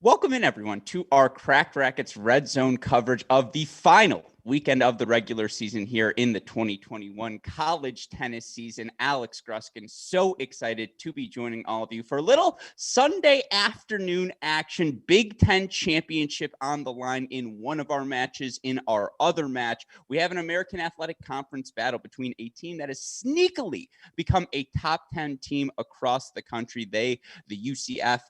Welcome in, everyone, to our Cracked Rackets Red Zone coverage of the final weekend of the regular season here in the 2021 college tennis season. Alex Gruskin, so excited to be joining all of you for a little Sunday afternoon action. Big Ten championship on the line in one of our matches. In our other match, we have an American Athletic Conference battle between a team that has sneakily become a top 10 team across the country. The UCF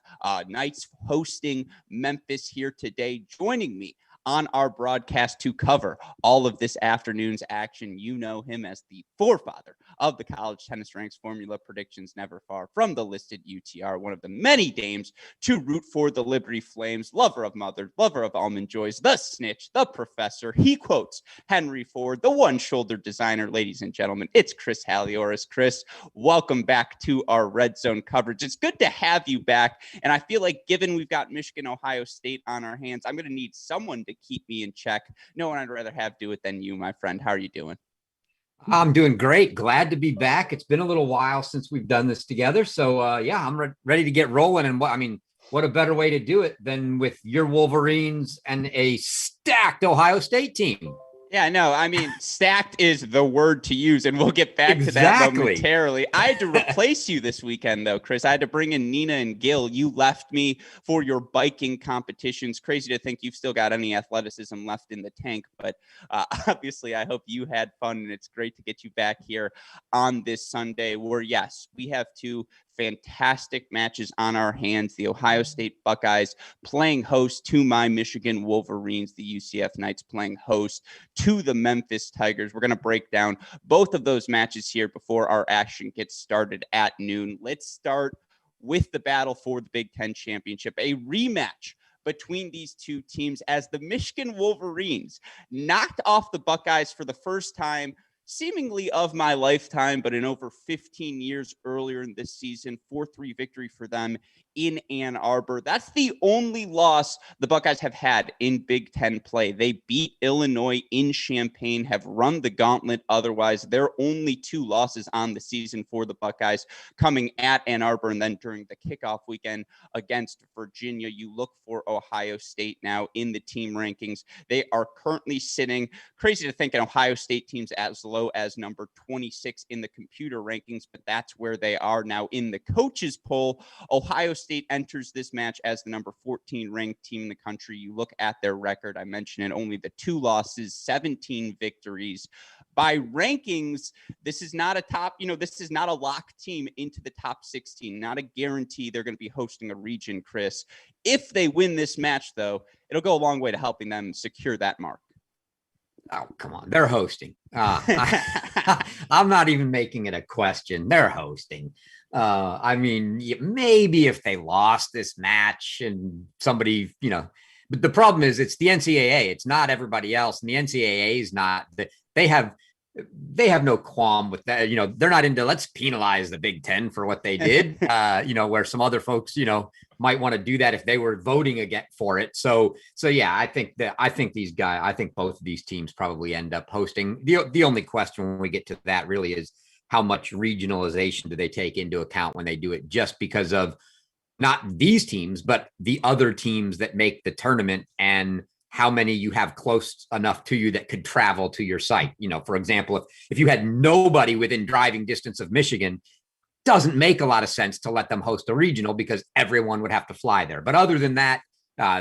Knights, hosting Memphis here today. Joining me on our broadcast to cover all of this afternoon's action, you know him as the forefather of the college tennis ranks formula predictions, never far from the listed UTR, one of the many dames to root for the Liberty Flames, lover of mother, lover of almond joys, the snitch, the professor. He quotes Henry Ford, the one-shouldered designer. Ladies and gentlemen, it's Chris Halioris. Chris, welcome back to our Red Zone coverage. It's good to have you back, and I feel like given we've got Michigan, Ohio State on our hands, I'm going to need someone to keep me in check. No one I'd rather have do it than you, my friend. How are you doing? I'm doing great. Glad to be back. It's been a little while since we've done this together. So, I'm ready to get rolling. And what a better way to do it than with your Wolverines and a stacked Ohio State team. Yeah, no, I mean, stacked is the word to use, and we'll get back to that momentarily. I had to replace you this weekend, though, Chris. I had to bring in Nina and Gil. You left me for your biking competitions. Crazy to think you've still got any athleticism left in the tank, but obviously I hope you had fun, and it's great to get you back here on this Sunday where, yes, we have two fantastic matches on our hands. The Ohio State Buckeyes playing host to my Michigan Wolverines, the UCF Knights playing host to the Memphis Tigers. We're going to break down both of those matches here before our action gets started at noon. Let's start with the battle for the Big Ten championship, a rematch between these two teams as the Michigan Wolverines knocked off the Buckeyes for the first time seemingly of my lifetime, but in over 15 years earlier in this season. 4-3 victory for them in Ann Arbor. That's the only loss the Buckeyes have had in Big Ten play. They beat Illinois in Champaign, have run the gauntlet otherwise. There are only two losses on the season for the Buckeyes, coming at Ann Arbor and then during the kickoff weekend against Virginia. You look for Ohio State now in the team rankings. They are currently sitting, crazy to think, an Ohio State team's as low as number 26 in the computer rankings, but that's where they are now in the coaches poll. Ohio State enters this match as the number 14 ranked team in the country. You look at their record, I mentioned it, only the 2 losses, 17 victories. By rankings, this is not a top, this is not a lock team into the top 16, not a guarantee they're going to be hosting a region, Chris. If they win this match, though, it'll go a long way to helping them secure that mark. Oh, come on. They're hosting. I'm not even making it a question. They're hosting. Maybe if they lost this match and somebody, but the problem is it's the NCAA. It's not everybody else. And the NCAA is not that they have no qualm with that. They're not into let's penalize the Big Ten for what they did, where some other folks, might want to do that if they were voting again for it. So yeah, I think both of these teams probably end up hosting. The only question when we get to that really is how much regionalization do they take into account when they do it, just because of not these teams, but the other teams that make the tournament and how many you have close enough to you that could travel to your site. For example, if you had nobody within driving distance of Michigan, doesn't make a lot of sense to let them host a regional because everyone would have to fly there. But other than that,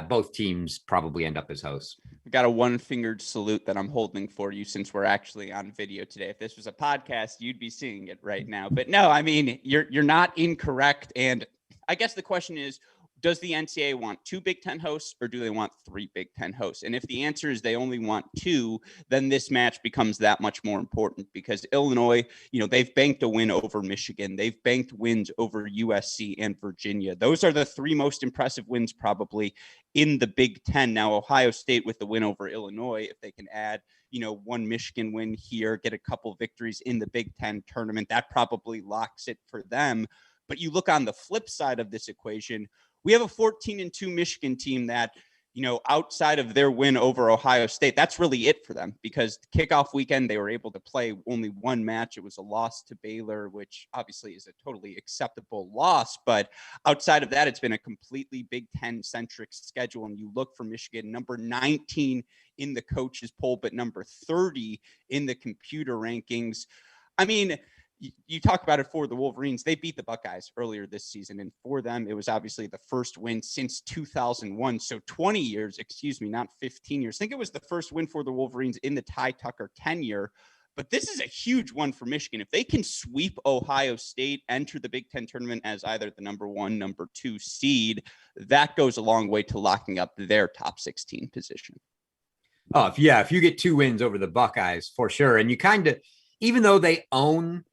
both teams probably end up as hosts. I've got a one-fingered salute that I'm holding for you since we're actually on video today. If this was a podcast, you'd be seeing it right now. But no, I mean, you're not incorrect. And I guess the question is, does the NCAA want 2 Big Ten hosts or do they want 3 Big Ten hosts? And if the answer is they only want 2, then this match becomes that much more important because Illinois, they've banked a win over Michigan. They've banked wins over USC and Virginia. Those are the 3 most impressive wins probably in the Big Ten. Now, Ohio State with the win over Illinois, if they can add, 1 Michigan win here, get a couple victories in the Big Ten tournament, that probably locks it for them. But you look on the flip side of this equation, we have a 14-2 Michigan team that outside of their win over Ohio State, that's really it for them, because kickoff weekend, they were able to play only one match. It was a loss to Baylor, which obviously is a totally acceptable loss. But outside of that, it's been a completely Big Ten centric schedule. And you look for Michigan, number 19 in the coaches poll, but number 30 in the computer rankings. I mean, you talk about it for the Wolverines. They beat the Buckeyes earlier this season. And for them, it was obviously the first win since 2001. So 20 years, not 15 years. I think it was the first win for the Wolverines in the Ty Tucker tenure. But this is a huge one for Michigan. If they can sweep Ohio State, enter the Big Ten tournament as either the number 1, number 2 seed, that goes a long way to locking up their top 16 position. Oh, if you get 2 wins over the Buckeyes, for sure. And you kind of, even though they own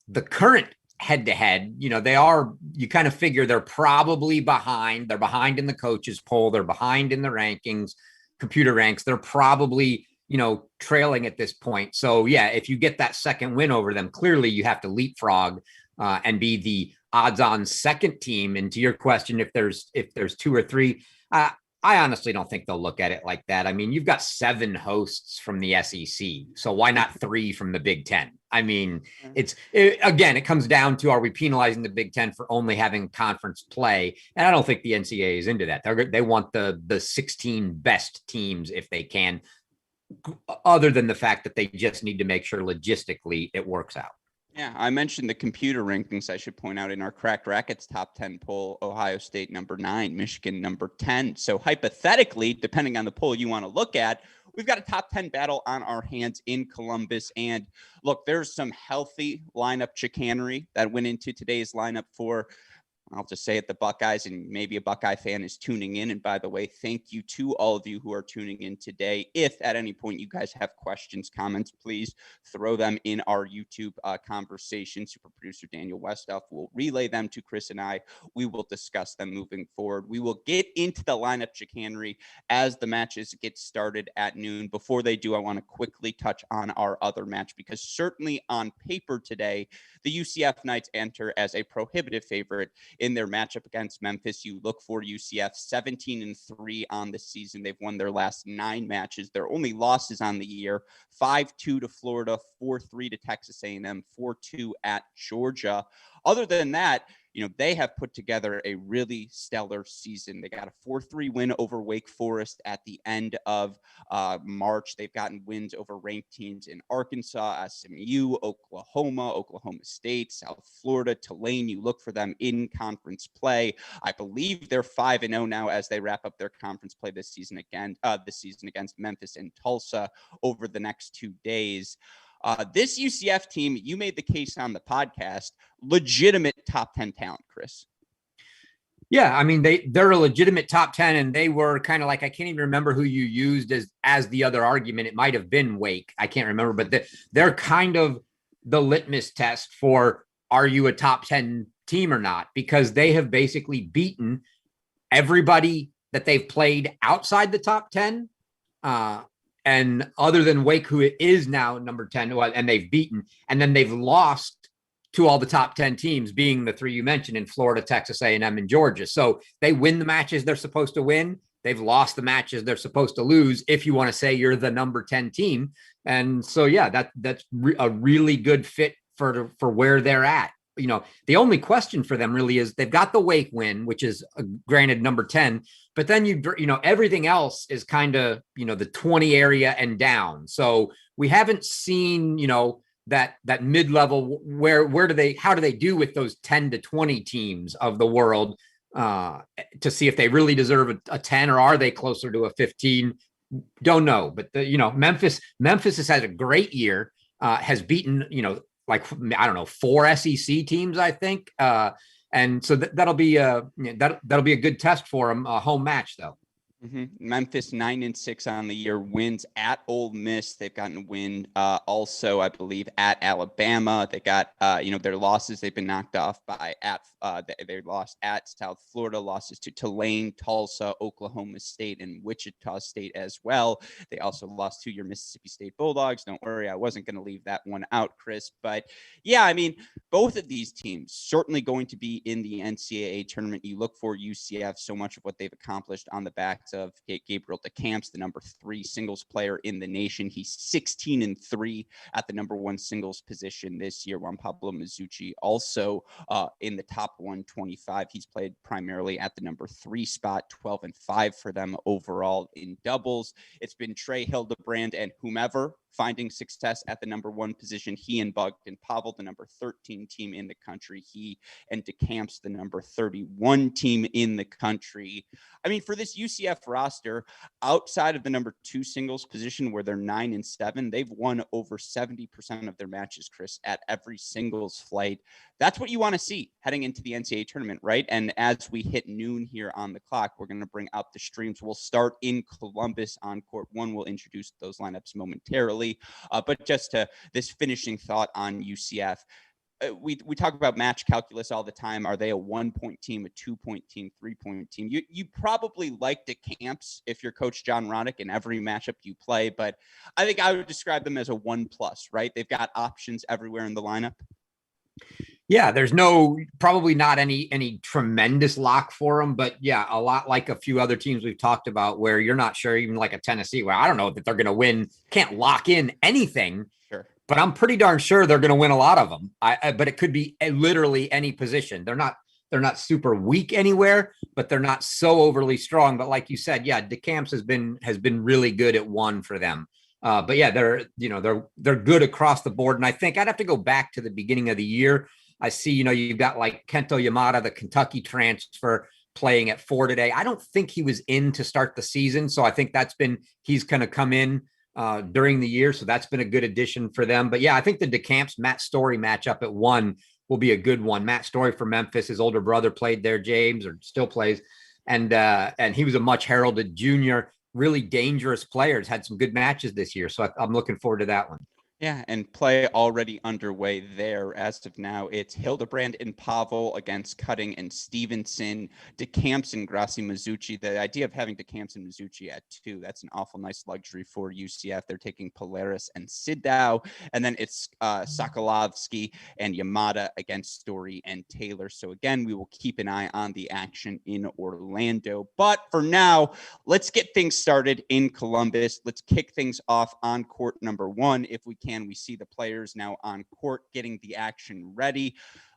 the current head-to-head, you kind of figure they're probably behind. They're behind in the coaches poll. They're behind in the rankings, computer ranks. They're probably, trailing at this point. So yeah, if you get that second win over them, clearly you have to leapfrog and be the odds-on second team. And to your question, if there's 2 or 3, I honestly don't think they'll look at it like that. I mean, you've got 7 hosts from the SEC, so why not 3 from the Big Ten? I mean, again, it comes down to, are we penalizing the Big Ten for only having conference play? And I don't think the NCAA is into that. They want the 16 best teams if they can, other than the fact that they just need to make sure logistically it works out. Yeah, I mentioned the computer rankings. I should point out, in our Cracked Rackets top 10 poll, Ohio State number 9, Michigan number 10. So hypothetically, depending on the poll you want to look at, we've got a top 10 battle on our hands in Columbus. And look, there's some healthy lineup chicanery that went into today's lineup for, I'll just say it, the Buckeyes, and maybe a Buckeye fan is tuning in. And by the way, thank you to all of you who are tuning in today. If at any point you guys have questions, comments, please throw them in our YouTube conversation. Super producer Daniel Westoff will relay them to Chris and I. We will discuss them moving forward. We will get into the lineup chicanery as the matches get started at noon. Before they do, I want to quickly touch on our other match, because certainly on paper today, the UCF Knights enter as a prohibitive favorite in their matchup against Memphis. You look for UCF 17-3 on the season. They've won their last 9 matches. Their only losses on the year: 5-2 to Florida, 4-3 to Texas A&M, 4-2 at Georgia. Other than that, they have put together a really stellar season. They got a 4-3 win over Wake Forest at the end of March. They've gotten wins over ranked teams in Arkansas, SMU, Oklahoma State, South Florida, Tulane. You look for them in conference play. I believe they're 5-0 now as they wrap up their conference play this season against Memphis and Tulsa over the next 2 days. This UCF team, you made the case on the podcast, legitimate top 10 talent, Chris. Yeah, I mean, they're a legitimate top 10, and they were kind of like, I can't even remember who you used as the other argument. It might have been Wake. I can't remember, but they're kind of the litmus test for, are you a top 10 team or not? Because they have basically beaten everybody that they've played outside the top 10. And other than Wake, who is now number 10, and they've beaten, and then they've lost to all the top 10 teams, being the 3 you mentioned in Florida, Texas A&M, and Georgia. So they win the matches they're supposed to win. They've lost the matches they're supposed to lose, if you want to say you're the number 10 team. And so, yeah, that's a really good fit for where they're at. The only question for them really is, they've got the Wake win, which is granted number 10, but then everything else is kind of, the 20 area and down. So we haven't seen, that mid-level how do they do with those 10 to 20 teams of the world to see if they really deserve a 10, or are they closer to a 15? Don't know. But Memphis has had a great year, has beaten, like, I don't know, 4 SEC teams, I think. And so that'll be a good test for them, a home match, though. Memphis 9-6 on the year, wins at Ole Miss. They've gotten a win also, I believe, at Alabama. They got their losses. They've been knocked off by they lost at South Florida, losses to Tulane, Tulsa, Oklahoma State, and Wichita State as well. They also lost to your Mississippi State Bulldogs. Don't worry, I wasn't going to leave that one out, Chris. But yeah, I mean, both of these teams certainly going to be in the NCAA tournament. You look for UCF, so much of what they've accomplished on the backs of Gabriel DeCamps, the number 3 singles player in the nation. He's 16-3 at the number 1 singles position this year. Juan Pablo Mizuchi also in the top 125. He's played primarily at the number 3 spot, 12-5 for them overall in doubles. It's been Trey Hildebrand and whomever finding success at the number 1 position. He and Bogdan Pavel, the number 13 team in the country. He and DeCamps, the number 31 team in the country. I mean, for this UCF roster, outside of the number 2 singles position where they're 9-7, they've won over 70% of their matches, Chris, at every singles flight. That's what you want to see heading into the NCAA tournament, right? And as we hit noon here on the clock, we're going to bring up the streams. We'll start in Columbus on court 1. We'll introduce those lineups momentarily. But just to this finishing thought on UCF, we talk about match calculus all the time. Are they a 1-point team, a 2-point team, 3-point team? You probably like DeCamps if you're Coach John Roddick in every matchup you play, but I think I would describe them as a 1+, right? They've got options everywhere in the lineup. Yeah, there's probably not any tremendous lock for them, but yeah, a lot like a few other teams we've talked about where you're not sure, even like a Tennessee, where I don't know that they're going to win, can't lock in anything, sure, but I'm pretty darn sure they're going to win a lot of them. But it could be literally any position. They're not super weak anywhere, but they're not so overly strong. But like you said, yeah, DeCamps has been really good at 1 for them. But yeah, they're good across the board. And I think I'd have to go back to the beginning of the year. I see, you've got like Kento Yamada, the Kentucky transfer, playing at 4 today. I don't think he was in to start the season. So I think he's going to come in during the year. So that's been a good addition for them. But yeah, I think the DeCamps Matt Story matchup at 1 will be a good one. Matt Story for Memphis, his older brother played there, James, or still plays. And he was a much heralded junior, really dangerous players, had some good matches this year. So I'm looking forward to that one. Yeah, and play already underway there. As of now, it's Hildebrand and Pavel against Cutting and Stevenson, DeCamps and Grassi Mizuchi. The idea of having DeCamps and Mizuchi at 2, that's an awful nice luxury for UCF. They're taking Polaris and Siddow, and then it's Sokolovsky and Yamada against Story and Taylor. So again, we will keep an eye on the action in Orlando. But for now, let's get things started in Columbus. Let's kick things off on court number 1, if we can. We see the players now on court getting the action ready.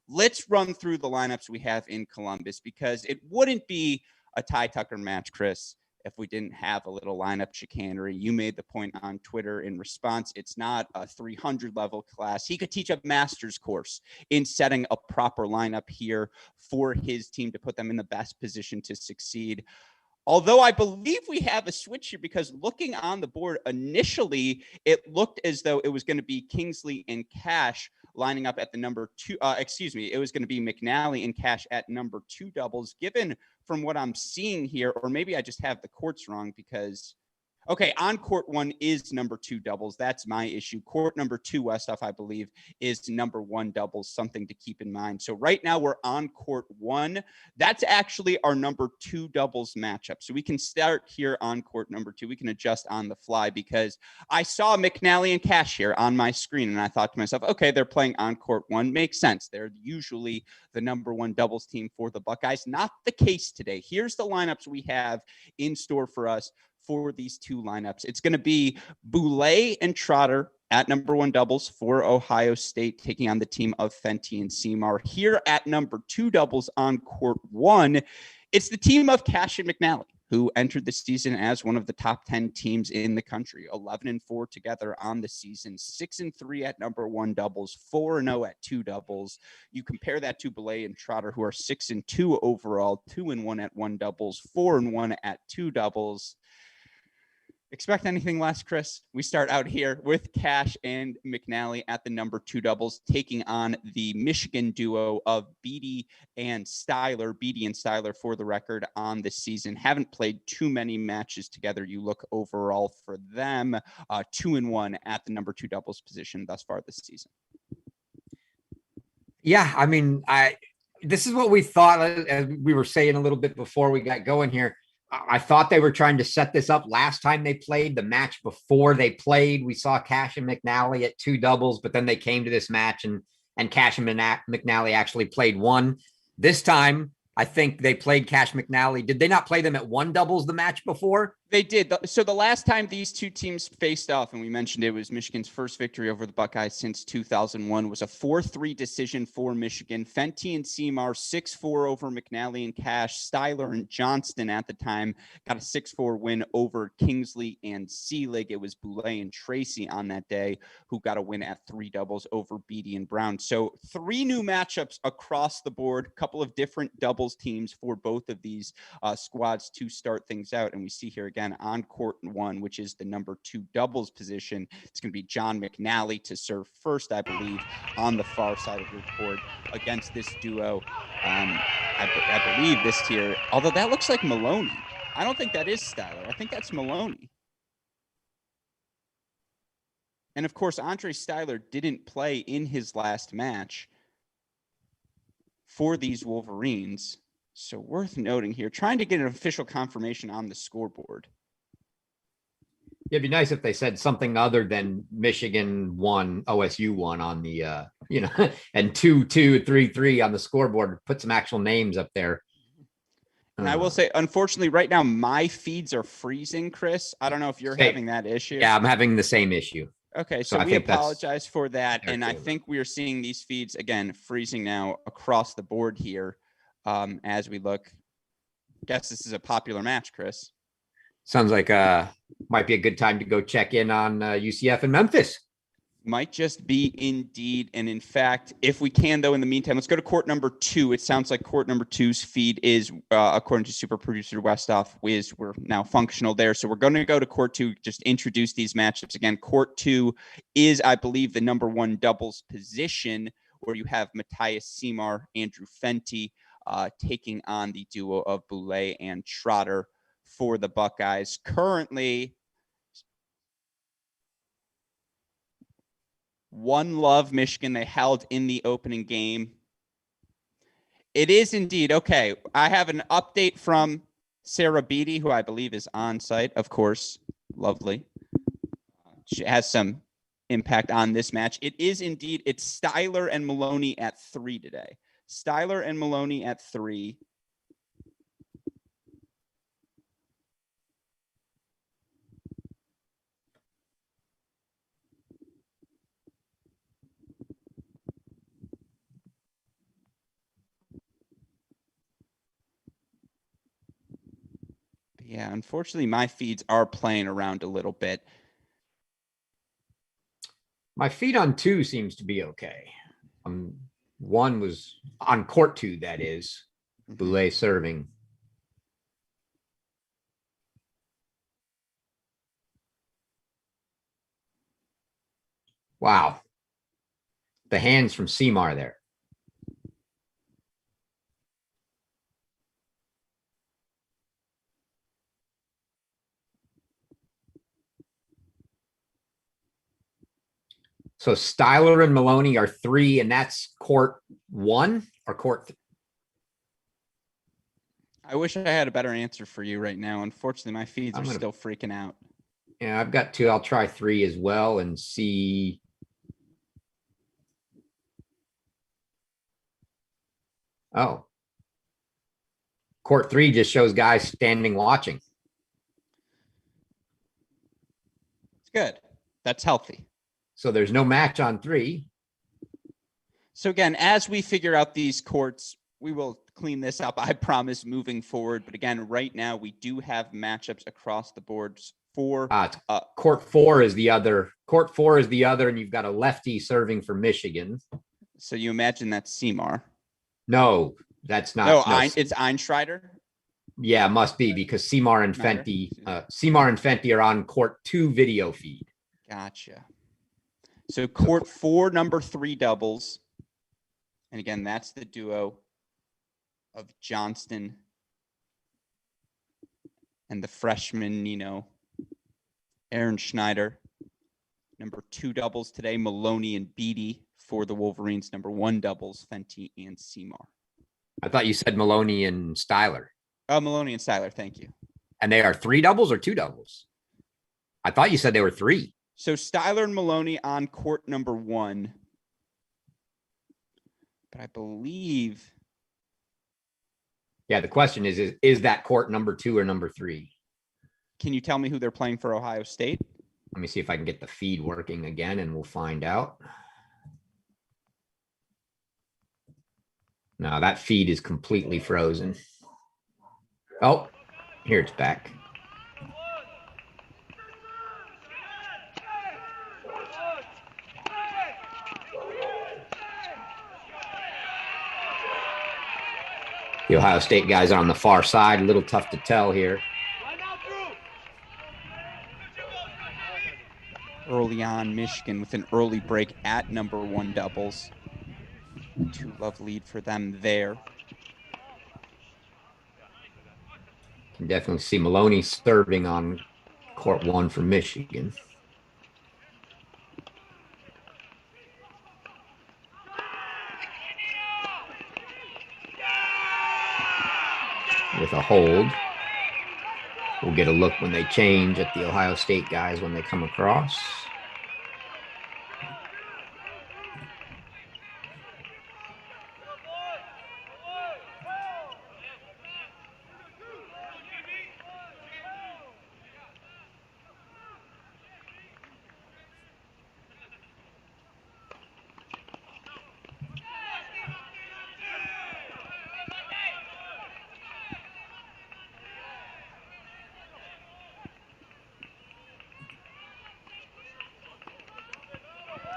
Let's run through the lineups we have in Columbus, because it wouldn't be a Ty Tucker match, Chris, if we didn't have a little lineup chicanery. You made the point on Twitter in response. It's not a 300 level class. He could teach a master's course in setting a proper lineup here for his team to put them in the best position to succeed. Although I believe we have a switch here, because looking on the board initially, it looked as though it was going to be Kingsley and Cash lining up at the number 2. It was going to be McNally and Cash at number 2 doubles. Given from what I'm seeing here, or maybe I just have the courts wrong, because okay, on court 1 is number 2 doubles. That's my issue. Court number 2, Westhoff, I believe, is number 1 doubles, something to keep in mind. So right now we're on court 1. That's actually our number 2 doubles matchup. So we can start here on court number 2. We can adjust on the fly, because I saw McNally and Cash here on my screen, and I thought to myself, okay, they're playing on court 1. Makes sense. They're usually the number 1 doubles team for the Buckeyes. Not the case today. Here's the lineups we have in store for us for these 2 lineups. It's going to be Boulay and Trotter at number 1 doubles for Ohio State, taking on the team of Fenty and Seymour. Here at number 2 doubles on court 1, it's the team of Cash and McNally, who entered the season as one of the top 10 teams in the country. 11-4 together on the season, 6-3 at number 1 doubles, 4-0 at 2 doubles. You compare that to Boulay and Trotter, who are 6-2 overall, 2-1 at 1 doubles, 4-1 at 2 doubles. Expect anything less, Chris? We start out here with Cash and McNally at the number 2 doubles, taking on the Michigan duo of Beatty and Styler. Beatty and Styler, for the record, on the season haven't played too many matches together. You look overall for them, 2-1 at the number 2 doubles position thus far this season. Yeah, I mean, this is what we thought, as we were saying a little bit before we got going here. I thought they were trying to set this up last time they played. The match before they played, we saw Cash and McNally at 2 doubles, but then they came to this match and Cash and McNally actually played one. This time, I think they played Cash McNally. Did they not play them at 1 doubles the match before? They did. So the last time these two teams faced off, and we mentioned it was Michigan's first victory over the Buckeyes since 2001, was a 4-3 decision for Michigan. Fenty and Seymour 6-4 over McNally and Cash. Styler and Johnston at the time got a 6-4 win over Kingsley and Seelig. It was Boulay and Tracy on that day who got a win at 3 doubles over Beatty and Brown. So 3 new matchups across the board, a couple of different doubles teams for both of these squads to start things out. And we see here again on court 1, which is the number 2 doubles position. It's going to be John McNally to serve first, I believe, on the far side of your court against this duo. I believe this tier, although that looks like Maloney. I don't think that is Styler. I think that's Maloney. And of course, Andre Styler didn't play in his last match for these Wolverines. So worth noting here, trying to get an official confirmation on the scoreboard. It'd be nice if they said something other than Michigan 1, OSU 1 on the, and 2-2, 3-3 on the scoreboard. Put some actual names up there. And I will say, unfortunately, right now, my feeds are freezing, Chris. I don't know if you're having that issue. Yeah, I'm having the same issue. Okay, so we apologize for that. And I think we are seeing these feeds, again, freezing now across the board here. As we look, guess this is a popular match, Chris. Sounds like might be a good time to go check in on UCF and Memphis. Might just be indeed. And in fact, if we can, though, in the meantime, let's go to court number 2. It sounds like court number 2's feed is, according to super producer Westoff, we're now functional there. So we're going to go to court 2, just introduce these matchups. Again, court 2 is, I believe, the number 1 doubles position, where you have Matthias Seymour, Andrew Fenty, taking on the duo of Boulay and Trotter for the Buckeyes. Currently, 1-0 Michigan. They held in the opening game. It is indeed. Okay, I have an update from Sarah Beatty, who I believe is on site, of course. Lovely. She has some impact on this match. It is indeed. It's Styler and Maloney at 3 today. Styler and Maloney at 3. Yeah, unfortunately, my feeds are playing around a little bit. My feed on 2 seems to be okay. 1 was on court 2, that is. Boulay serving. Wow. The hands from Seymour there. So Styler and Maloney are 3, and that's court 1 or court. I wish I had a better answer for you right now. Unfortunately, my feeds are still freaking out. Yeah, I've got 2. I'll try 3 as well and see. Oh. Court 3 just shows guys standing watching. It's good. That's healthy. So there's no match on 3. So again, as we figure out these courts, we will clean this up, I promise, moving forward. But again, right now we do have matchups across the boards for court 4 is the other. Court 4 is the other, and you've got a lefty serving for Michigan. So you imagine that's Seymour. No, that's not. No, it's Einschreider. Yeah, must be because Seymour and Fenty are on court 2 video feed. Gotcha. So court 4, number 3 doubles. And again, that's the duo of Johnston and the freshman, Aaron Schneider. Number 2 doubles today, Maloney and Beatty for the Wolverines. Number 1 doubles, Fenty and Seymour. I thought you said Maloney and Styler. Oh, Maloney and Styler, thank you. And they are 3 doubles or 2 doubles? I thought you said they were 3. So Styler and Maloney on court number 1. But I believe... Yeah, the question is that court number 2 or number 3? Can you tell me who they're playing for Ohio State? Let me see if I can get the feed working again, and we'll find out. No, that feed is completely frozen. Oh, here it's back. The Ohio State guys are on the far side. A little tough to tell here. Early on, Michigan with an early break at number 1 doubles. 2-love lead for them there. Can definitely see Maloney serving on court 1 for Michigan. With a hold. We'll get a look when they change at the Ohio State guys when they come across.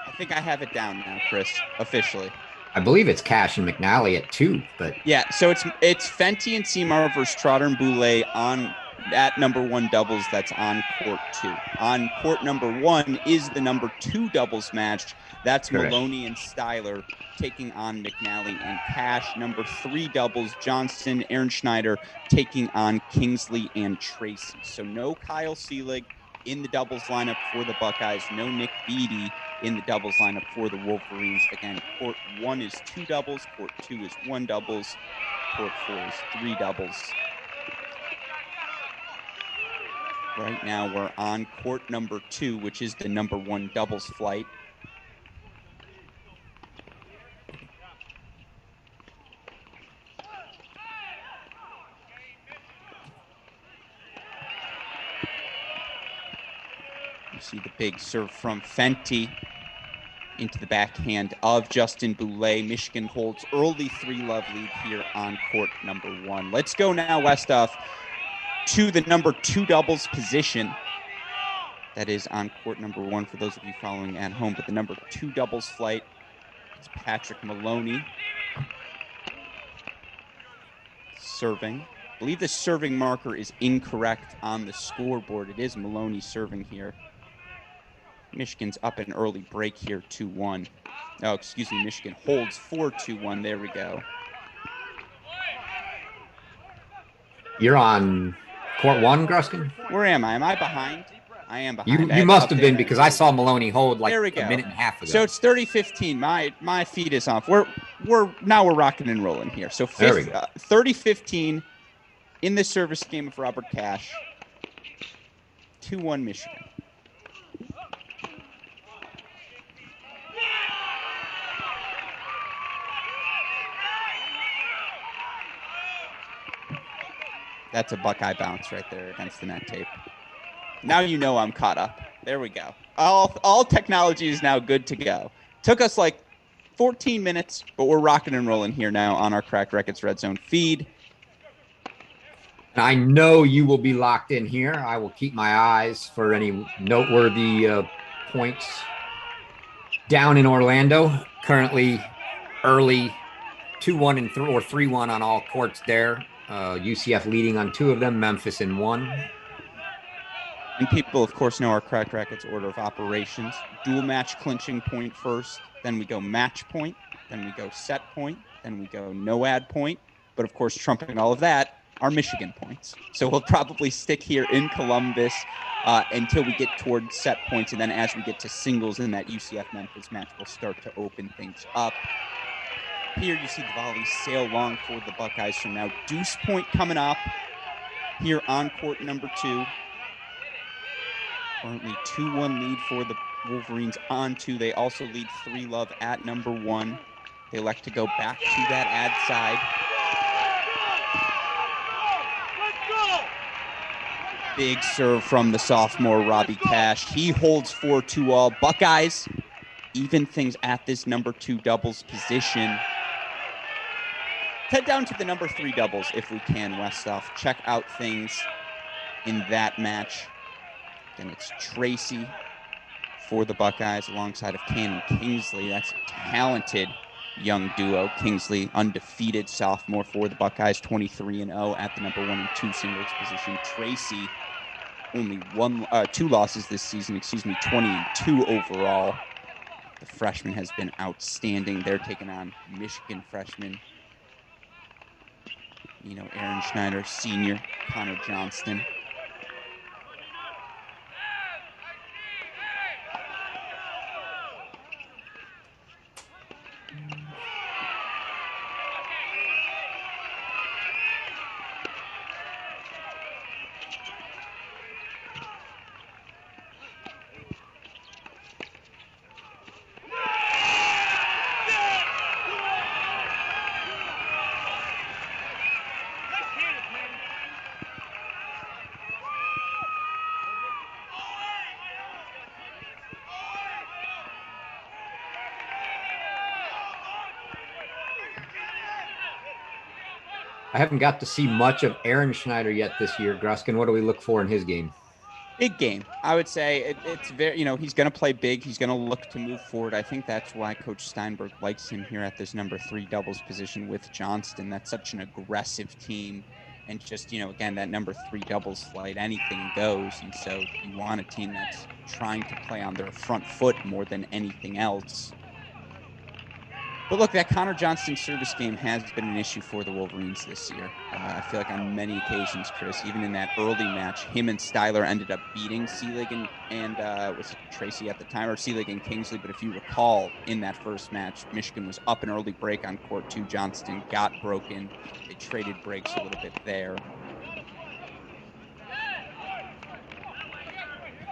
I think I have it down now, Chris, officially. I believe it's Cash and McNally at 2, but yeah, so it's Fenty and Seymour versus Trotter and Boulay on at number 1 doubles. That's on court 2. On court number 1 is the number 2 doubles match. That's correct. Maloney and Styler taking on McNally and Cash. Number 3 doubles, Johnston, Aaron Schneider taking on Kingsley and Tracy. So no Kyle Seelig in the doubles lineup for the Buckeyes. No Nick Beatty in the doubles lineup for the Wolverines. Again, court 1 is 2 doubles. Court 2 is 1 doubles. Court 4 is 3 doubles. Right now, we're on court number 2, which is the number 1 doubles flight. You see the big serve from Fenty into the backhand of Justin Boulay. Michigan holds early 3-love lead here on court number 1. Let's go now, Westhoff, to the number 2 doubles position. That is on court number 1 for those of you following at home. But the number 2 doubles flight is Patrick Maloney serving. I believe the serving marker is incorrect on the scoreboard. It is Maloney serving here. Michigan's up an early break here, 2-1. Oh, excuse me, Michigan holds 4-2-1. There we go. You're on court 1, Gruskin? Where am I? Am I behind? I am behind. You must have been because I saw Maloney hold like a minute and a half ago. So it's 30-15. My feed is off. We're rocking and rolling here. So 30-15 in the service game of Robert Cash. 2-1 Michigan. That's a Buckeye bounce right there against the net tape. Now you know I'm caught up. There we go. All technology is now good to go. Took us like 14 minutes, but we're rocking and rolling here now on our Cracked Racquets Red Zone feed. I know you will be locked in here. I will keep my eyes for any noteworthy points. Down in Orlando, currently early 2-1 or 3-1 on all courts there. UCF leading on 2 of them, Memphis in 1. And people, of course, know our Cracked Racquets order of operations. Dual match clinching point first, then we go match point, then we go set point, then we go no ad point. But of course, trumping all of that are Michigan points. So we'll probably stick here in Columbus until we get towards set points. And then as we get to singles in that UCF-Memphis match, we'll start to open things up. Here you see the volley sail long for the Buckeyes. So now deuce point coming up here on court number 2. Currently 2-1 lead for the Wolverines on 2. They also lead 3-love at number 1. They elect to go back to that ad side. Big serve from the sophomore Robbie Cash. He holds 4-2 all. Buckeyes even things at this number 2 doubles position. Head down to the number 3 doubles if we can, Westoff. Check out things in that match. Then it's Tracy for the Buckeyes alongside of Cannon Kingsley. That's a talented young duo. Kingsley, undefeated sophomore for the Buckeyes, 23-0 at the number 1 and 2 singles position. Tracy, only 2 losses this season, 20-2 overall. The freshman has been outstanding. They're taking on Michigan freshman, Aaron Schneider, senior, Connor Johnston. I haven't got to see much of Aaron Schneider yet this year. Gruskin, what do we look for in his game? Big game. I would say it's very, he's going to play big. He's going to look to move forward. I think that's why Coach Steinberg likes him here at this number 3 doubles position with Johnston. That's such an aggressive team. And just, again, that number 3 doubles flight, anything goes. And so you want a team that's trying to play on their front foot more than anything else. But look, that Connor Johnston service game has been an issue for the Wolverines this year. I feel like on many occasions, Chris, even in that early match, him and Styler ended up beating Seelig and was it Tracy at the time, or Seelig and Kingsley. But if you recall, in that first match, Michigan was up an early break on court 2. Johnston got broken. They traded breaks a little bit there.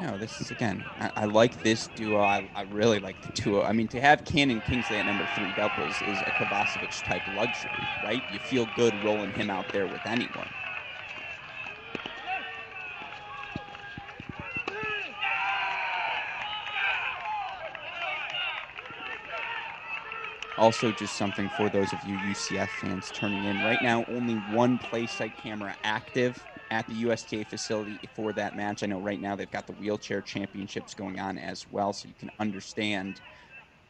No, this is, again, I like this duo. I really like the duo. I mean, to have Cannon Kingsley at number 3 doubles is a Kovacevic type luxury, right? You feel good rolling him out there with anyone. Also, just something for those of you UCF fans turning in. Right now, only 1 play site camera active at the USTA facility for that match. I know right now they've got the wheelchair championships going on as well, so you can understand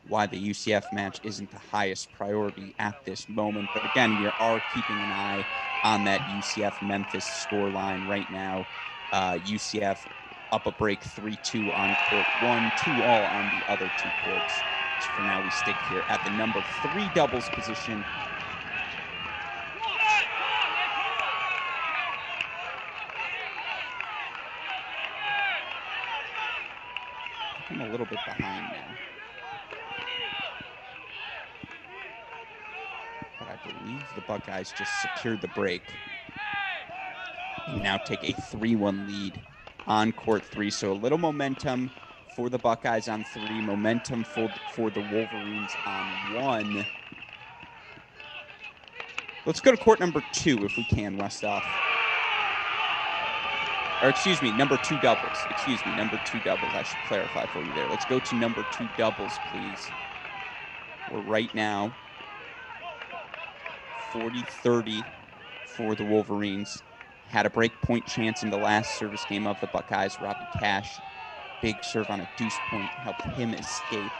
why the UCF match isn't the highest priority at this moment. But again, we are keeping an eye on that UCF-Memphis scoreline right now. UCF up a break 3-2 on court 1, 2-all on the other 2 courts. So for now, we stick here at the number 3 doubles position. I'm a little bit behind now. But I believe the Buckeyes just secured the break. And now take a 3-1 lead on court 3. So a little momentum for the Buckeyes on 3, momentum for the Wolverines on 1. Let's go to court number 2 if we can, Westoff. Or excuse me, number 2 doubles. Excuse me, number 2 doubles. I should clarify for you there. Let's go to number 2 doubles, please. We're right now 40-30 for the Wolverines. Had a break point chance in the last service game of the Buckeyes. Robbie Cash, big serve on a deuce point, helped him escape.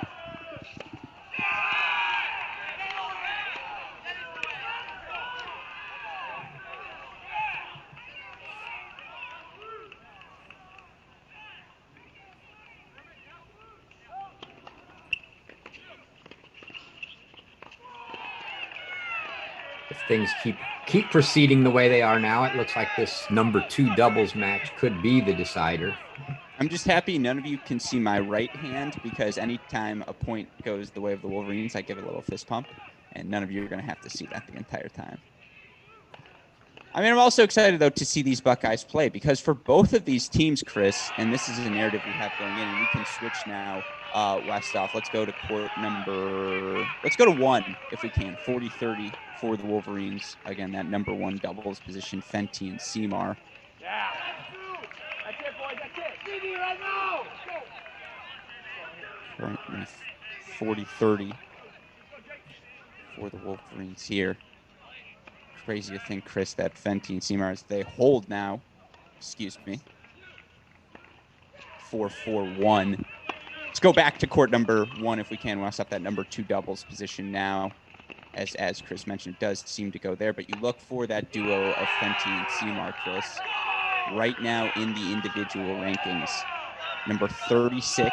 if things keep proceeding the way they are now, it looks like this number 2 doubles match could be the decider. I'm just happy none of you can see my right hand, because anytime a point goes the way of the Wolverines, I give a little fist pump, and none of you are going to have to see that the entire time. I mean, I'm also excited, though, to see these Buckeyes play, because for both of these teams, Chris, and this is a narrative we have going in, and we can switch now west off. Let's go to let's go to 1 if we can, 40-30 for the Wolverines. Again, that number 1 doubles position, Fenty and Seymour. Yeah. That's it, boys. That's it. CD right now. Currently 40-30 for the Wolverines here. Crazy to think, Chris, that Fenty and Seymour, as they hold now, 4-4-1. Let's go back to court number 1 if we can. We'll up that number 2 doubles position now. As Chris mentioned, it does seem to go there, but you look for that duo of Fenty and Seymour, Chris. Right now in the individual rankings, number 36,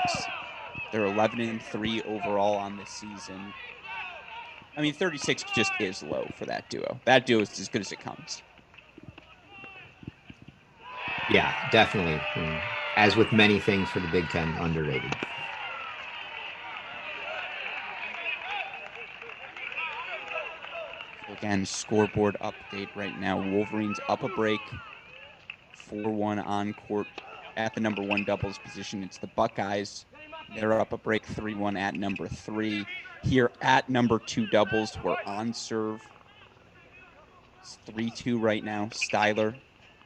they're 11-3 overall on this season. I mean, 36 just is low for that duo. That duo is as good as it comes. Yeah, definitely. As with many things for the Big Ten, underrated. Again, scoreboard update right now. Wolverines up a break, 4-1 on court at the number 1 doubles position. It's the Buckeyes. They're up a break 3-1 at number 3. Here at number 2 doubles, we're on serve. It's 3-2 right now. Styler,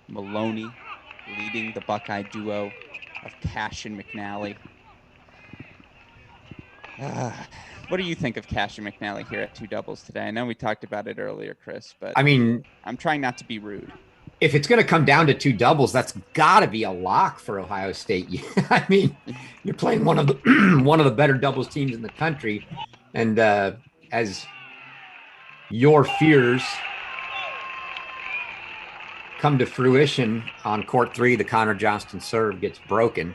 Maloney leading the Buckeye duo of Cash and McNally. What do you think of Cash and McNally here at 2 doubles today? I know we talked about it earlier, Chris, but I mean, I'm trying not to be rude. If it's going to come down to 2 doubles, that's got to be a lock for Ohio State. I mean, you're playing one of the better doubles teams in the country, and as your fears come to fruition on court 3, the Connor Johnston serve gets broken.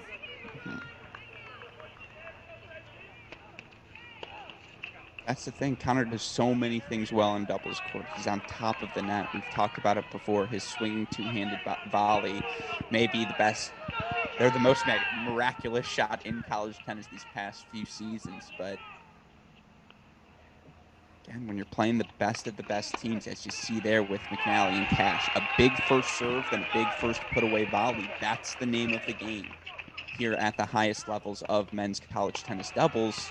That's the thing. Connor does so many things well in doubles court. He's on top of the net. We've talked about it before. His swinging two-handed volley may be the best. They're the most miraculous shot in college tennis these past few seasons. But again, when you're playing the best of the best teams, as you see there with McNally and Cash, a big first serve, then a big first put-away volley. That's the name of the game here at the highest levels of men's college tennis doubles.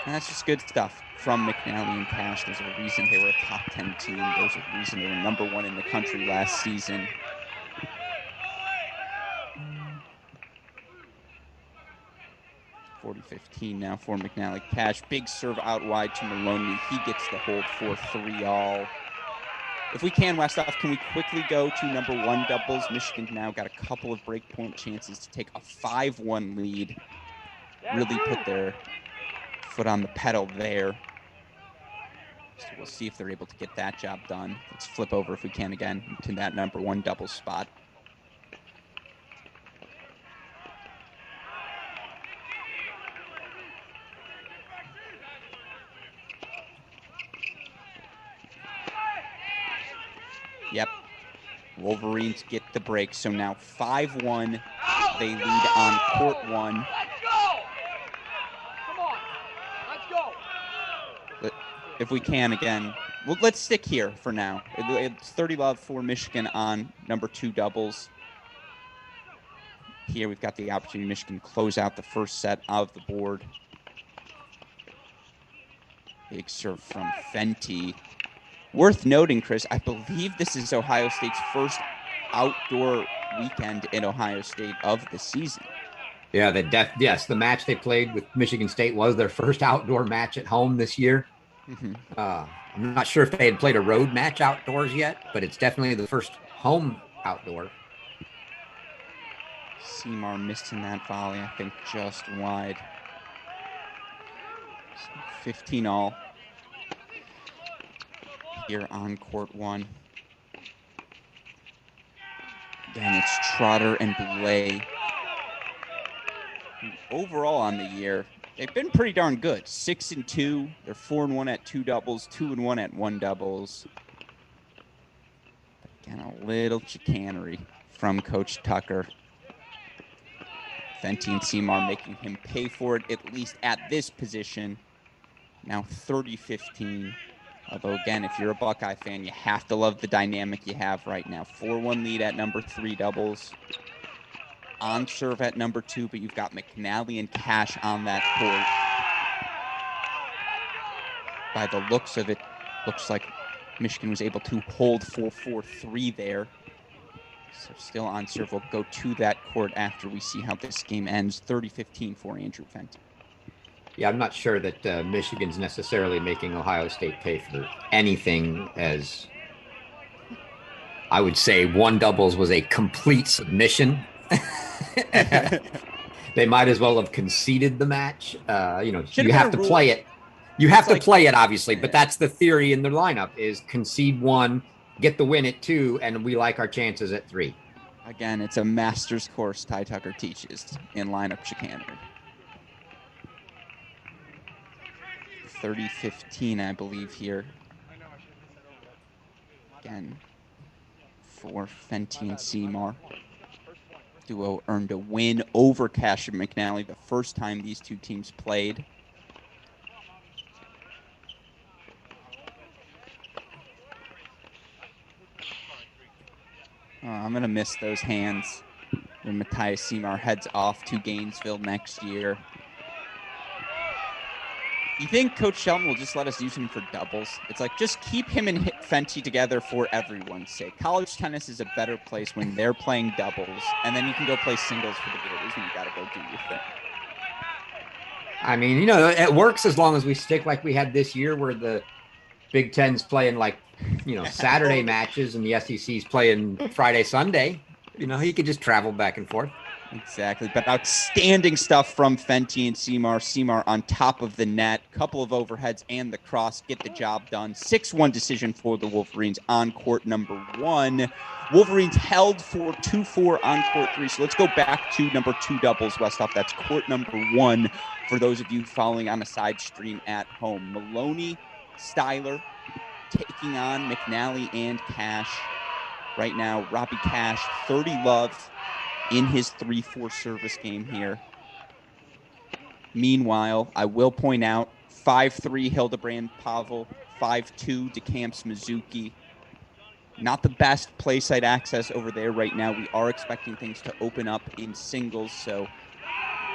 And that's just good stuff from McNally and Cash. There's a reason they were a top 10 team. There's a reason they were number 1 in the country last season. .40-15 now for McNally. Cash, big serve out wide to Maloney. He gets the hold for 3-all. If we can, Westoff, can we quickly go to number 1 doubles? Michigan now got a couple of breakpoint chances to take a 5-1 lead. Really put their foot on the pedal there. So we'll see if they're able to get that job done. Let's flip over if we can again to that number 1 double spot. Yep. Wolverines get the break. So now 5-1. They lead on court 1. Let's go! Come on. Let's go. If we can again. Well, let's stick here for now. It's 30-love for Michigan on number 2 doubles. Here we've got the opportunity Michigan close out the first set of the board. Big serve from Fenty. Worth noting, Chris, I believe this is Ohio State's first outdoor weekend in Ohio State of the season. Yeah, the match they played with Michigan State was their first outdoor match at home this year. Mm-hmm. I'm not sure if they had played a road match outdoors yet, but it's definitely the first home outdoor. Seymour missing that volley, I think, just wide. 15-all here on court 1. Again, it's Trotter and Boulay. Overall on the year, they've been pretty darn good. 6-2. They're 4-1 at 2 doubles, 2-1 at 1 doubles. But again, a little chicanery from Coach Tucker. Fenty and Seymour making him pay for it, at least at this position. Now 30-15. Although, again, if you're a Buckeye fan, you have to love the dynamic you have right now. 4-1 lead at number 3 doubles. On serve at number 2, but you've got McNally and Cash on that court. By the looks of it, looks like Michigan was able to hold 4-4-3 there. So still on serve. We'll go to that court after we see how this game ends. 30-15 for Andrew Fenty. Yeah, I'm not sure that Michigan's necessarily making Ohio State pay for anything, as I would say 1 doubles was a complete submission. They might as well have conceded the match. You have to play it. You have to play it, obviously, but that's the theory in the lineup is concede 1, get the win at 2, and we like our chances at 3. Again, it's a master's course Ty Tucker teaches in lineup chicanery. 30-15, I believe, here. Again, for Fenty and Seymour. Duo earned a win over Cash and McNally the first time these two teams played. Oh, I'm going to miss those hands when Matthias Seymour heads off to Gainesville next year. You think Coach Shelton will just let us use him for doubles? It's like, just keep him and Fenty together for everyone's sake. College tennis is a better place when they're playing doubles, and then you can go play singles for the girls when you got to go do your thing. I mean, it works as long as we stick like we had this year where the Big Ten's playing Saturday matches and the SEC's playing Friday, Sunday. He could just travel back and forth. Exactly, but outstanding stuff from Fenty and Seymour. Seymour on top of the net, couple of overheads and the cross get the job done. 6-1 decision for the Wolverines on court number 1. Wolverines held for 2-4 on court 3. So let's go back to number 2 doubles, Westhoff. That's court number 1 for those of you following on a side stream at home. Maloney, Styler taking on McNally and Cash. Right now, Robbie Cash, 30 love in his 3-4 service game here. Meanwhile, I will point out 5-3 Hildebrand Pavel, 5-2 DeCamps Mizuki. Not the best play site access over there right now. We are expecting things to open up in singles, so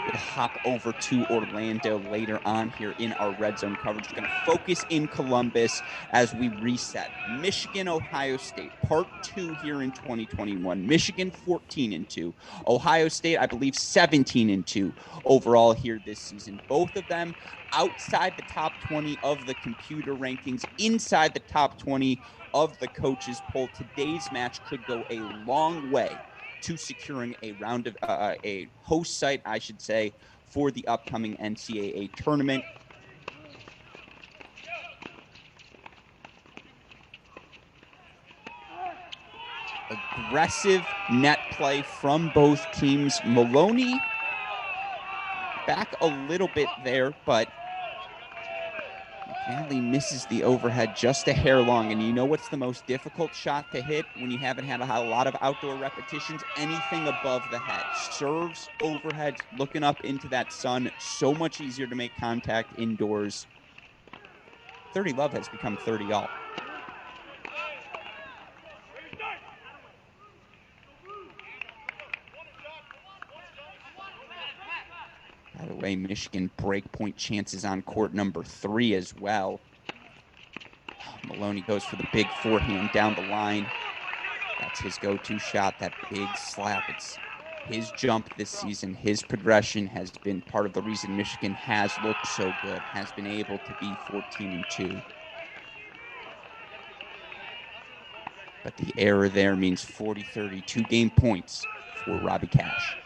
we'll hop over to Orlando later on here in our Red Zone coverage. We're going to focus in Columbus as we reset. Michigan, Ohio State, part 2 here in 2021. Michigan 14-2. Ohio State, I believe, 17-2 overall here this season. Both of them outside the top 20 of the computer rankings, inside the top 20 of the coaches poll. Today's match could go a long way to securing a round of a host site, I should say, for the upcoming NCAA tournament. Aggressive net play from both teams. Maloney back a little bit there, but McNally misses the overhead just a hair long. And you know what's the most difficult shot to hit when you haven't had a lot of outdoor repetitions? Anything above the head. Serves, overhead, looking up into that sun. So much easier to make contact indoors. 30 love has become 30 all. By the way, Michigan breakpoint chances on court number 3 as well. Maloney goes for the big forehand down the line. That's his go-to shot, that big slap. It's his jump this season. His progression has been part of the reason Michigan has looked so good, has been able to be 14-2. But the error there means 40-30, 2 game points for Robbie Cash.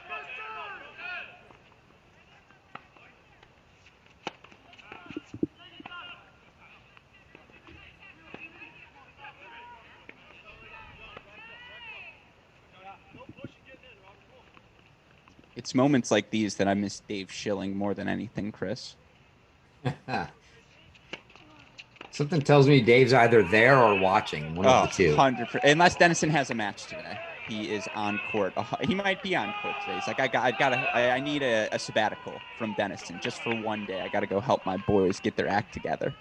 It's moments like these that I miss Dave Schilling more than anything, Chris. Something tells me Dave's either there or watching, one of the two. 100%. Unless Dennison has a match today. He is on court. He might be on court today. He's like, I need a sabbatical from Dennison just for one day. I got to go help my boys get their act together.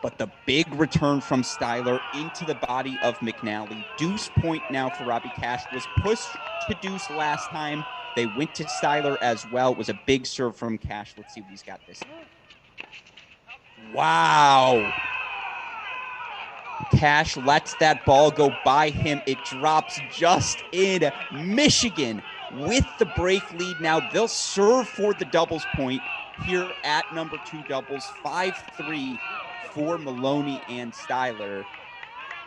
But the big return from Styler into the body of McNally. Deuce point now for Robbie Cash. Was pushed to deuce last time. They went to Styler as well. It was a big serve from Cash. Let's see what he's got this time. Wow. Cash lets that ball go by him. It drops just in. Michigan with the break lead now. They'll serve for the doubles point here at number 2 doubles. 5-3 for Maloney and Styler.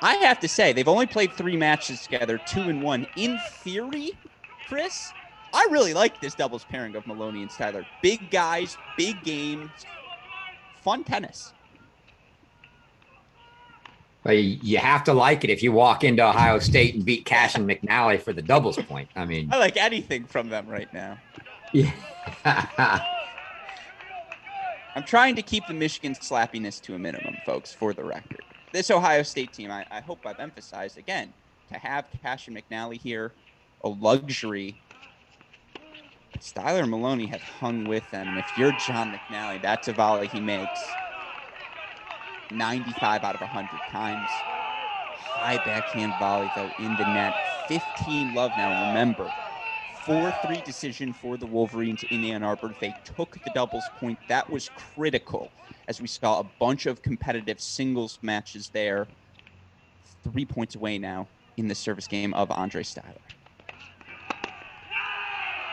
I have to say, they've only played 3 matches together, 2-1. In theory, Chris, I really like this doubles pairing of Maloney and Styler. Big guys, big games. Fun tennis. But you have to like it if you walk into Ohio State and beat Cash and McNally for the doubles point. I mean, I like anything from them right now. Yeah. I'm trying to keep the Michigan slappiness to a minimum, folks, for the record. This Ohio State team, I hope I've emphasized, again, to have Cash and McNally here, a luxury. Styler and Maloney have hung with them. And if you're John McNally, that's a volley he makes 95 out of 100 times. High backhand volley, though, in the net. 15 love now, remember. 4-3 decision for the Wolverines in Ann Arbor. They took the doubles point. That was critical, as we saw a bunch of competitive singles matches there. 3 points away now in the service game of Andre Styler.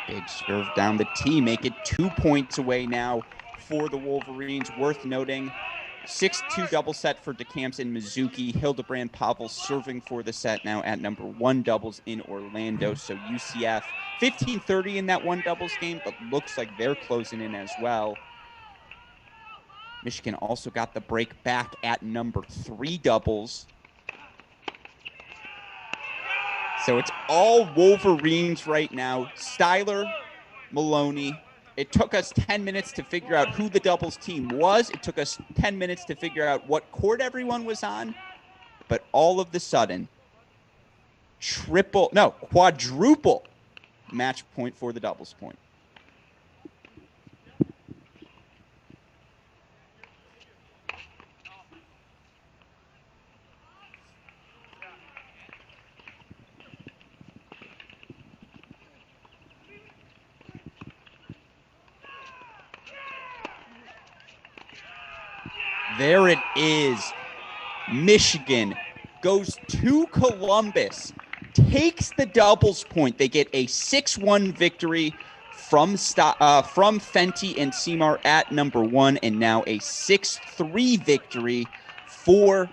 Big serve down the tee, make it 2 points away now for the Wolverines. Worth noting, 6-2 double set for DeCamps and Mizuki. Hildebrand Pavel serving for the set now at number 1 doubles in Orlando. So UCF 15-30 in that 1 doubles game, but looks like they're closing in as well. Michigan also got the break back at number 3 doubles. So it's all Wolverines right now. Styler, Maloney. It took us 10 minutes to figure out who the doubles team was. It took us 10 minutes to figure out what court everyone was on. But all of the sudden, quadruple match point for the doubles point. There it is. Michigan goes to Columbus, takes the doubles point. They get a 6-1 victory from Fenty and Seymour at number 1, and now a 6-3 victory for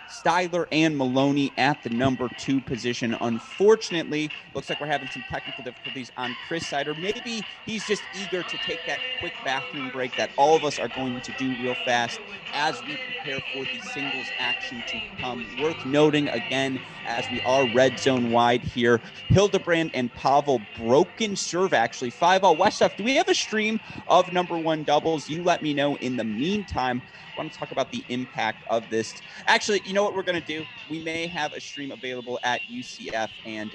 Styler and Maloney at the number 2 position. Unfortunately, looks like we're having some technical difficulties on Chris' side, or maybe he's just eager to take that quick bathroom break that all of us are going to do real fast as we prepare for the singles action to come. Worth noting again, as we are red zone wide here, Hildebrand and Pavel broken serve actually. 5-all. Westhoff, do we have a stream of number 1 doubles? You let me know. In the meantime, I want to talk about the impact of this. Actually, you know what we're going to do? We may have a stream available at UCF and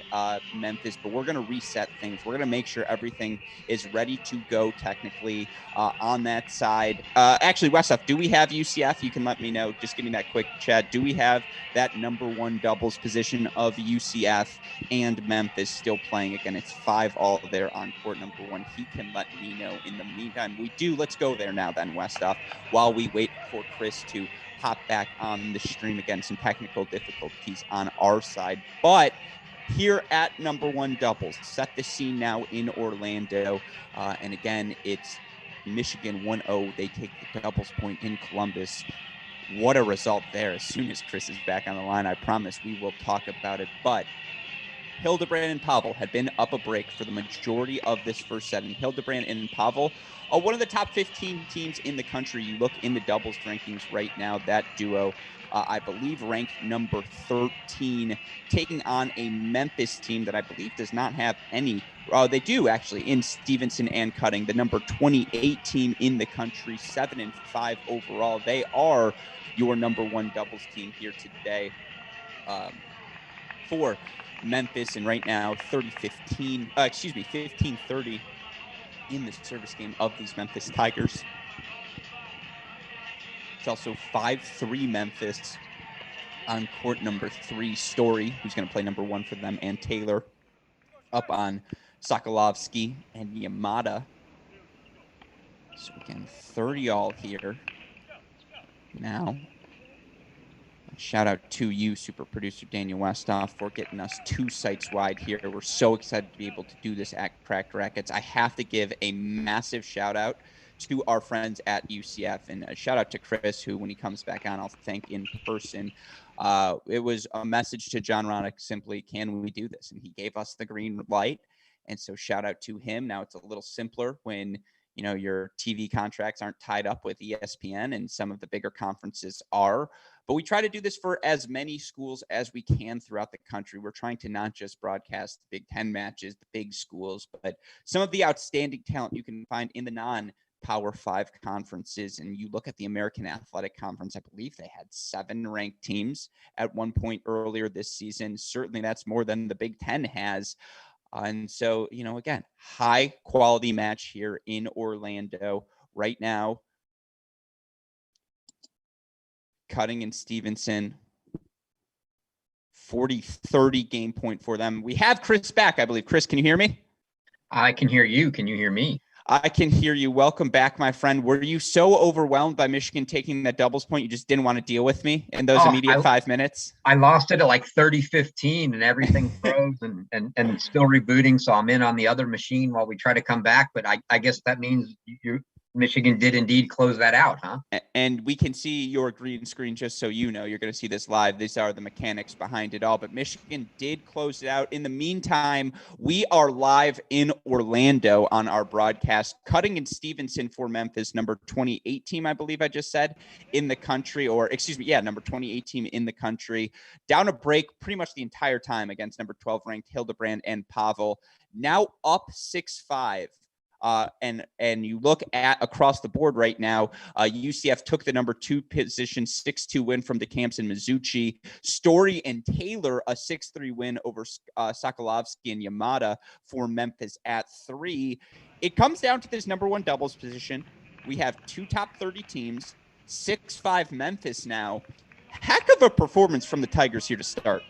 Memphis, but we're going to reset things. We're going to make sure everything is ready to go technically on that side. Actually, Westhoff, do we have UCF? You can let me know. Just give me that quick chat. Do we have that number 1 doubles position of UCF and Memphis still playing? Again, it's 5-all there on court number 1. He can let me know. In the meantime, we do. Let's go there now then, Westhoff, while we wait for Chris to hop back on the stream. Again, some technical difficulties on our side, but here at number 1 doubles, set the scene now in Orlando, and again, it's Michigan 1-0. They take the doubles point in Columbus. What a result there. As soon as Chris is back on the line, I promise we will talk about it. But Hildebrand and Pavel had been up a break for the majority of this first set. And Hildebrand and Pavel are one of the top 15 teams in the country. You look in the doubles rankings right now, that duo, I believe, ranked number 13, taking on a Memphis team that I believe does not have any. They do actually in Stevenson and Cutting, the number 28 team in the country, 7-5 overall. They are your number one doubles team here today for Memphis, and right now 15-30 in the service game of these Memphis Tigers. It's also 5-3 Memphis on court number 3. Story, who's going to play number 1 for them, and Taylor up on Sokolovsky and Yamada. So again, 30 all here. Now, shout out to you, super producer Daniel Westoff, for getting us 2 sites wide here. We're so excited to be able to do this at Cracked Rackets. I have to give a massive shout out to our friends at UCF, and a shout out to Chris, who, when he comes back on, I'll thank in person. It was a message to John Ronick, simply, can we do this? And he gave us the green light. And so shout out to him. Now it's a little simpler when, you know, your TV contracts aren't tied up with ESPN, and some of the bigger conferences are. But we try to do this for as many schools as we can throughout the country. We're trying to not just broadcast the Big Ten matches, the big schools, but some of the outstanding talent you can find in the non-Power 5 conferences. And you look at the American Athletic Conference, I believe they had 7 ranked teams at one point earlier this season. Certainly that's more than the Big Ten has. And so, you know, again, high quality match here in Orlando right now. Cutting and Stevenson, 40-30 game point for them. We have Chris back, I believe. Chris, can you hear me? I can hear you. Can you hear me? I can hear you. Welcome back, my friend. Were you so overwhelmed by Michigan taking that doubles point you just didn't want to deal with me in those immediate 5 minutes? I lost it at like 30-15 and everything froze and still rebooting. So I'm in on the other machine while we try to come back. But I guess that means Michigan did indeed close that out, huh? And we can see your green screen, just so you know. You're going to see this live. These are the mechanics behind it all. But Michigan did close it out. In the meantime, we are live in Orlando on our broadcast. Cutting and Stevenson for Memphis, number 28 team, I believe I just said, in the country. Or, excuse me, number 28 team in the country. Down a break pretty much the entire time against number 12 ranked Hildebrand and Pavel. Now up 6-5. And you look at across the board right now, UCF took the number 2 position, 6-2 win from DeCamps and Mizuchi. Story and Taylor, a 6-3 win over Sokolovsky and Yamada for Memphis at 3. It comes down to this number 1 doubles position. We have 2 top 30 teams, 6-5 Memphis now. Heck of a performance from the Tigers here to start.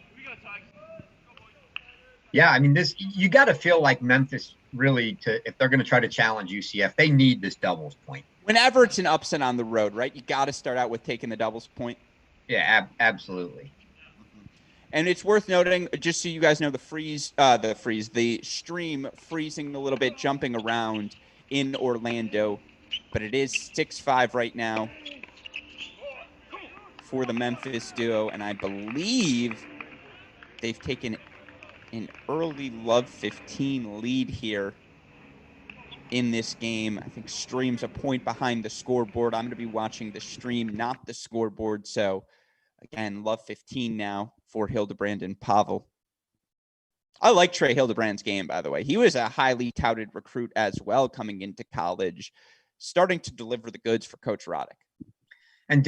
Yeah, I mean, you got to feel like Memphis really, if they're going to try to challenge UCF, they need this doubles point. Whenever it's an upset on the road, right? You got to start out with taking the doubles point. Yeah, absolutely. And it's worth noting, just so you guys know, the stream freezing a little bit, jumping around in Orlando, but it is 6-5 right now for the Memphis duo, and I believe they've taken an early Love 15 lead here in this game. I think stream's a point behind the scoreboard. I'm going to be watching the stream, not the scoreboard. So again, Love 15 now for Hildebrand and Pavel. I like Trey Hildebrand's game, by the way. He was a highly touted recruit as well coming into college, starting to deliver the goods for Coach Roddick. And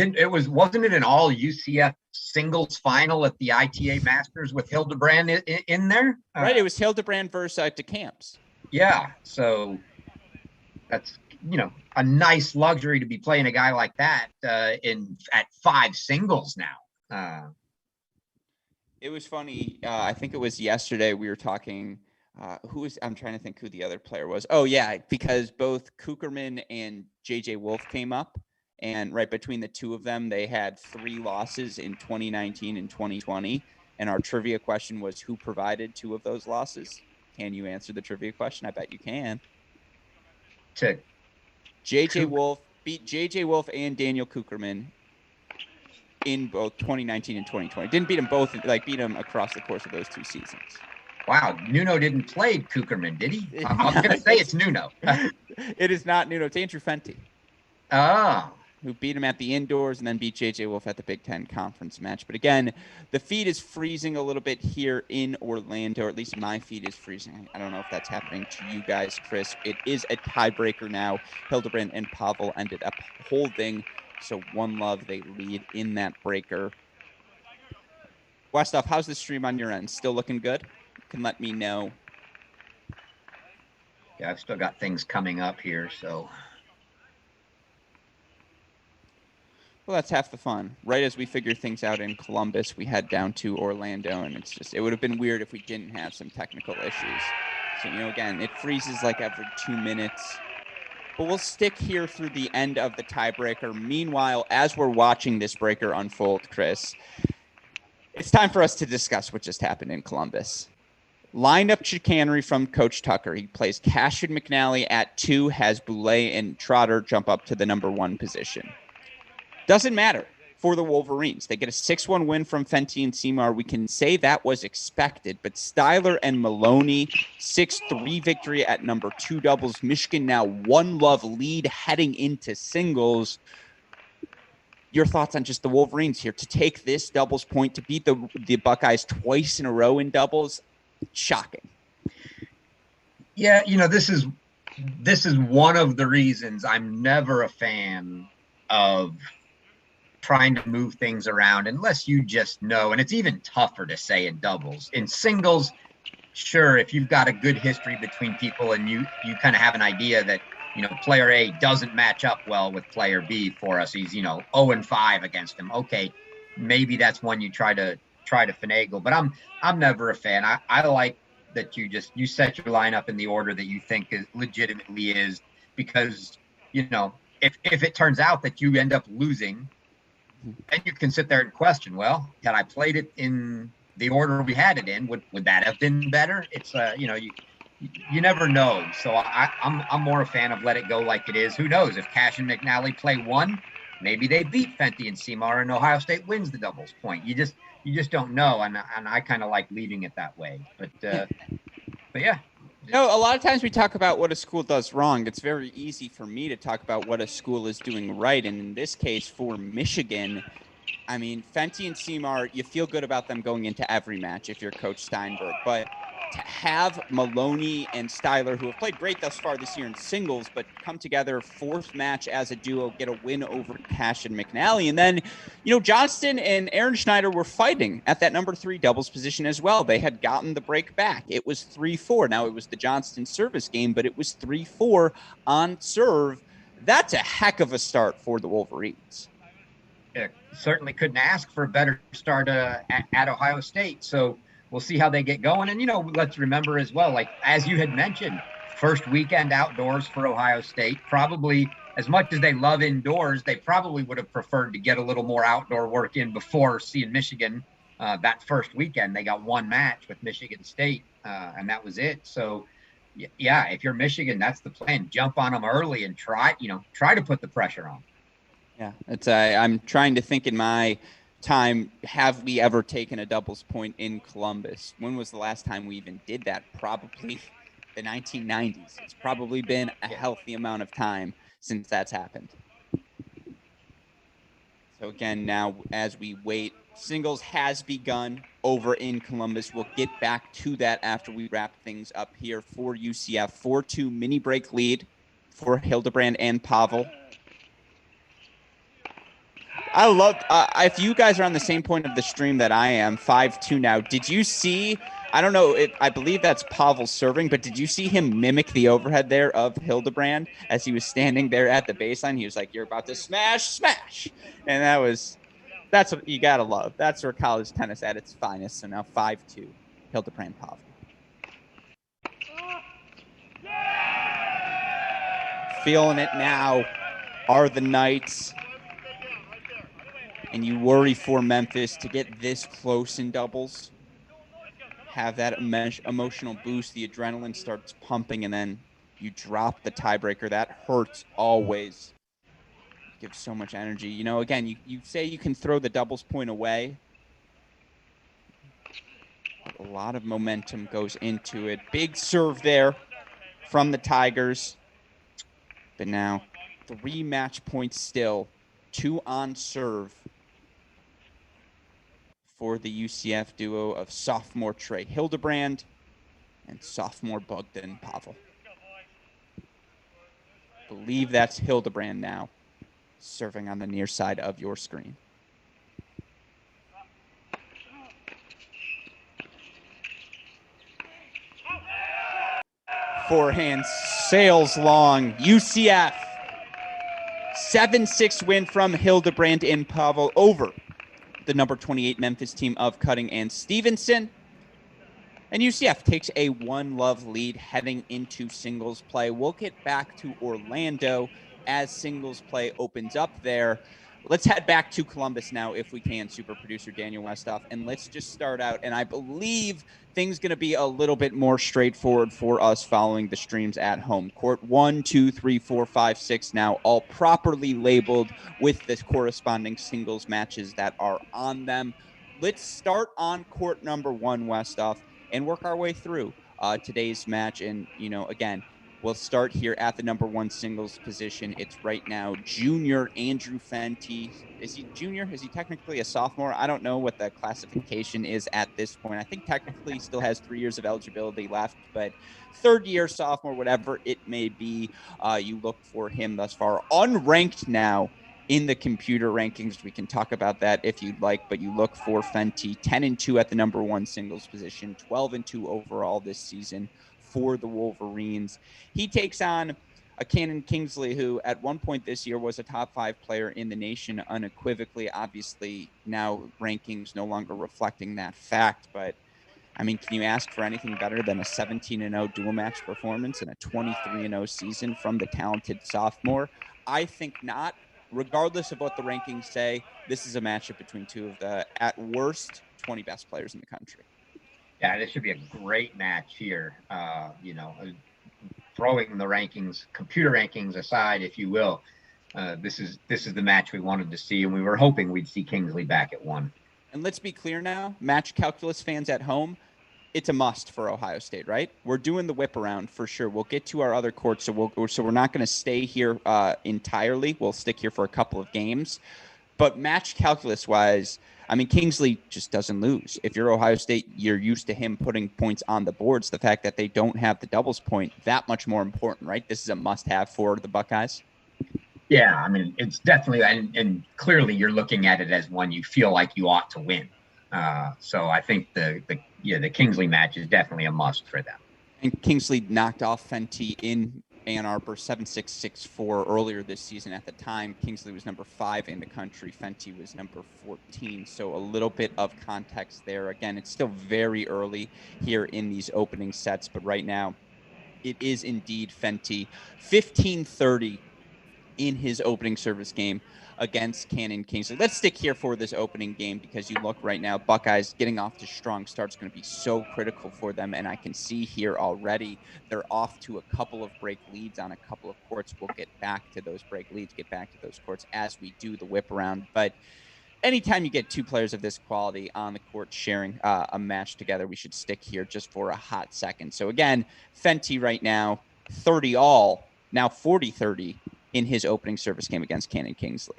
wasn't it an all UCF singles final at the ITA Masters with Hildebrand in there? Right, it was Hildebrand versus DeCamps. Yeah, so that's, a nice luxury to be playing a guy like that at 5 singles now. It was funny. I think it was yesterday we were talking. I'm trying to think who the other player was. Oh yeah, because both Kucherman and JJ Wolf came up. And right between the two of them, they had 3 losses in 2019 and 2020. And our trivia question was, who provided 2 of those losses? Can you answer the trivia question? I bet you can. JJ Wolf beat JJ Wolf and Daniel Kucherman in both 2019 and 2020. Didn't beat them both, beat them across the course of those 2 seasons. Wow, Nuno didn't play Kucherman, did he? I was going to say it's Nuno. It is not Nuno. It's Andrew Fenty. Oh. Who beat him at the indoors and then beat J.J. Wolf at the Big Ten conference match. But again, the feed is freezing a little bit here in Orlando, or at least my feed is freezing. I don't know if that's happening to you guys, Chris. It is a tiebreaker now. Hildebrand and Pavel ended up holding, so 1-love, they lead in that breaker. Westoff, how's the stream on your end? Still looking good? You can let me know. Yeah, I've still got things coming up here, so... Well, that's half the fun. Right as we figure things out in Columbus, we head down to Orlando, and it would have been weird if we didn't have some technical issues. So, again, it freezes like every 2 minutes. But we'll stick here through the end of the tiebreaker. Meanwhile, as we're watching this breaker unfold, Chris, it's time for us to discuss what just happened in Columbus. Lineup chicanery from Coach Tucker. He plays Cashin McNally at 2, has Boulay and Trotter jump up to the number 1 position. Doesn't matter for the Wolverines. They get a 6-1 win from Fenty and Seymour. We can say that was expected, but Styler and Maloney, 6-3 victory at number 2 doubles. Michigan now 1-love lead heading into singles. Your thoughts on just the Wolverines here to take this doubles point, to beat the Buckeyes twice in a row in doubles? Shocking. Yeah, this is one of the reasons I'm never a fan of trying to move things around unless you just know. And it's even tougher to say in doubles. In singles, sure, if you've got a good history between people and you kind of have an idea that, player A doesn't match up well with player B for us. He's, 0-5 against him. Okay, maybe that's one you try to finagle. But I'm never a fan. I like that you set your lineup in the order that you think is legitimately is, because, if it turns out that you end up losing, then you can sit there and question, well, had I played it in the order we had it in, would that have been better? It's you never know. So I'm more a fan of let it go like it is. Who knows? If Cash and McNally play 1, maybe they beat Fenty and Seymour and Ohio State wins the doubles point. You just don't know, and I kind of like leaving it that way. But yeah. No, a lot of times we talk about what a school does wrong. It's very easy for me to talk about what a school is doing right. And in this case, for Michigan, I mean, Fenty and Seymour, you feel good about them going into every match if you're Coach Steinberg. But to have Maloney and Styler, who have played great thus far this year in singles, but come together, 4th match as a duo, get a win over Cash and McNally. And then, Johnston and Aaron Schneider were fighting at that number 3 doubles position as well. They had gotten the break back. It was 3-4. Now, it was the Johnston service game, but it was 3-4 on serve. That's a heck of a start for the Wolverines. Certainly couldn't ask for a better start at Ohio State. So we'll see how they get going. And, let's remember as well, like, as you had mentioned, first weekend outdoors for Ohio State. Probably, as much as they love indoors, they probably would have preferred to get a little more outdoor work in before seeing Michigan that first weekend. They got 1 match with Michigan State, and that was it. So, yeah, if you're Michigan, that's the plan. Jump on them early and try to put the pressure on. Yeah, I'm trying to think in my time, have we ever taken a doubles point in Columbus? When was the last time we even did that? Probably the 1990s. It's probably been a healthy amount of time since that's happened. So again, now as we wait, singles has begun over in Columbus. We'll get back to that after we wrap things up here for UCF. 4-2 mini break lead for Hildebrand and Pavel. I love if you guys are on the same point of the stream that I am, 5-2 now. Did you see, I don't know, I believe that's Pavel serving, but did you see him mimic the overhead there of Hildebrand as he was standing there at the baseline? He was like, you're about to smash. And that's what you got to love. That's where college tennis at its finest. So now 5-2, Hildebrand Pavel. Feeling it now are the Knights. And you worry for Memphis to get this close in doubles, have that emotional boost, the adrenaline starts pumping, and then you drop the tiebreaker. That hurts always. It gives so much energy. Again, you say you can throw the doubles point away. a lot of momentum goes into it. Big serve there from the Tigers. But now 3 match points still, 2 on serve for the UCF duo of sophomore Trey Hildebrand and sophomore Bogdan Pavel. Believe that's Hildebrand now, serving on the near side of your screen. Forehand sails long. UCF 7-6 win from Hildebrand and Pavel over the number 28 Memphis team of Cutting and Stevenson. And UCF takes a 1-love lead heading into singles play. We'll get back to Orlando as singles play opens up there. Let's head back to Columbus now, if we can, super producer Daniel Westoff. And let's just start out. And I believe things going to be a little bit more straightforward for us following the streams at home. Court 1, 2, 3, 4, 5, 6 now, all properly labeled with the corresponding singles matches that are on them. Let's start on court number 1, Westoff, and work our way through today's match. And, you know, again, we'll start here at the number 1 singles position. It's right now junior Andrew Fenty. Is he junior? Is he technically a sophomore? I don't know what the classification is at this point. I think technically he still has 3 years of eligibility left, but 3rd year sophomore, whatever it may be, you look for him thus far. Unranked now in the computer rankings. We can talk about that if you'd like, but you look for Fenty, 10-2 at the number 1 singles position, 12-2 overall this season for the Wolverines. He takes on a Cannon Kingsley, who at one point this year was a top 5 player in the nation unequivocally. Obviously, now rankings no longer reflecting that fact, but I mean, can you ask for anything better than a 17-0 dual match performance and a 23-0 season from the talented sophomore? I think not. Regardless of what the rankings say, this is a matchup between 2 of the, at worst, 20 best players in the country. Yeah, this should be a great match here. Throwing the rankings, computer rankings aside, if you will, this is the match we wanted to see, and we were hoping we'd see Kingsley back at 1. And let's be clear now, match calculus fans at home, it's a must for Ohio State, right? We're doing the whip around for sure. We'll get to our other courts, so we're not going to stay here entirely. We'll stick here for a couple of games. But match calculus-wise, I mean, Kingsley just doesn't lose. If you're Ohio State, you're used to him putting points on the boards. The fact that they don't have the doubles point, that much more important, right? This is a must-have for the Buckeyes. Yeah, I mean, it's definitely, and clearly you're looking at it as one you feel like you ought to win. So I think the Kingsley match is definitely a must for them. And Kingsley knocked off Fenty in Ann Arbor 7-6, 6-4 earlier this season. At the time, Kingsley was number 5 in the country. Fenty was number 14. So a little bit of context there. Again, it's still very early here in these opening sets, but right now it is indeed Fenty. 15-30 in his opening service game against Cannon Kingsley. Let's stick here for this opening game because you look right now, Buckeyes getting off to strong starts going to be so critical for them. And I can see here already they're off to a couple of break leads on a couple of courts. We'll get back to those break leads, get back to those courts as we do the whip around. But anytime you get 2 players of this quality on the court sharing a match together, we should stick here just for a hot second. So again, Fenty right now, 30 all, now 40-30 in his opening service game against Cannon Kingsley.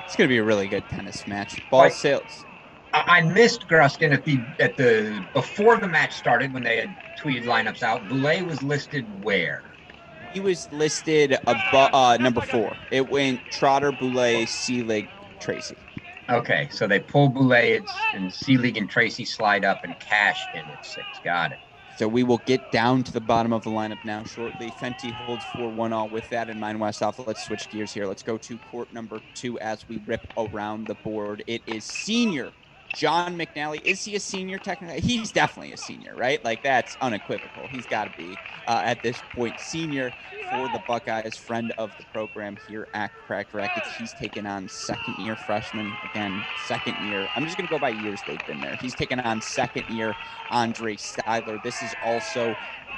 It's going to be a really good tennis match. Ball sails. I missed Gruskin at the before the match started when they had tweeted lineups out. Boulay was listed where? He was listed above number 4. It went Trotter, Boulay, Seelig, Tracy. Okay, so they pull Boulay and Seelig and Tracy slide up and Cash in at 6. Got it. So we will get down to the bottom of the lineup now shortly. Fenty holds 4-1 all. With that in mind, Westhoff, let's switch gears here. Let's go to court number 2 as we rip around the board. It is senior John McNally. Is he a senior technically? He's definitely a senior, right? Like, that's unequivocal. He's got to be at this point senior for the Buckeyes, friend of the program here at Cracked Rackets. He's taken on second-year freshman. Again, second year. I'm just going to go by years they've been there. He's taken on second-year Andre Styler. This is also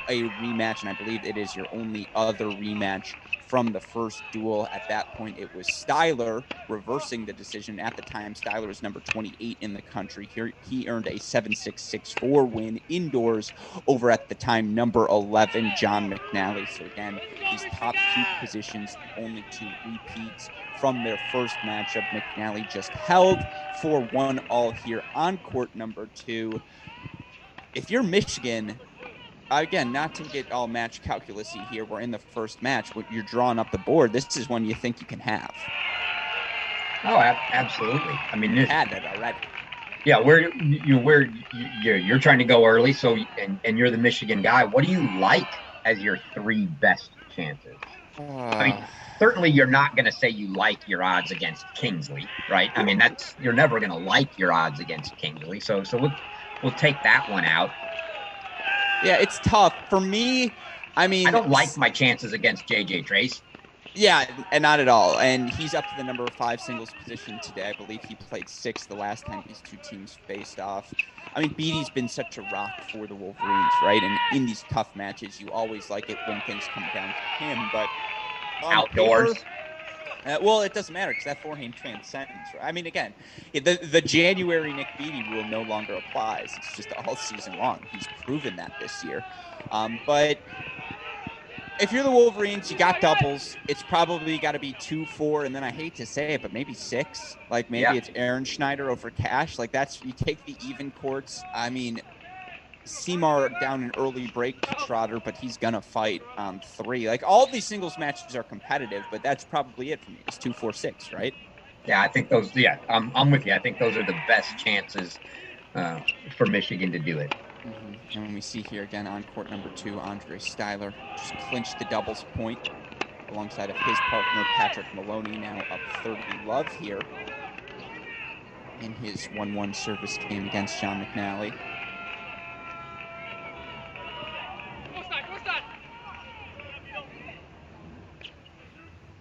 a rematch, and I believe it is your only other rematch from the first duel. At that point, it was Styler reversing the decision. At the time, Styler was number 28 in the country. Here, he earned a 7-6, 6-4 win indoors over, at the time, number 11, John McNally. So again, these top 2 positions, only 2 repeats from their first matchup. McNally just held 4-1 all here on court number 2. If you're Michigan, again, not to get all match calculus-y here, we're in the first match, when you're drawing up the board, this is one you think you can have. Oh, absolutely. I mean, you had that already. Yeah, you're trying to go early, so and you're the Michigan guy. What do you like as your 3 best chances? I mean, certainly you're not going to say you like your odds against Kingsley, right? I mean, you're never going to like your odds against Kingsley. So we'll take that one out. Yeah, it's tough for me. I mean, I don't like my chances against JJ Trace. Yeah, and not at all. And he's up to the number 5 singles position today. I believe he played 6 the last time these 2 teams faced off. I mean, Beatty's been such a rock for the Wolverines, right? And in these tough matches, you always like it when things come down to him. But outdoors. Well, it doesn't matter because that forehand transcends, right? I mean, again, the January Nick Beatty rule no longer applies. It's just all season long. He's proven that this year. But if you're the Wolverines, you got doubles. It's probably got to be 2, 4, and then I hate to say it, but maybe 6. Like, maybe it's Aaron Schneider over Cash. Like, you take the even courts. I mean, Seymour down an early break to Trotter, but he's going to fight on 3. Like, all of these singles matches are competitive, but that's probably it for me. It's 2, 4, 6, right? Yeah, I think those, I'm with you. I think those are the best chances for Michigan to do it. Mm-hmm. And when we see here again on court number 2, Andre Styler just clinched the doubles point alongside of his partner, Patrick Maloney, now up 30 love here in his 1-1 service game against John McNally.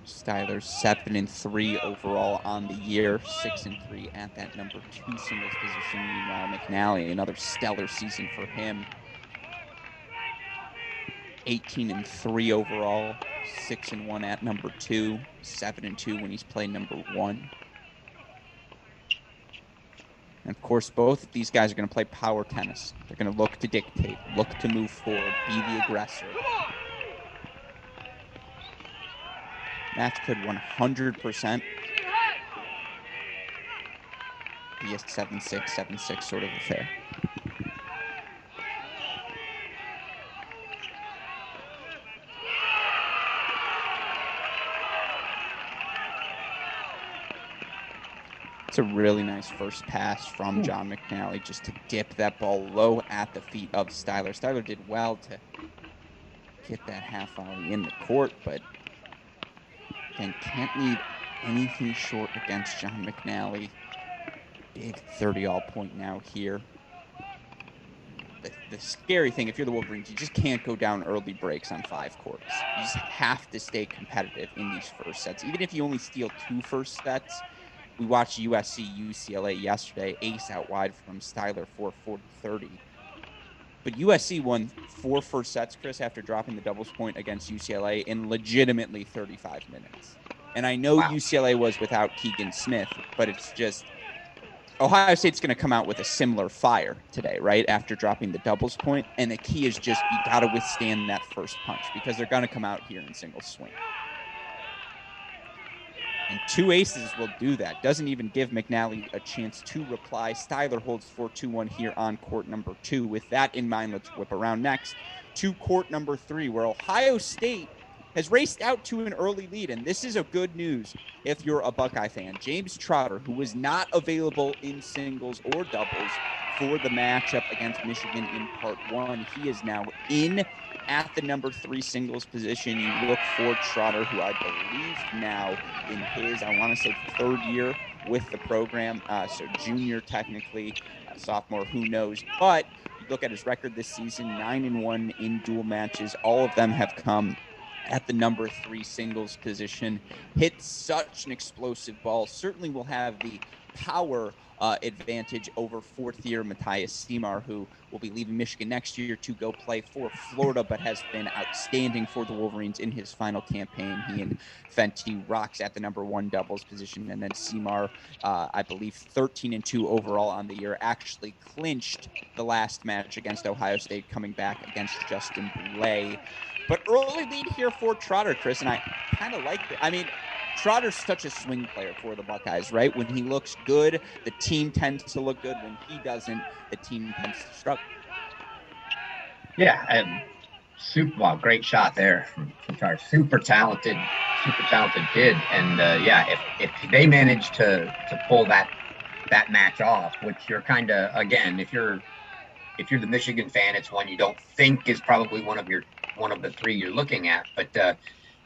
Styler 7-3 overall on the year, 6-3 at that number 2 singles position. Meanwhile, McNally, another stellar season for him. 18-3 overall, 6-1 at number 2, 7-2 when he's played number 1. And of course, both of these guys are going to play power tennis. They're going to look to dictate, look to move forward, be the aggressor. Match could 100% be a 7-6, 7-6 sort of affair. It's a really nice first pass from John McNally just to dip that ball low at the feet of Styler. Styler did well to get that half volley in the court, but again, can't leave anything short against John McNally. Big 30-all point now here. The scary thing, if you're the Wolverines, you just can't go down early breaks on 5 courts. You just have to stay competitive in these first sets. Even if you only steal 2 first sets, we watched USC UCLA yesterday, ace out wide from Styler, 4-40-30. But USC won 4 first sets, Chris, after dropping the doubles point against UCLA in legitimately 35 minutes. And I know UCLA was without Keegan Smith, but it's just Ohio State's going to come out with a similar fire today, right, after dropping the doubles point. And the key is just you got to withstand that first punch because they're going to come out here in single swing. And 2 aces will do that. Doesn't even give McNally a chance to reply. Styler holds 4-2-1 here on court number 2. With that in mind, let's whip around next to court number 3, where Ohio State has raced out to an early lead. And this is a good news if you're a Buckeye fan. James Trotter, who was not available in singles or doubles, for the matchup against Michigan in part 1. He is now in at the number 3 singles position. You look for Trotter, who I believe now in his, I want to say, 3rd year with the program. So junior technically, sophomore, who knows. But you look at his record this season, 9-1 in dual matches. All of them have come at the number 3 singles position. Hits such an explosive ball. Certainly will have the power advantage over 4th-year Matthias Seymour, who will be leaving Michigan next year to go play for Florida, but has been outstanding for the Wolverines in his final campaign. He and Fenty rocks at the number 1 doubles position, and then Seymour, I believe 13-2 overall on the year, actually clinched the last match against Ohio State, coming back against Justin Boulay. But early lead here for Trotter, Chris, and I kind of like it. I mean, Trotter's such a swing player for the Buckeyes, right? When he looks good, the team tends to look good. When he doesn't, the team tends to struggle. Yeah, and great shot there from Trotter. Super talented kid. And if they manage to pull that match off, which you're kind of, again, if you're the Michigan fan, it's one you don't think is probably one of the 3 you're looking at, but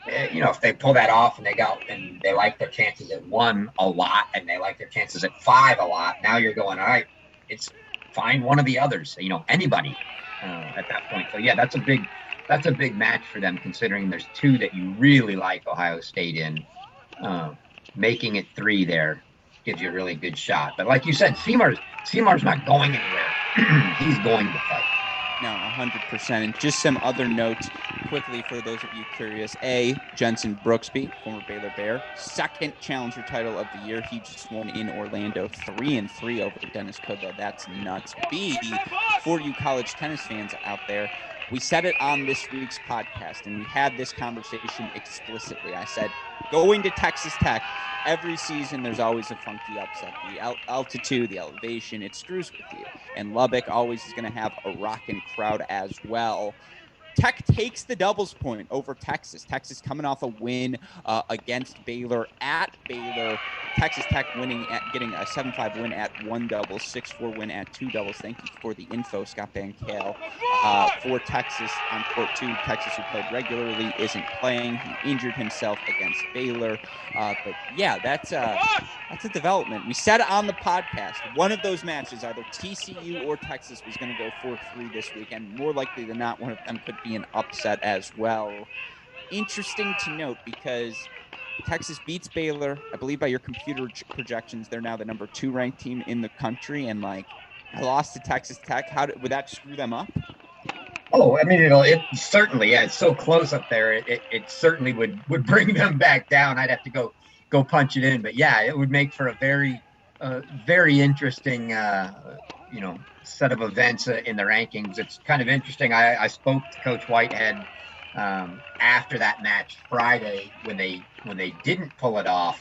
if they pull that off and they like their chances at 1 a lot and they like their chances at 5 a lot, now you're going, all right, it's find one of the others, anybody at that point. So yeah, that's a big match for them, considering there's 2 that you really like Ohio State in. Making it 3 there gives you a really good shot. But like you said, Seymour's not going anywhere. He's going to fight. No, 100%. And just some other notes quickly for those of you curious. A, Jensen Brooksby, former Baylor Bear, 2nd challenger title of the year. He just won in Orlando, 3-3 over Dennis Kudlow. That's nuts. B, for you college tennis fans out there, we said it on this week's podcast, and we had this conversation explicitly. I said, going to Texas Tech, every season there's always a funky upset. The altitude, the elevation, it screws with you. And Lubbock always is going to have a rocking crowd as well. Tech takes the doubles point over Texas. Texas coming off a win against Baylor at Baylor. Texas Tech getting a 7-5 win at 1 doubles, 6-4 win at 2 doubles. Thank you for the info, Scott Bankale. For Texas on court 2, Texas, who played regularly, isn't playing. He injured himself against Baylor. But yeah, that's a development. We said it on the podcast. One of those matches, either TCU or Texas, was going to go 4-3 this weekend. More likely than not, one of them could be an upset as well. Interesting to note, because Texas beats Baylor. I believe by your computer projections, they're now the number 2 ranked team in the country. And I lost to Texas Tech. Would that screw them up? Oh, I mean, it certainly, yeah, it's so close up there. It certainly would bring them back down. I'd have to go punch it in, but yeah, it would make for a very, very interesting, set of events in the rankings. It's kind of interesting. I spoke to Coach Whitehead after that match Friday when they didn't pull it off,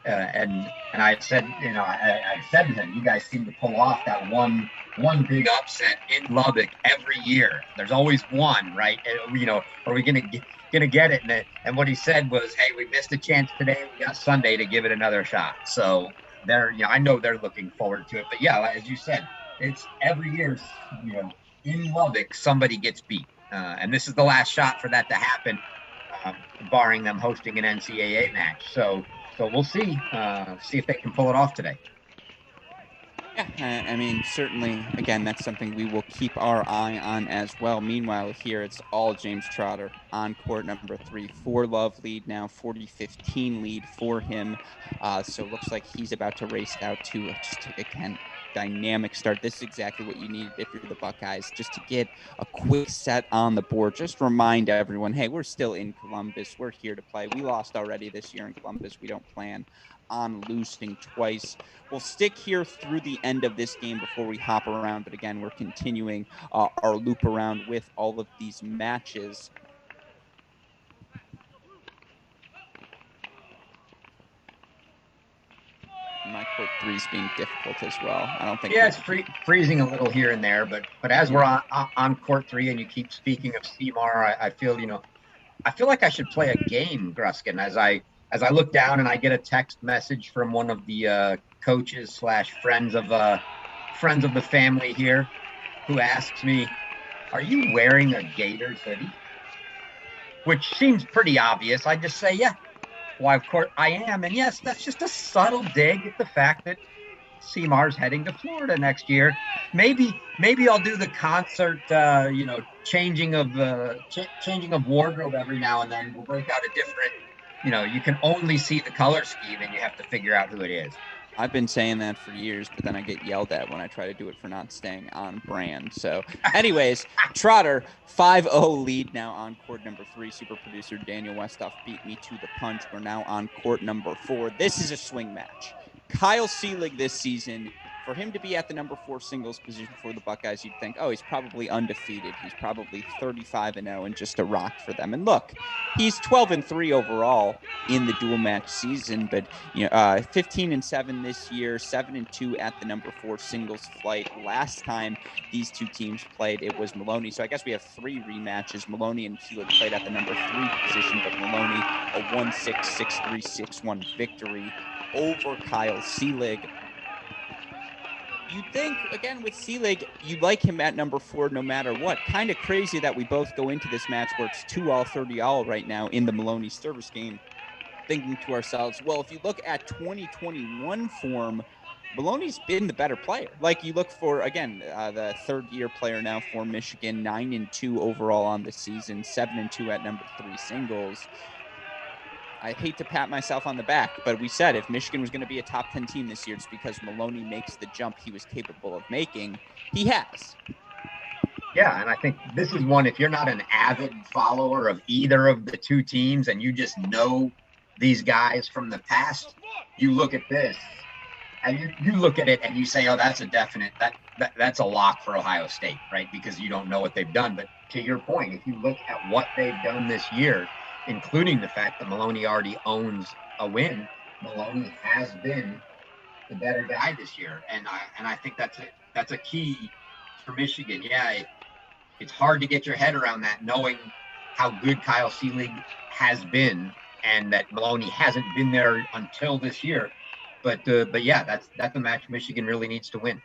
and I said, I said to him, you guys seem to pull off that one big upset in Lubbock every year. There's always one, right? Are we gonna get it? And what he said was, hey, we missed a chance today. We got Sunday to give it another shot. So I know they're looking forward to it. But yeah, as you said, it's every year, in Lubbock, somebody gets beat. And this is the last shot for that to happen, barring them hosting an NCAA match. So we'll see if they can pull it off today. Yeah, I mean, certainly, again, that's something we will keep our eye on as well. Meanwhile, here it's all James Trotter on court number 3. 4-love lead now, 40-15 lead for him. So it looks like he's about to race out to again, dynamic start. This is exactly what you need if you're the Buckeyes, just to get a quick set on the board. Just remind everyone, hey, we're still in Columbus. We're here to play. We lost already this year in Columbus. We don't plan on losing twice. We'll stick here through the end of this game before we hop around. But again, we're continuing our loop around with all of these matches. My court 3 is being difficult as well. I don't think. Yeah, it's freezing a little here and there, but as we're on court 3 and you keep speaking of Seymour, I feel like I should play a game, Gruskin, as I look down and I get a text message from one of the coaches / friends of friends of the family here who asks me, "Are you wearing a Gators hoodie?" Which seems pretty obvious. I just say, "Yeah, why, of course I am." And yes, that's just a subtle dig at the fact that Seamar's heading to Florida next year. Maybe I'll do the concert, changing of wardrobe every now and then. We'll break out a different, you can only see the color scheme and you have to figure out who it is. I've been saying that for years, but then I get yelled at when I try to do it for not staying on brand. So, anyways, Trotter, 5-0 lead now on court number 3. Super producer Daniel Westoff beat me to the punch. We're now on court number 4. This is a swing match. Kyle Seelig this season, for him to be at the number 4 singles position for the Buckeyes, you'd think, oh, he's probably undefeated. He's probably 35-0 and just a rock for them. And look, he's 12-3 overall in the dual match season, but 15-7 this year, 7-2 at the number 4 singles flight. Last time these two teams played, it was Maloney. So I guess we have 3 rematches. Maloney and Seelig played at the number 3 position, but Maloney a 1-6, 6-3, 6-1 victory over Kyle Seelig. You'd think, again, with Seelig, you like him at number 4 no matter what. Kind of crazy that we both go into this match where it's 2-all, 30-all right now in the Maloney service game, thinking to ourselves, well, if you look at 2021 form, Maloney's been the better player. Like, you look for, again, the third-year player now for Michigan, 9-2 overall on the season, 7-2 at number 3 singles. I hate to pat myself on the back, but we said if Michigan was going to be a top 10 team this year, it's because Maloney makes the jump he was capable of making. He has. Yeah, and I think this is one, if you're not an avid follower of either of the two teams and you just know these guys from the past, you look at this and you look at it and you say, oh, that's a definite, that's a lock for Ohio State, right? Because you don't know what they've done. But to your point, if you look at what they've done this year, including the fact that Maloney already owns a win, Maloney has been the better guy this year. And I think that's a key for Michigan. Yeah, it's hard to get your head around that, knowing how good Kyle Seelig has been and that Maloney hasn't been there until this year. But yeah, that's a match Michigan really needs to win.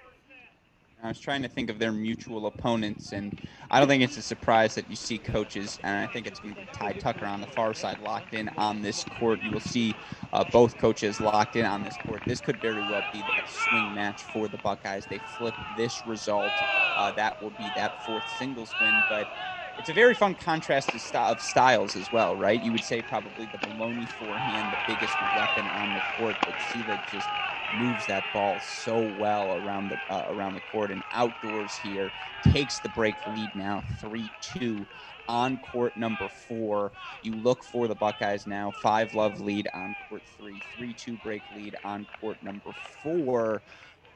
I was trying to think of their mutual opponents, and I don't think it's a surprise that you see coaches, and I think it's going to be Ty Tucker on the far side locked in on this court. You will see both coaches locked in on this court. This could very well be that swing match for the Buckeyes. They flip this result. That will be that 4th singles win, but it's a very fun contrast of styles as well, right? You would say probably the Maloney forehand, the biggest weapon on the court, but Seelig just moves that ball so well around the court, and outdoors here takes the break lead now 3-2 on court number 4. You look for the Buckeyes now 5-love lead on court 3, 3-2 break lead on court number 4.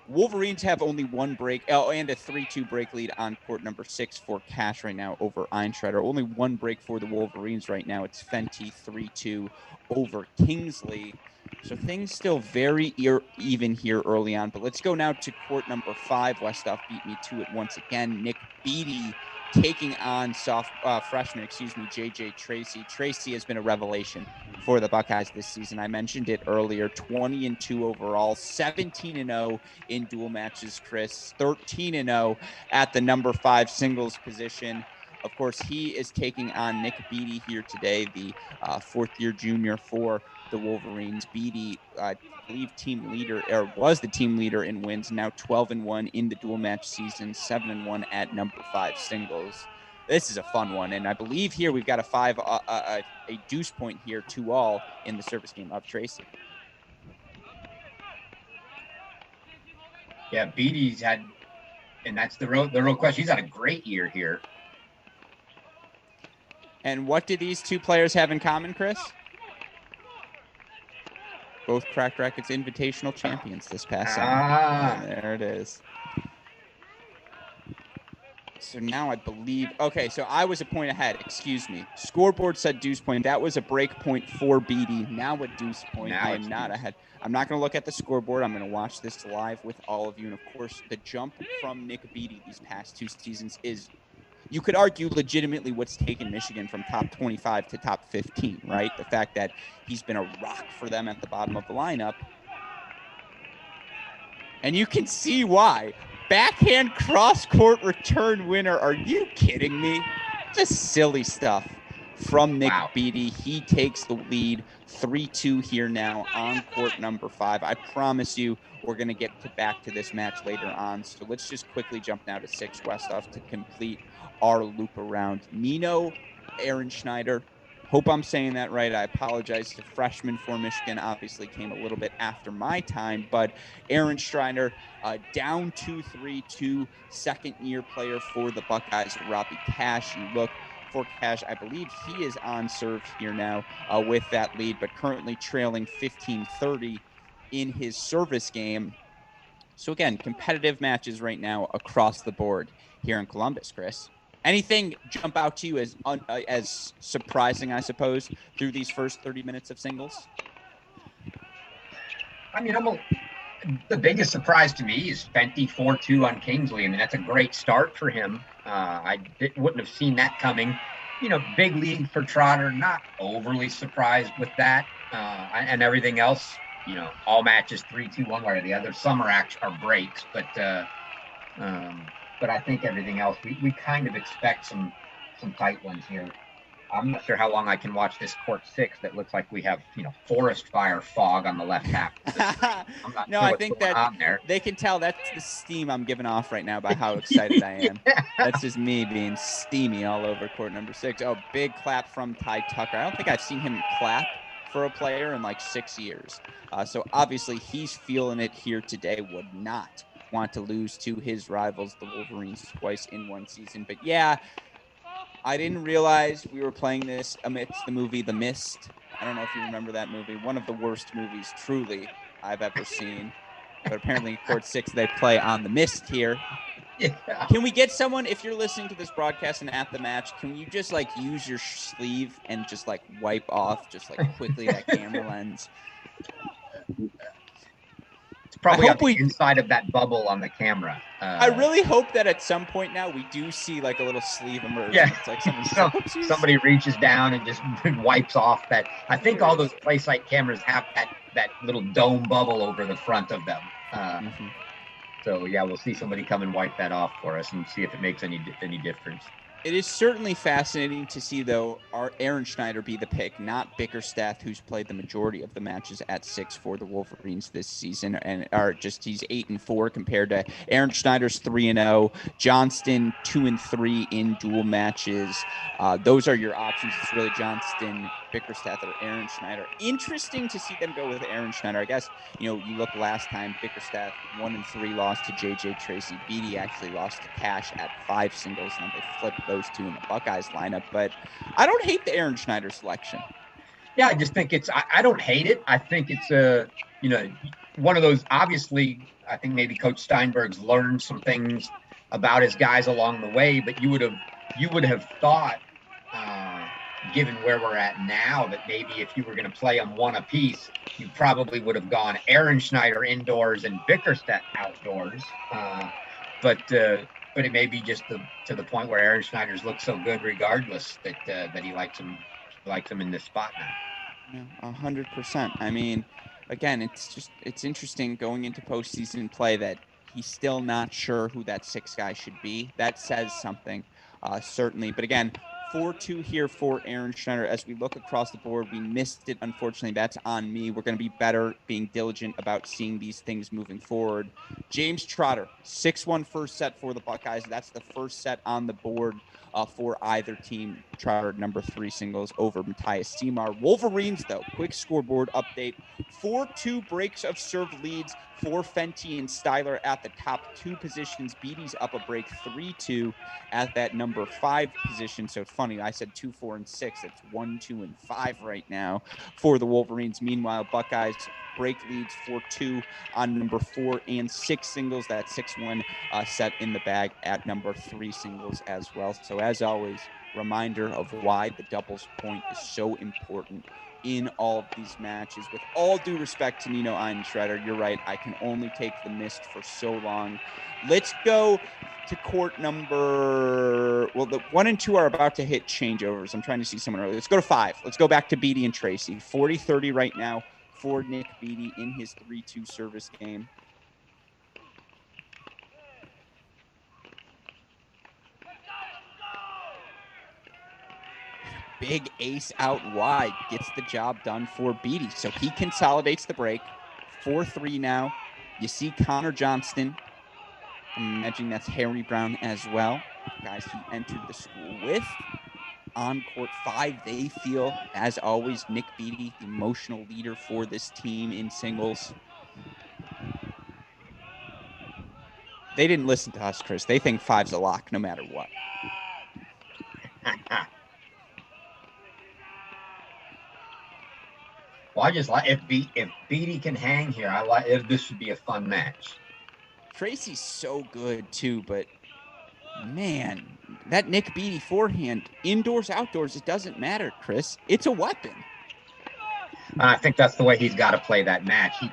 Wolverines have only 1 break and a 3-2 break lead on court number 6 for Cash right now over Einschreiter. Only 1 break for the Wolverines right now. It's Fenty 3-2 over Kingsley. So things still very even here early on. But let's go now to court number 5. Westoff beat me to it once again. Nick Beatty taking on freshman, JJ Tracy. Tracy has been a revelation for the Buckeyes this season. I mentioned it earlier, 20-2 overall, 17-0 in dual matches, Chris, 13-0 at the number 5 singles position. Of course, he is taking on Nick Beatty here today, the 4th-year junior for the Wolverines. Beatty, I believe, was the team leader in wins, now 12-1 in the dual match season, 7-1 at number 5 singles. This is a fun one, and I believe here we've got a deuce point here, 2-all in the service game of Tracy. Yeah, Beatty's had, and that's the real question. He's had a great year here. And what do these two players have in common, Chris? Both Cracked Racquets Invitational champions this past summer. There it is. So now I believe, okay, so I was a point ahead, excuse me. Scoreboard said deuce point. That was a break point for Beatty. Now a deuce point. I am not ahead. I'm not going to look at the scoreboard. I'm going to watch this live with all of you. And, of course, the jump from Nick Beatty these past 2 seasons is, you could argue, legitimately what's taken Michigan from top 25 to top 15, right? The fact that he's been a rock for them at the bottom of the lineup. And you can see why. Backhand cross-court return winner. Are you kidding me? Just silly stuff from Nick Beattie. He takes the lead 3-2 here now on court number 5. I promise you we're going to get back to this match later on. So let's just quickly jump now to 6 Westhoff to complete our loop around. Nino, Aaron Schneider. Hope I'm saying that right. I apologize to freshman for Michigan. Obviously came a little bit after my time, but Aaron Schneider down 2-3 to second-year player for the Buckeyes, Robbie Cash. You look for Cash. I believe he is on serve here now with that lead, but currently trailing 15-30 in his service game. So again, competitive matches right now across the board here in Columbus, Chris. Anything jump out to you as surprising, I suppose, through these first 30 minutes of singles? I mean, the biggest surprise to me is Fenty 4-2 on Kingsley. I mean, that's a great start for him. Wouldn't have seen that coming. You know, big lead for Trotter. Not overly surprised with that. And everything else, you know, all matches 3-2 one way or the other. Some are breaks, but I think everything else we kind of expect some tight ones here. I'm not sure how long I can watch this court 6 that looks like we have, you know, forest fire fog on the left half. I'm not no, sure I think that they can tell that's the steam I'm giving off right now by how excited I am. Yeah. That's just me being steamy all over court number 6. Oh, big clap from Ty Tucker. I don't think I've seen him clap for a player in like 6 years. So obviously he's feeling it here today. Would not want to lose to his rivals, the Wolverines, twice in one season. But yeah, I didn't realize we were playing this amidst the movie The Mist. I don't know if you remember that movie. One of the worst movies, truly, I've ever seen. But apparently, Court 6, they play on The Mist here. Yeah. Can we get someone, if you're listening to this broadcast and at the match, can you just, like, use your sleeve and just, like, wipe off, just, like, quickly that camera lens? Probably on the inside of that bubble on the camera. I really hope that at some point now we do see like a little sleeve emerge. Yeah, it's like somebody reaches down and just wipes off that. I think all those play site cameras have that little dome bubble over the front of them. So yeah, we'll see somebody come and wipe that off for us and see if it makes any difference. It is certainly fascinating to see, though, our Aaron Schneider be the pick, not Bickerstaff, who's played the majority of the matches at 6 for the Wolverines this season, and he's 8-4 compared to Aaron Schneider's 3-0, Johnston 2-3 in dual matches. Those are your options. It's really Johnston, Bickerstaff, or Aaron Schneider. Interesting to see them go with Aaron Schneider. I guess, you know, you look last time, Bickerstaff 1-3 lost to JJ Tracy. Beattie actually lost to Cash at 5 singles, and they flipped those two in the Buckeyes lineup. But I don't hate the Aaron Schneider selection. Yeah, I just think I don't hate it. I think it's you know, one of those, obviously, I think maybe Coach Steinberg's learned some things about his guys along the way, but you would have thought, given where we're at now, that maybe if you were going to play them one apiece, you probably would have gone Aaron Schneider indoors and Bickerstaff outdoors. But it may be just to the point where Aaron Schneider's looked so good regardless that he likes him in this spot now. Yeah, 100%. I mean, again, it's interesting going into postseason play that he's still not sure who that 6 guy should be. That says something, certainly. But again, 4-2 here for Aaron Schneider. As we look across the board, we missed it. Unfortunately, that's on me. We're going to be better being diligent about seeing these things moving forward. James Trotter, 6-1 first set for the Buckeyes. That's the first set on the board for either team. Trotter, number 3 singles over Matthias Seymour. Wolverines, though, quick scoreboard update. 4-2 breaks of serve leads for Fenty and Styler at the top 2 positions. Beattie's up a break 3-2 at that number 5 position. So it's funny, I said 2, 4, and 6. It's 1, 2, and 5 right now for the Wolverines. Meanwhile, Buckeyes break leads 4-2 on number 4 and 6 singles. That 6-1 set in the bag at number 3 singles as well. So as always, reminder of why the doubles point is so important in all of these matches. With all due respect to Nino Einenschreider, you're right, I can only take the Mist for so long. Let's go to court number, well, the 1 and 2 are about to hit changeovers. I'm trying to see someone early. Let's go to 5. Let's go back to Beattie and Tracy. 40-30 right now for Nick Beattie in his 3-2 service game. big ace out wide gets the job done for Beatty. So he consolidates the break. 4-3 now. You see Connor Johnston. I'm imagining that's Harry Brown as well. Guys he entered the school with. On court 5, they feel, as always, Nick Beatty, the emotional leader for this team in singles. They didn't listen to us, Chris. They think 5's a lock no matter what. Well, I just like if Beatty can hang here, I like if this should be a fun match. Tracy's so good too, but man, that Nick Beatty forehand, indoors, outdoors, it doesn't matter, Chris. It's a weapon. And I think that's the way he's got to play that match. He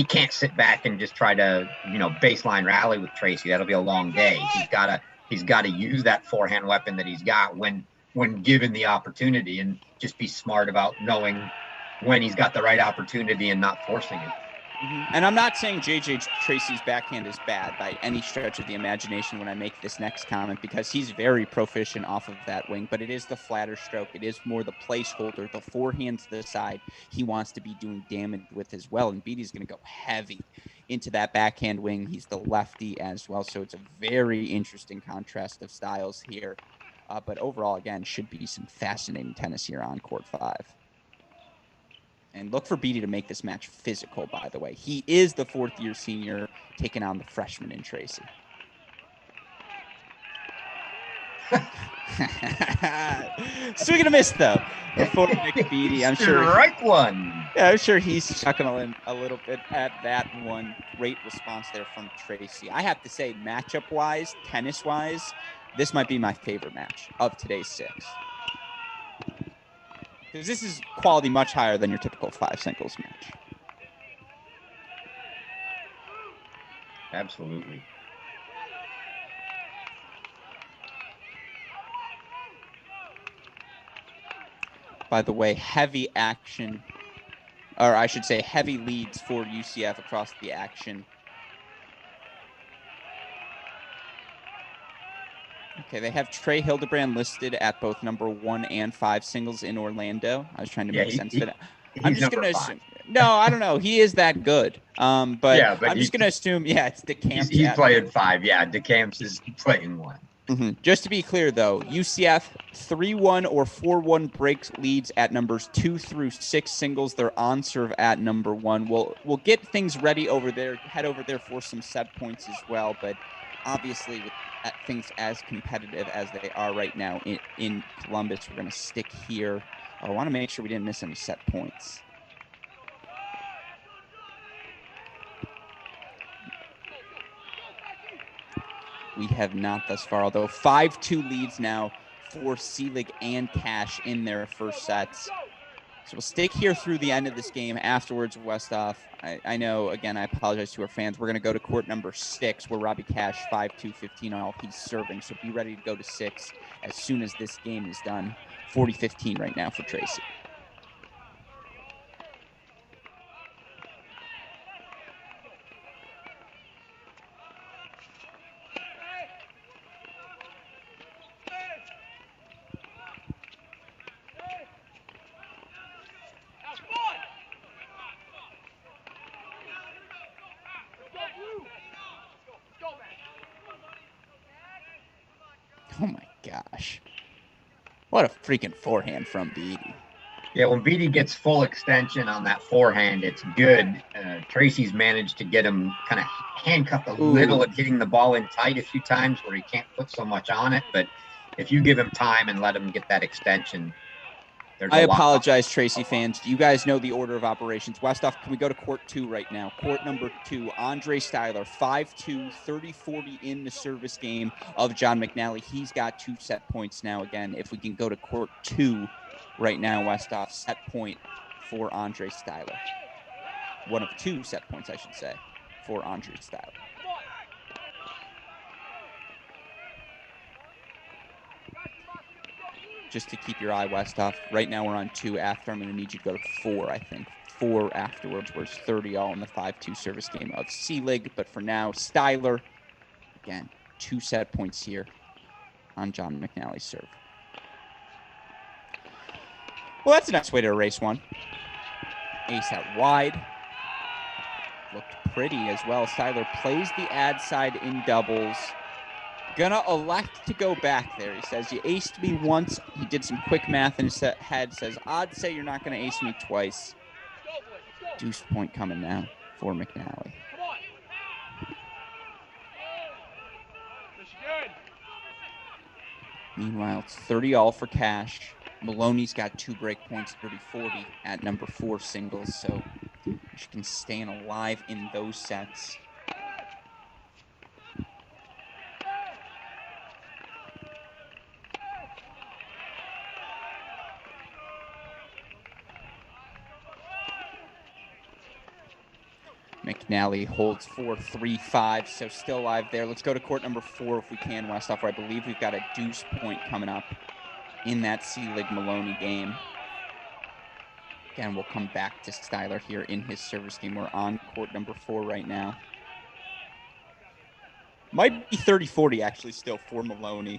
can't sit back and just try to, baseline rally with Tracy. That'll be a long day. He's got to use that forehand weapon that he's got when given the opportunity, and just be smart about knowing when he's got the right opportunity and not forcing it. And I'm not saying JJ Tracy's backhand is bad by any stretch of the imagination when I make this next comment, because he's very proficient off of that wing, but it is the flatter stroke. It is more the placeholder. The forehand's the side he wants to be doing damage with as well. And Beatty's going to go heavy into that backhand wing. He's the lefty as well. So it's a very interesting contrast of styles here. But overall, again, should be some fascinating tennis here on court 5. And look for Beatty to make this match physical, by the way. He is the fourth-year senior taking on the freshman in Tracy. Swing and a miss, though, before Nick Beatty. I'm sure. Strike one. Yeah, I'm sure he's chuckling a little bit at that one. Great response there from Tracy. I have to say, matchup-wise, tennis-wise, this might be my favorite match of today's 6. Because this is quality much higher than your typical 5 singles match. Absolutely. By the way, heavy action, or I should say heavy leads for UCF across the action. Okay, they have Trey Hildebrand listed at both number 1 and 5 singles in Orlando. I was trying to make sense of that. I'm just going to assume. No, I don't know. He is that good. But I'm just going to assume, it's DeCamps. He's playing 5. Yeah, DeCamps is playing 1. Mm-hmm. Just to be clear, though, UCF 3-1 or 4-1 breaks leads at numbers 2 through 6 singles. They're on serve at number 1. We'll get things ready over there, head over there for some set points as well. But obviously, with things as competitive as they are right now in Columbus, we're going to stick here. I want to make sure we didn't miss any set points. We have not thus far, although 5-2 leads now for Seelig and Cash in their first sets. So we'll stick here through the end of this game. Afterwards, Westhoff, I know, again, I apologize to our fans. We're going to go to court number 6, where Robbie Cash, 5-2, 15-all. He's serving, so be ready to go to 6 as soon as this game is done. 40-15 right now for Tracy. Oh my gosh. What a freaking forehand from Beatty. Yeah, when Beatty gets full extension on that forehand, it's good. Tracy's managed to get him kind of handcuffed a little at hitting the ball in tight a few times where he can't put so much on it. But if you give him time and let him get that extension, I apologize, Tracy fans. You guys know the order of operations. Westhoff, can we go to court 2 right now? Court number 2, Andre Styler, 5-2, 30-40 in the service game of John McNally. He's got 2 set points now. Again, if we can go to court 2 right now, Westhoff, set point for Andre Styler. One of 2 set points, I should say, for Andre Styler. Just to keep your eye, Westhoff. Right now we're on 2 after. I'm going to need you to go to 4, I think. 4 afterwards, where it's 30-all in the 5-2 service game of Seelig. But for now, Styler, again, 2 set points here on John McNally's serve. Well, that's a nice way to erase one. Ace out wide. Looked pretty as well. Styler plays the ad side in doubles. Gonna elect to go back there. He says, you aced me once. He did some quick math in his head. Says, odds say you're not gonna ace me twice. Deuce point coming now for McNally. Meanwhile, it's 30-all for cash. Maloney's got 2 break points, 30-40 at number 4 singles, so Michigan staying alive in those sets. McNally holds 4-3-5, so still alive there. Let's go to court number 4 if we can, Westhoff, where I believe we've got a deuce point coming up in that Seelig Maloney game. Again, we'll come back to Styler here in his service game. We're on court number 4 right now. Might be 30-40 actually still for Maloney.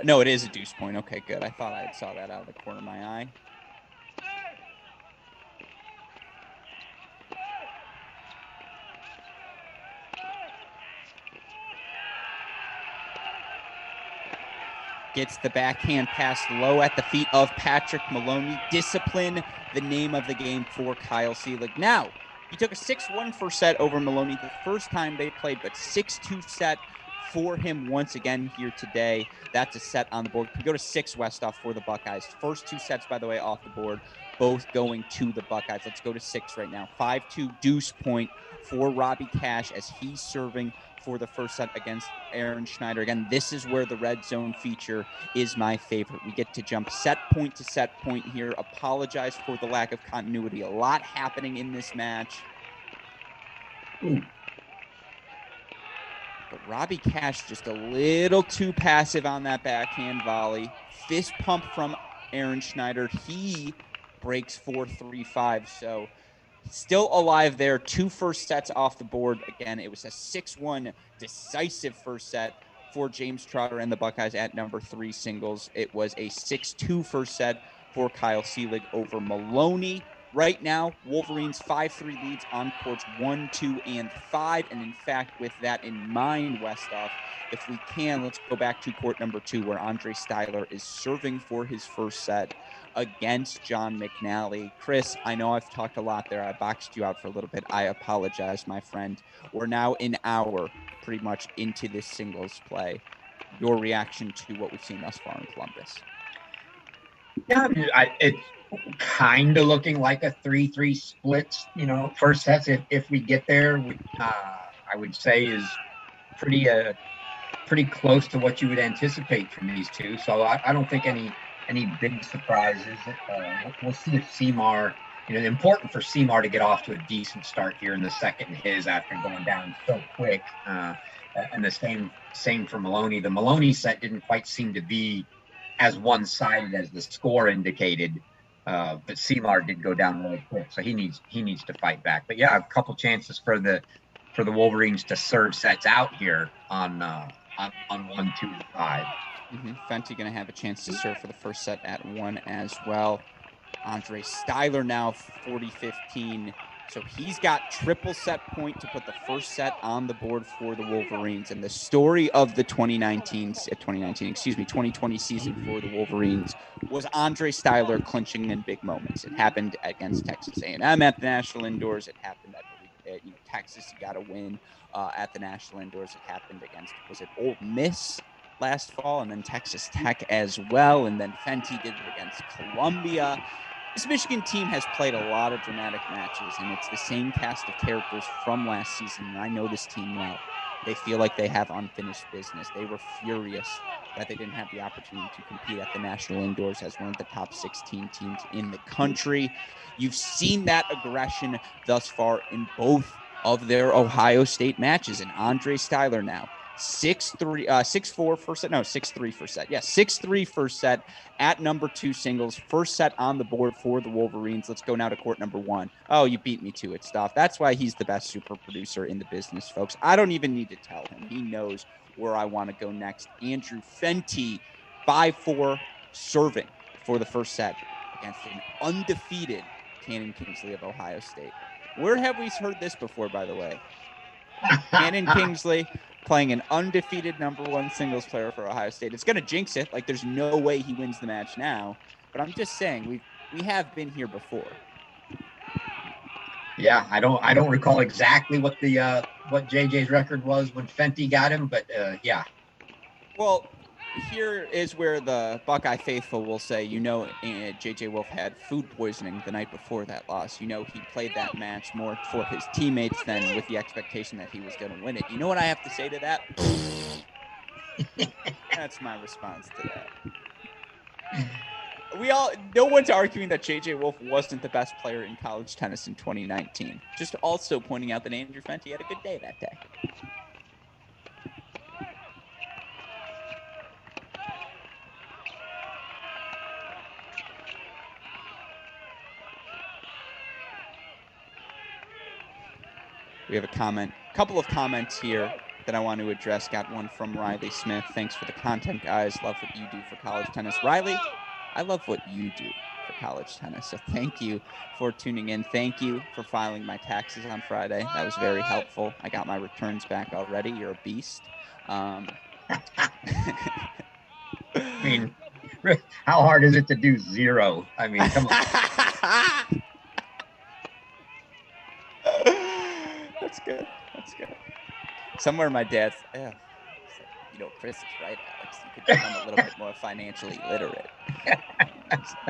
No, it is a deuce point. Okay, good. I thought I saw that out of the corner of my eye. Gets the backhand pass low at the feet of Patrick Maloney. Discipline, the name of the game for Kyle Seelig. Now, he took a 6-1 first set over Maloney the first time they played, but 6-2 set for him once again here today. That's a set on the board. Can go to 6 Westhoff for the Buckeyes. First 2 sets, by the way, off the board, both going to the Buckeyes. Let's go to 6 right now. 5-2 deuce point for Robbie Cash as he's serving for the first set against Aaron Schneider. Again, this is where the red zone feature is my favorite. We get to jump set point to set point here. Apologize for the lack of continuity. A lot happening in this match. But Robbie Cash just a little too passive on that backhand volley. Fist pump from Aaron Schneider. He breaks 4-3-5. So still alive there. 2 first sets off the board. Again, it was a 6-1 decisive first set for James Trotter and the Buckeyes at number 3 singles. It was a 6-2 first set for Kyle Seelig over Maloney. Right now, Wolverines 5-3 leads on courts 1, 2, and 5. And in fact, with that in mind, Westhoff, if we can, let's go back to court number 2 where Andre Styler is serving for his first set against John McNally. Chris, I know I've talked a lot there. I boxed you out for a little bit. I apologize, my friend. We're now an hour pretty much into this singles play. Your reaction to what we've seen thus far in Columbus? Yeah, it's kind of looking like a 3-3 split, first sets. If we get there, I would say is pretty close to what you would anticipate from these two. So I don't think any big surprises. We'll see if Seymour, important for Seymour to get off to a decent start here in the second his after going down so quick. And the same for Maloney. The Maloney set didn't quite seem to be as one-sided as the score indicated. But Seymour did go down really quick, so he needs to fight back. But yeah, a couple chances for the Wolverines to serve sets out here on 1, 2, and 5. Fenty going to have a chance to serve for the first set at 1 as well. Andre Styler now 40-15. So he's got triple set point to put the first set on the board for the Wolverines. And the story of the 2020 season for the Wolverines was Andre Styler clinching in big moments. It happened against Texas A&M at the National Indoors. It happened, I believe, Texas, you got to win at the National Indoors. It happened against, was it Ole Miss last fall, and then Texas Tech as well. And then Fenty did it against Columbia. This Michigan team has played a lot of dramatic matches, and it's the same cast of characters from last season. And I know this team well. They feel like they have unfinished business. They were furious that they didn't have the opportunity to compete at the National Indoors as one of the top 16 teams in the country. You've seen that aggression thus far in both of their Ohio State matches. And Andre Styler now 6-4 first set. No, 6-3 first set. Yeah, 6-3 first set at number 2 singles. First set on the board for the Wolverines. Let's go now to court number 1. Oh, you beat me to it, Stoff. That's why he's the best super producer in the business, folks. I don't even need to tell him. He knows where I want to go next. Andrew Fenty, 5-4, serving for the first set against an undefeated Cannon Kingsley of Ohio State. Where have we heard this before, by the way? Cannon Kingsley playing an undefeated #1 singles player for Ohio State. It's going to jinx it. Like, there's no way he wins the match now. But I'm just saying, we have been here before. Yeah, I don't recall exactly what the what JJ's record was when Fenty got him, but yeah. Well, here is where the Buckeye faithful will say, JJ Wolf had food poisoning the night before that loss. He played that match more for his teammates than with the expectation that he was going to win it. You know what I have to say to that? That's my response to that. No one's arguing that JJ Wolf wasn't the best player in college tennis in 2019. Just also pointing out that Andrew Fenty had a good day that day. We have a couple of comments here that I want to address. Got one from Riley Smith. Thanks for the content, guys. Love what you do for college tennis. Riley, I love what you do for college tennis. So thank you for tuning in. Thank you for filing my taxes on Friday. That was very helpful. I got my returns back already. You're a beast. I mean, how hard is it to do 0? I mean, come on. That's good. Somewhere my dad's, Chris is right, Alex. You could become a little bit more financially literate.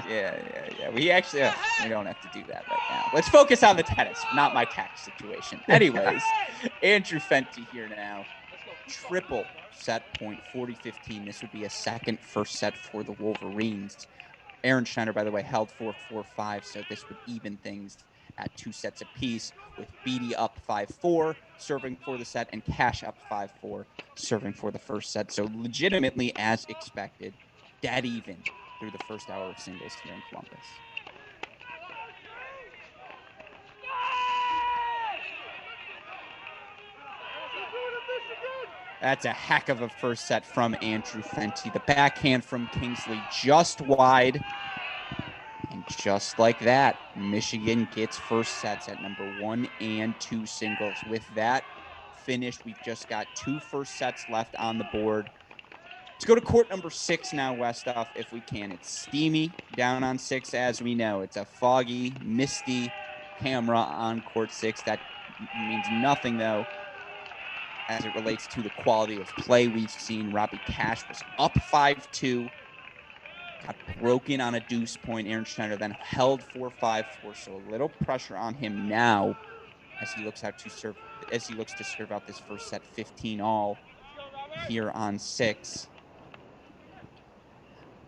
Yeah. We actually, we don't have to do that right now. Let's focus on the tennis, not my tax situation. Anyways, Andrew Fenty here now. Triple set point, 40-15. This would be a second first set for the Wolverines. Aaron Schneider, by the way, held 4-4-5, so this would even things at 2 sets apiece, with Beatty up 5-4, serving for the set, and Cash up 5-4, serving for the first set. So legitimately, as expected, dead even through the first hour of singles here in Columbus. That's a heck of a first set from Andrew Fenty. The backhand from Kingsley just wide. And just like that, Michigan gets first sets at #1 and 2 singles. With that finished, we've just got 2 first sets left on the board. Let's go to court number 6 now, Westhoff, if we can. It's steamy down on 6, as we know. It's a foggy, misty camera on court 6. That means nothing, though, as it relates to the quality of play we've seen. Robbie Cash was up 5-2. Got broken on a deuce point. Aaron Schneider then held 4-5-4, so a little pressure on him now as he looks to serve out this first set 15-all here on 6.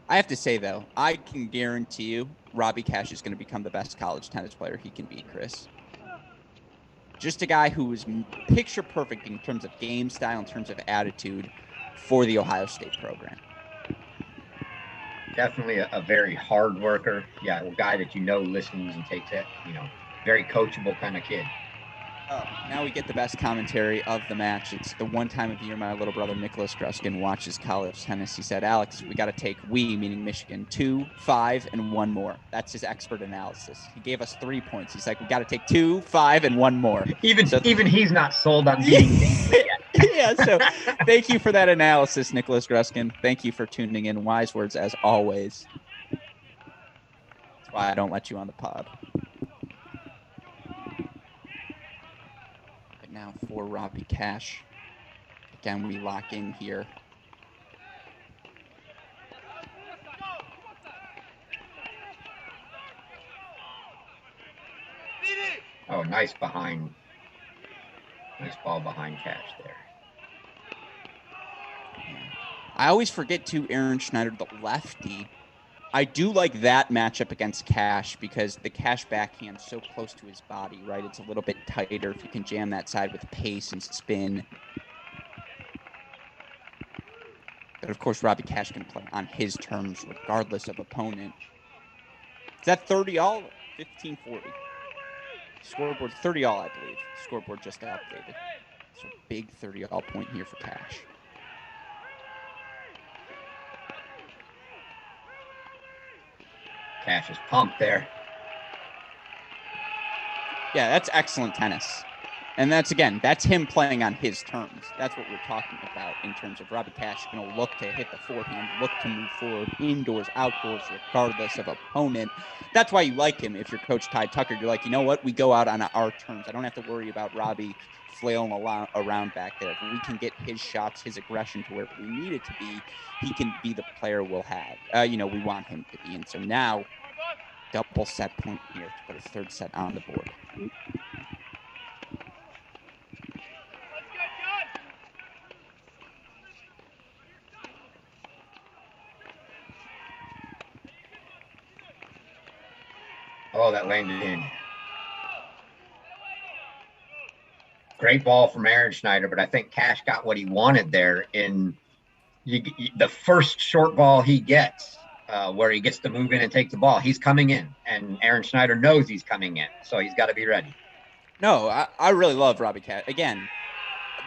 I have to say, though, I can guarantee you Robbie Cash is going to become the best college tennis player he can be, Chris. Just a guy who was picture perfect in terms of game style, in terms of attitude for the Ohio State program. Definitely a very hard worker. Yeah, a guy that listens and takes it, very coachable kind of kid. Now we get the best commentary of the match. It's the one time of year my little brother Nicholas Gruskin watches college tennis. He said, Alex, we got to take meaning Michigan, 2, 5, and 1 more. That's his expert analysis. He gave us 3 points. He's like, we got to take 2, 5, and 1 more. Even he's not sold on beating Kingsley yet. Yeah, so thank you for that analysis, Nicholas Gruskin. Thank you for tuning in. Wise words as always. That's why I don't let you on the pod. But now for Robbie Cash. Again, we lock in here. Oh, nice ball behind Cash there. I always forget to Aaron Schneider, the lefty. I do like that matchup against Cash because the Cash backhand so close to his body, right? It's a little bit tighter if you can jam that side with pace and spin. But of course, Robbie Cash can play on his terms regardless of opponent. Is that 30-all? 15-40. Scoreboard 30-all, I believe. Scoreboard just updated. So big 30-all point here for Cash. Cash is pumped there. Yeah, that's excellent tennis. And that's him playing on his terms. That's what we're talking about in terms of Robbie Cash going to look to hit the forehand, look to move forward, indoors, outdoors, regardless of opponent. That's why you like him. If you're Coach Ty Tucker, you're like, you know what? We go out on our terms. I don't have to worry about Robbie flailing around back there. If we can get his shots, his aggression to where we need it to be, he can be the player we'll have. We want him to be. And so now, double set point here to put a third set on the board. Oh, that landed in. Great ball from Aaron Schneider, but I think Cash got what he wanted there in the first short ball he gets, where he gets to move in and take the ball. He's coming in, and Aaron Schneider knows he's coming in, so he's got to be ready. No, I really love Robbie Cash. Again,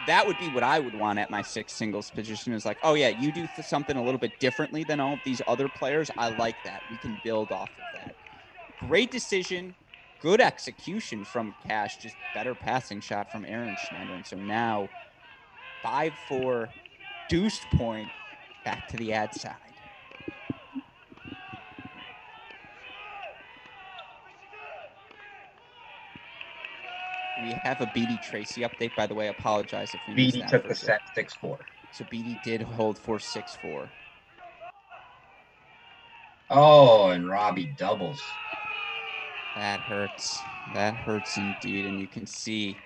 that would be what I would want at my six singles position is like, oh, yeah, you do something a little bit differently than all of these other players. I like that. We can build off of that. Great decision. Good execution from Cash. Just better passing shot from Aaron Schneider. And so now 5-4 deuce point back to the ad side. We have a BD Tracy update, by the way. Apologize if we missed that. BD took the set 6-4. So BD did hold for 6-4. Oh, and Robbie doubles. That hurts. That hurts indeed. And you can see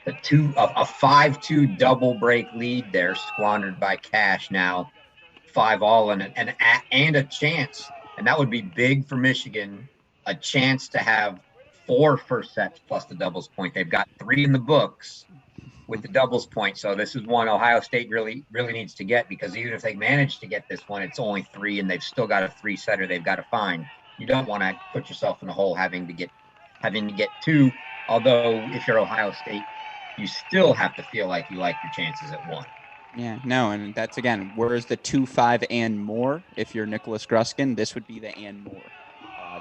a 5-2 double break lead there, squandered by Cash. Now 5-all and a chance, and that would be big for Michigan. A chance to have 4 first sets plus the doubles point. They've got 3 in the books with the doubles point. So this is one Ohio State really needs to get, because even if they manage to get this one, it's only 3, and they've still got a 3-setter they've got to find. You don't want to put yourself in a hole having to get 2. Although if you're Ohio State, you still have to feel like you like your chances at 1. Yeah, no, and that's, again, where's the 2, 5, and more? If you're Nicholas Gruskin, this would be the and more.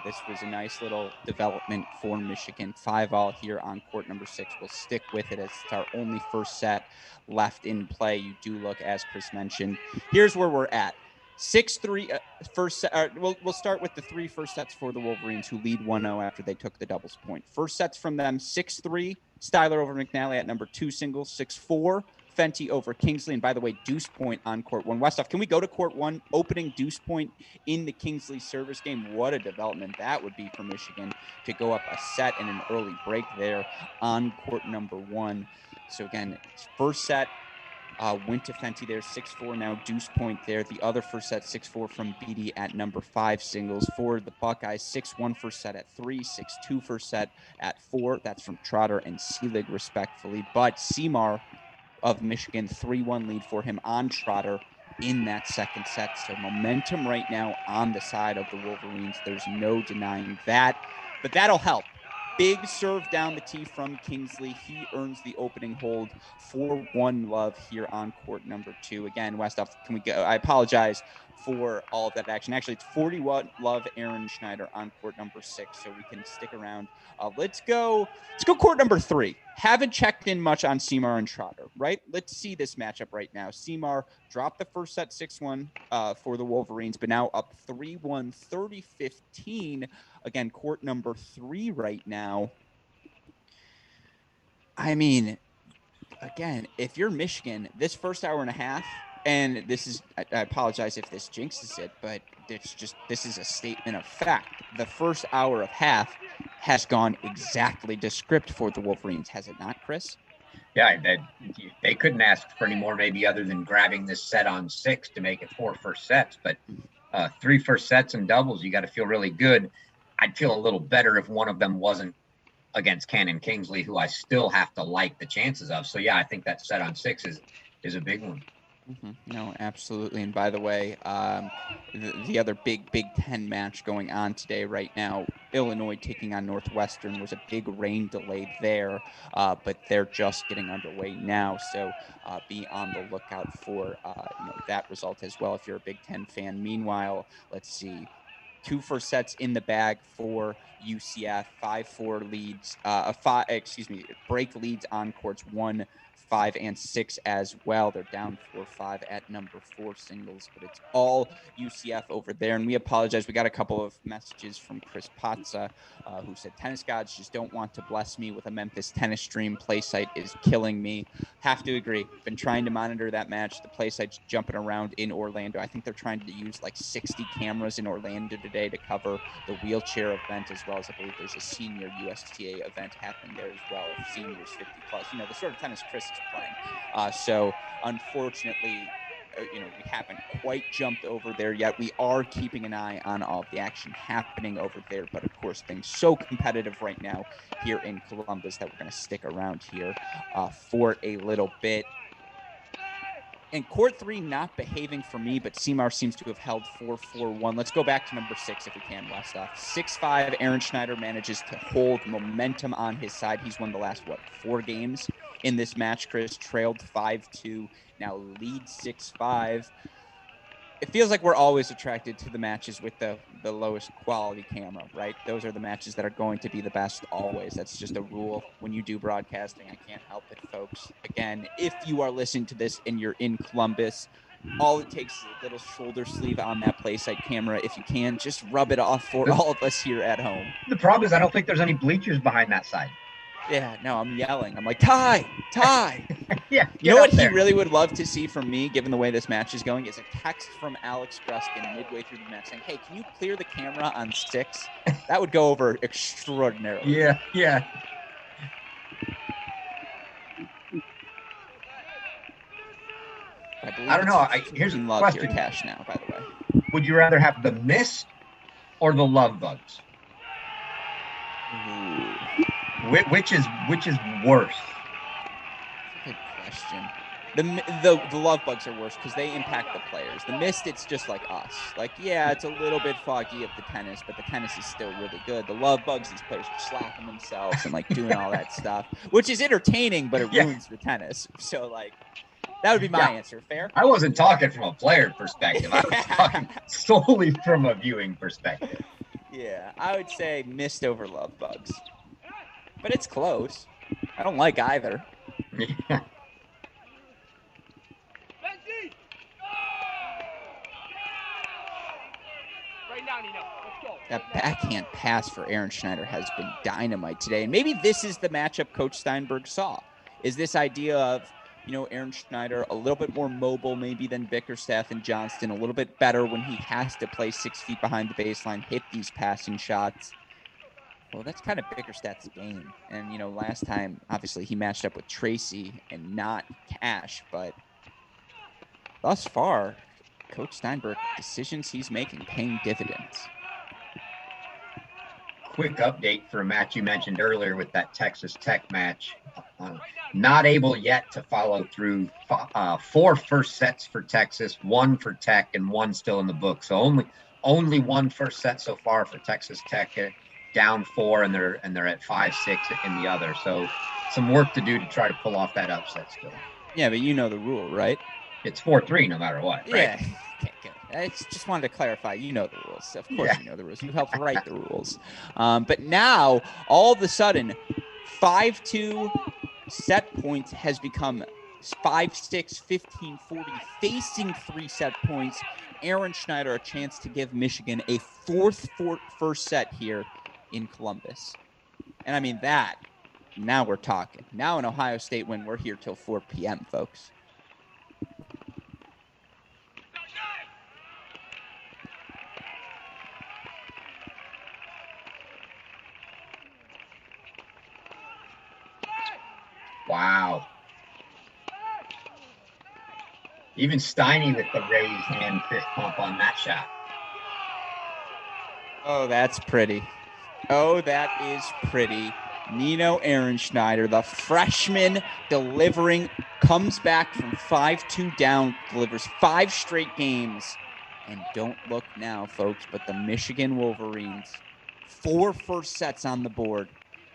This was a nice little development for Michigan. 5-all here on court number 6. We'll stick with it as it's our only first set left in play. You do look, as Chris mentioned. Here's where we're at. 6-3 first set. We'll start with the 3 first sets for the Wolverines, who lead 1-0 after they took the doubles point. First sets from them: 6-3 Styler over McNally at number 2 singles, 6-4 Fenty over Kingsley. And by the way, deuce point on court 1. Westhoff, can we go to court 1? Opening deuce point in the Kingsley service game. What a development that would be for Michigan to go up a set and an early break there on court number 1. So again, first set went to Fenty there, 6-4. Now deuce point there. The other first set, 6-4 from BD at number 5 singles. For the Buckeyes, 6-1 first set at 3, 6-2 first set at 4. That's from Trotter and Seelig, respectfully. But Seymour of Michigan, 3-1 lead for him on Trotter in that second set. So momentum right now on the side of the Wolverines. There's no denying that. But that'll help. Big serve down the tee from Kingsley. He earns the opening hold for 1 love here on court number 2. Again, Westhoff, can we go? I apologize for all of that action. Actually, it's 41 love Aaron Schneider on court number 6, so we can stick around. Let's go court number 3. Haven't checked in much on Seymour and Trotter, right? Let's see this matchup right now. Seymour dropped the first set 6-1 for the Wolverines, but now up 3-1, 30-15. Again, court number 3 right now. I mean, again, if you're Michigan, this first hour and a half, and this is, I apologize if this jinxes it, but this is a statement of fact. The first hour of half has gone exactly to script for the Wolverines, has it not, Chris? Yeah, they couldn't ask for any more, maybe, other than grabbing this set on 6 to make it 4 first sets. But 3 first sets and doubles, you got to feel really good. I'd feel a little better if one of them wasn't against Cannon Kingsley, who I still have to like the chances of. So yeah, I think that set on 6 is a big one. Mm-hmm. No, absolutely. And by the way, the other Big Ten match going on today right now, Illinois taking on Northwestern, was a big rain delay there, but they're just getting underway now. So be on the lookout for that result as well if you're a Big Ten fan. Meanwhile, let's see. 2 first sets in the bag for UCF, 5-4 leads, break leads on courts 1, 5, and 6 as well. They're down 4-5 at number 4 singles, but it's all UCF over there. And we apologize. We got a couple of messages from Chris Patza, who said, tennis gods just don't want to bless me with a Memphis tennis stream. Play site is killing me. Have to agree. Been trying to monitor that match. The play site's jumping around in Orlando. I think they're trying to use like 60 cameras in Orlando today to cover the wheelchair event, as well as I believe there's a senior USTA event happening there as well. Seniors 50 plus, the sort of tennis Chris is playing. So unfortunately, we haven't quite jumped over there yet. We are keeping an eye on all of the action happening over there. But of course, things so competitive right now here in Columbus that we're going to stick around here for a little bit. And court 3 not behaving for me, but Seymour seems to have held 4-4-1. Let's go back to number 6 if we can, Westoff. 6-5, Aaron Schneider manages to hold momentum on his side. He's won the last, 4 games in this match, Chris. Trailed 5-2, now leads 6-5. It feels like we're always attracted to the matches with the lowest quality camera, right? Those are the matches that are going to be the best always. That's just a rule when you do broadcasting. I can't help it, folks. Again, if you are listening to this and you're in Columbus, all it takes is a little shoulder sleeve on that PlaySite camera. If you can, just rub it off for all of us here at home. The problem is I don't think there's any bleachers behind that side. Yeah, no, I'm yelling. I'm like, Ty. Yeah. You know what he really would love to see from me, given the way this match is going, is a text from Alex Gruskin midway through the match saying, hey, can you clear the camera on 6? That would go over extraordinarily. Yeah. I don't know. Here's a question. Your cash now, by the way. Would you rather have the mist or the love bugs? Ooh. Which is worse? Good question. The love bugs are worse because they impact the players. The mist, it's just like us. Like, yeah, it's a little bit foggy of the tennis, but the tennis is still really good. The love bugs, these players are slapping themselves and like doing all that stuff, which is entertaining, but it ruins the tennis. So like, that would be my answer. Fair? I wasn't talking from a player perspective. I was talking solely from a viewing perspective. Yeah, I would say mist over love bugs. But it's close. I don't like either. Yeah. That backhand pass for Aaron Schneider has been dynamite today. And maybe this is the matchup Coach Steinberg saw. Is this idea of, Aaron Schneider a little bit more mobile maybe than Bickerstaff and Johnston, a little bit better when he has to play 6 feet behind the baseline, hit these passing shots. Well, that's kind of Bickerstaff's game. And, last time, obviously, he matched up with Tracy and not Cash. But thus far, Coach Steinberg, decisions he's making, paying dividends. Quick update for a match you mentioned earlier with that Texas Tech match. Not able yet to follow through 4 first sets for Texas, 1 for Tech, and 1 still in the book. So only 1 first set so far for Texas Tech. Down 4, and they're at 5-6 in the other. So some work to do to try to pull off that upset still. Yeah, but you know the rule, right? It's 4-3 no matter what, right? Yeah. Okay, good. I just wanted to clarify. You know the rules. Of course you know the rules. You helped write the rules. But now, all of a sudden, 5-2 set points has become 5-6, 15-40, facing 3 set points. Aaron Schneider a chance to give Michigan a 4th first set here in Columbus. And I mean that, now we're talking. Now an Ohio State win, we're here till 4 p.m., folks. Wow. Even Steiny with the raised hand fist pump on that shot. Oh, that's pretty. Oh, that is pretty. Nino Aaron Schneider, the freshman, delivering, comes back from 5-2 down, delivers 5 straight games. And don't look now, folks, but the Michigan Wolverines, 4 first sets on the board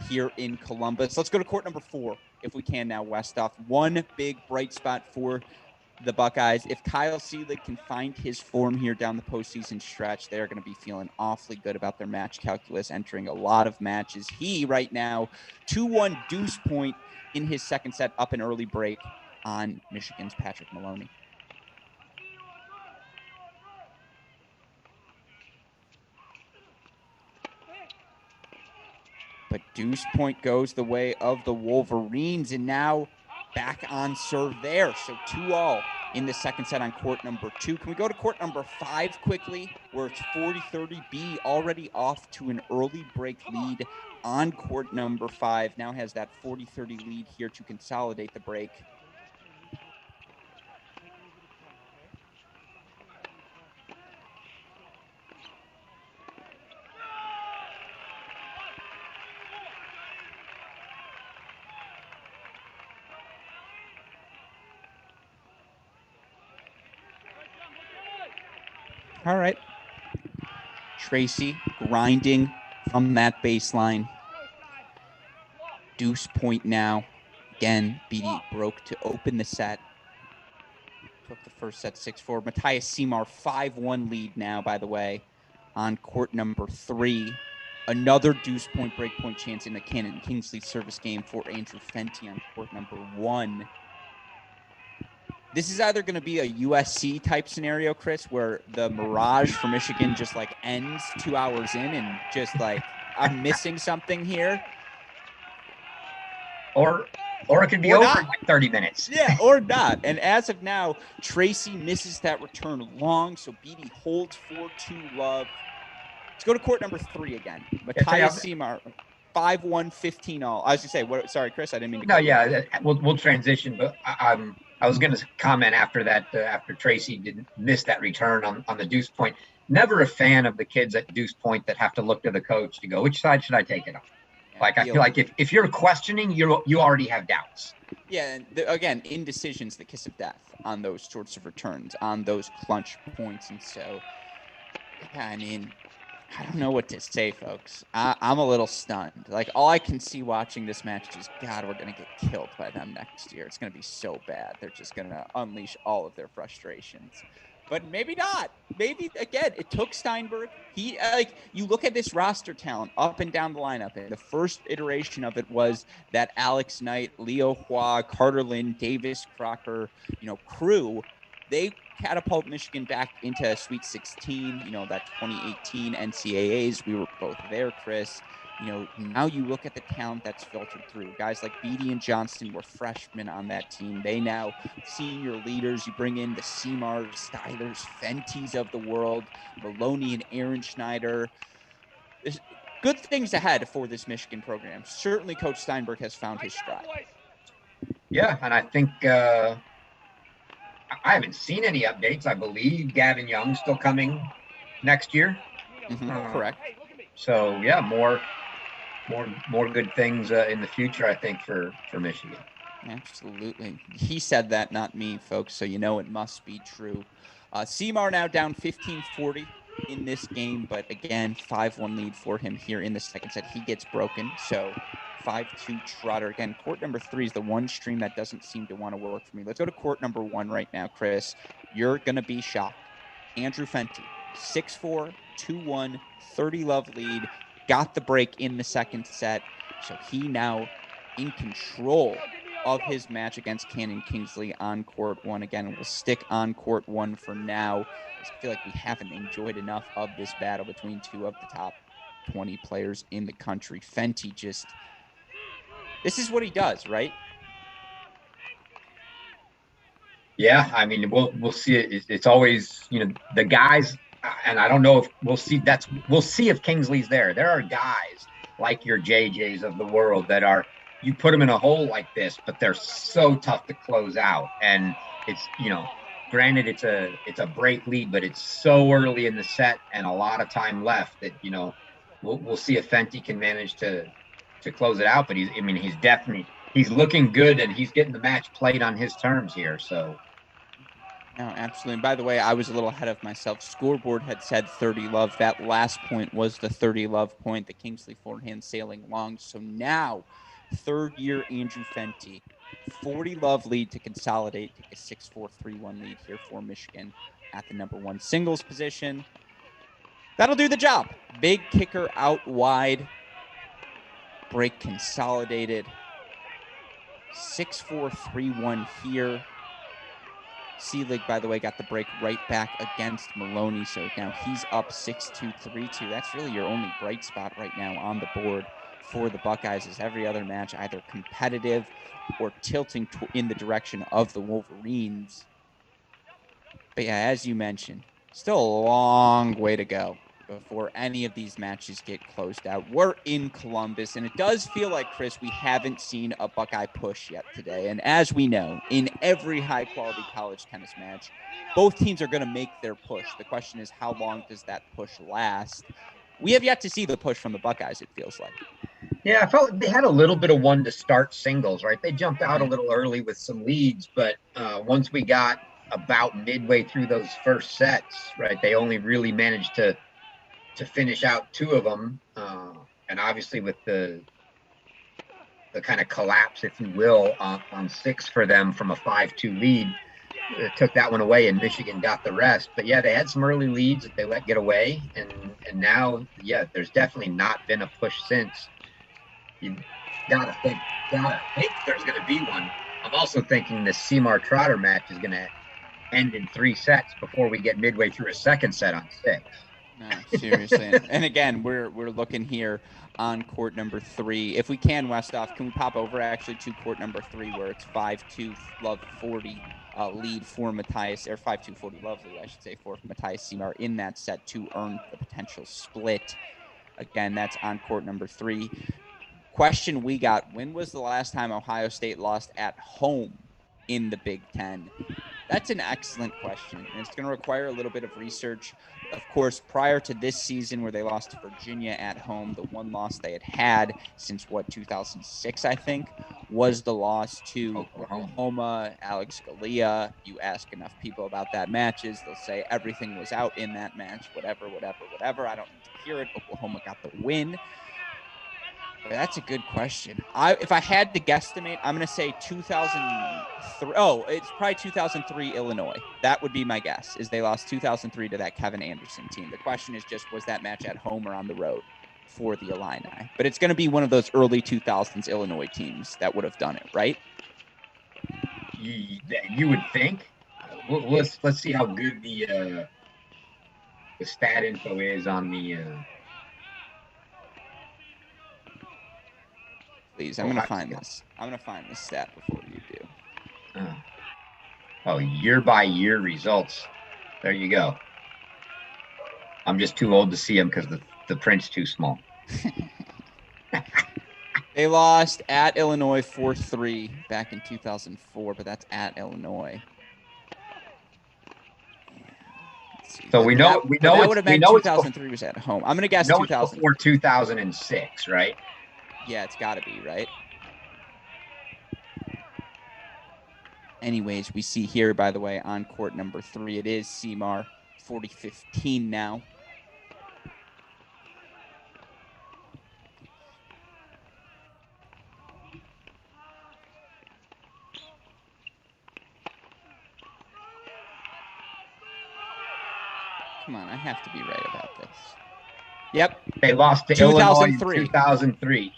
here in Columbus. Let's go to court number 4, if we can now, Westoff. One big bright spot for the Buckeyes. If Kyle Seelig can find his form here down the postseason stretch, they're going to be feeling awfully good about their match calculus, entering a lot of matches. He right now 2-1 deuce point in his second set, up an early break on Michigan's Patrick Maloney. But deuce point goes the way of the Wolverines, and now back on serve there. So 2-all in the second set on court number 2. Can we go to court number 5 quickly, where it's 40-30. B already off to an early break lead on court number 5. Now has that 40-30 lead here to consolidate the break. All right. Tracy grinding from that baseline. Deuce point now. Again, BD broke to open the set. Took the first set 6-4. Matthias Seymour, 5-1 lead now, by the way, on court number 3. Another deuce point break point chance in the Cannon Kingsley service game for Andrew Fenty on court number 1. This is either going to be a USC type scenario, Chris, where the mirage for Michigan just like ends 2 hours in and just like, I'm missing something here. Or it could be over in like 30 minutes. Yeah, or not. And as of now, Tracy misses that return long, so BD holds 4-2 love. Let's go to court number 3 again. Matthias Seymour, 5-1, 15-all. I was going to say, sorry, Chris, I didn't mean to. No, yeah, we'll transition, but I was going to comment after that, after Tracy didn't miss that return on the deuce point. Never a fan of the kids at deuce point that have to look to the coach to go, which side should I take it on? Like, I feel like if you're questioning, you already have doubts. Yeah, and again, indecision's the kiss of death on those sorts of returns, on those clutch points. And so, yeah, I mean, I don't know what to say, folks. I'm a little stunned. Like, all I can see watching this match is, God, we're going to get killed by them next year. It's going to be so bad. They're just going to unleash all of their frustrations. But maybe not. Maybe, again, it took Steinberg. He, you look at this roster talent up and down the lineup, and the first iteration of it was that Alex Knight, Leo Hua, Carter Lynn, Davis Crocker, crew. They catapult Michigan back into Sweet 16, that 2018 NCAAs. We were both there, Chris. Now you look at the talent that's filtered through. Guys like Beatty and Johnston were freshmen on that team. They now senior leaders. You bring in the Seymours, Stylers, Fenties of the world, Maloney and Aaron Schneider. There's good things ahead for this Michigan program. Certainly Coach Steinberg has found his stride. Yeah, and I think I haven't seen any updates. I believe Gavin Young's still coming next year. Correct. So, yeah, more good things in the future, I think, for Michigan. Absolutely. He said that, not me, folks, so it must be true. Seymour now down 15-40 in this game, but again, 5-1 lead for him here in the second set. He gets broken, so 5-2 Trotter. Again, court number 3 is the one stream that doesn't seem to want to work for me. Let's go to court number 1 right now, Chris. You're going to be shocked. Andrew Fenty, 6-4, 2-1, 30-love lead. Got the break in the second set, so he now in control of his match against Cannon Kingsley on court 1. Again, we'll stick on court 1 for now. I feel like we haven't enjoyed enough of this battle between two of the top 20 players in the country. Fenty this is what he does, right? Yeah, I mean, we'll see it. It's always, the guys, and I don't know if we'll see if Kingsley's there. There are guys like your JJs of the world that you put them in a hole like this, but they're so tough to close out. And it's, granted it's a break lead, but it's so early in the set and a lot of time left that, we'll see if Fenty can manage to close it out. But he's looking good, and he's getting the match played on his terms here. So. No, absolutely. And by the way, I was a little ahead of myself. Scoreboard had said 30 love. That last point was the 30 love point, the Kingsley forehand sailing long. So now, third year Andrew Fenty, 40 love lead to consolidate, take a 6-4, 3-1 lead here for Michigan at the number 1 singles position. That'll do the job. Big kicker out wide. Break consolidated. 6-4, 3-1 here. Seelig, by the way, got the break right back against Maloney, so now he's up 6-2, 3-2. That's really your only bright spot right now on the board for the Buckeyes, as every other match either competitive or tilting in the direction of the Wolverines. But yeah, as you mentioned, still a long way to go before any of these matches get closed out. We're in Columbus, and it does feel like, Chris, we haven't seen a Buckeye push yet today. And as we know, in every high-quality college tennis match, both teams are going to make their push. The question is, how long does that push last? We have yet to see the push from the Buckeyes, it feels like. Yeah, I felt they had a little bit of one to start singles, right? They jumped out a little early with some leads, but once we got about midway through those first sets, right, they only really managed to finish out 2 of them. And obviously with the kind of collapse, if you will, on 6 for them from a 5-2 lead, took that one away, and Michigan got the rest. But yeah, they had some early leads that they let get away, and now, yeah, there's definitely not been a push since. You gotta think there's going to be one. I'm also thinking the Seymour Trotter match is going to end in 3 sets before we get midway through a second set on 6. No, seriously. And again, we're looking here on court number 3. If we can, Westoff, can we pop over actually to court number 3, where it's 5-2 love 40 lead for Matthias, or 5-2 40 love lead, I should say, for Matthias Seymour in that set to earn the potential split. Again, that's on court number 3. Question we got: when was the last time Ohio State lost at home in the Big Ten? That's an excellent question, and it's going to require a little bit of research. Of course, prior to this season where they lost to Virginia at home, the one loss they had since, 2006, I think, was the loss to Oklahoma. Alex Scalia. You ask enough people about that matches, they'll say everything was out in that match, whatever. I don't need to hear it. Oklahoma got the win. That's a good question. If I had to guesstimate, I'm going to say 2003. Oh, it's probably 2003 Illinois. That would be my guess, is they lost 2003 to that Kevin Anderson team. The question is just, was that match at home or on the road for the Illini? But it's going to be one of those early 2000s Illinois teams that would have done it, right? You would think. Let's see how good the stat info is on the Please, I'm going to find this. I'm going to find this stat before you do. Year by year results. There you go. I'm just too old to see them because the print's too small. They lost at Illinois 4-3 back in 2004, but that's at Illinois. So we know that would have been 2003 was at home. I'm going to guess 2000. Before 2006, right? Yeah, it's got to be, right? Anyways, we see here, by the way, on court number 3, it is Seymour, 40-15 now. Come on, I have to be right about this. Yep. They lost to 2003. Illinois in 2003.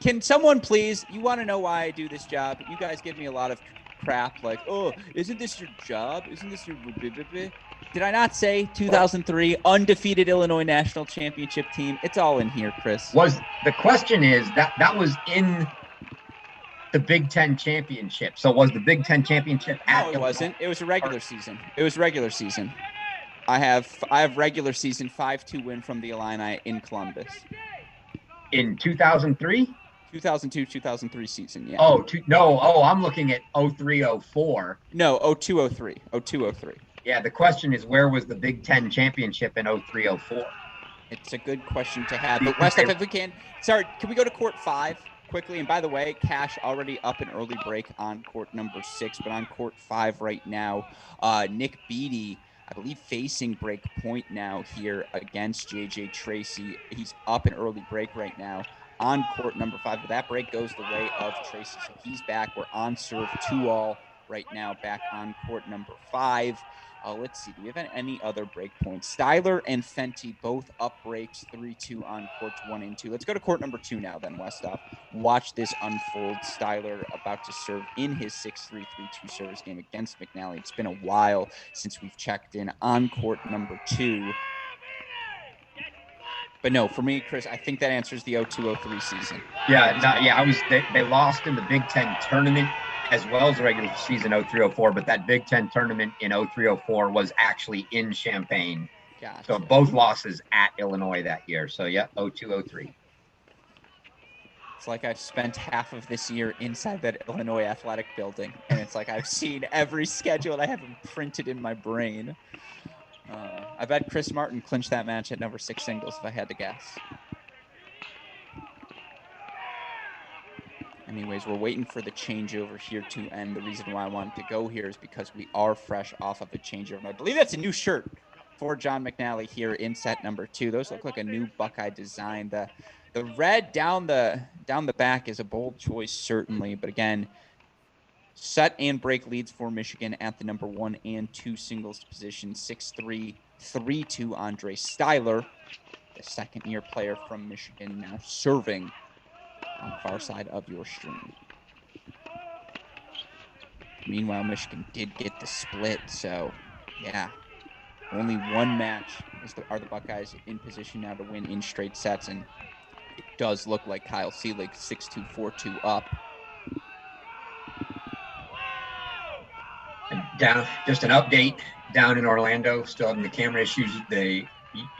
Can someone please, you want to know why I do this job? You guys give me a lot of crap like, oh, isn't this your job? Isn't this your... Did I not say 2003 undefeated Illinois national championship team? It's all in here, Chris. The question is that was in the Big Ten championship. So was the Big Ten championship at No, it wasn't. It was a regular season. I have regular season 5-2 win from the Illini in Columbus. In 2003? 2002-2003 season, yeah. I'm looking at 03-04. No, 02-03. 02-03. Yeah, the question is, where was the Big Ten championship in 03-04? It's a good question to have. But Westhoff, if we can, can we go to court 5 quickly? And by the way, Cash already up an early break on court number 6, but on court 5 right now, Nick Beattie, I believe, facing break point now here against JJ Tracy. He's up an early break right now on court number 5. But that break goes the way of Tracy. So he's back. We're on serve 2-all right now, back on court number 5. Let's see. Do we have any other break points? Styler and Fenty both up breaks 3-2 on courts 1 and 2. Let's go to court number 2 now then, Westhoff. Watch this unfold. Styler about to serve in his 6-3, 3-2 service game against McNally. It's been a while since we've checked in on court number 2. But no, for me, Chris, I think that answers the 02-03 season. They lost in the Big Ten tournament as well as the regular season 03-04, but that Big Ten tournament in 03-04 was actually in Champaign. Gotcha. So both losses at Illinois that year. So 02-03. It's like I've spent half of this year inside that Illinois athletic building, and it's like I've seen every schedule and I have them printed in my brain. I bet Chris Martin clinched that match at number 6 singles if I had to guess. Anyways, we're waiting for the changeover here to end. The reason why I wanted to go here is because we are fresh off of a changeover. And I believe that's a new shirt for John McNally here in set number 2. Those look like a new Buckeye design. The red down the back is a bold choice, certainly. But again, set and break leads for Michigan at the number 1 and 2 singles position. 6-3, 3-2 Andre Styler, the second-year player from Michigan, now serving on the far side of your stream. Meanwhile, Michigan did get the split, so yeah, only one match are the Buckeyes in position now to win in straight sets, and it does look like Kyle Seelig 6-2, 4-2 up. And down, just an update down in Orlando, still having the camera issues. The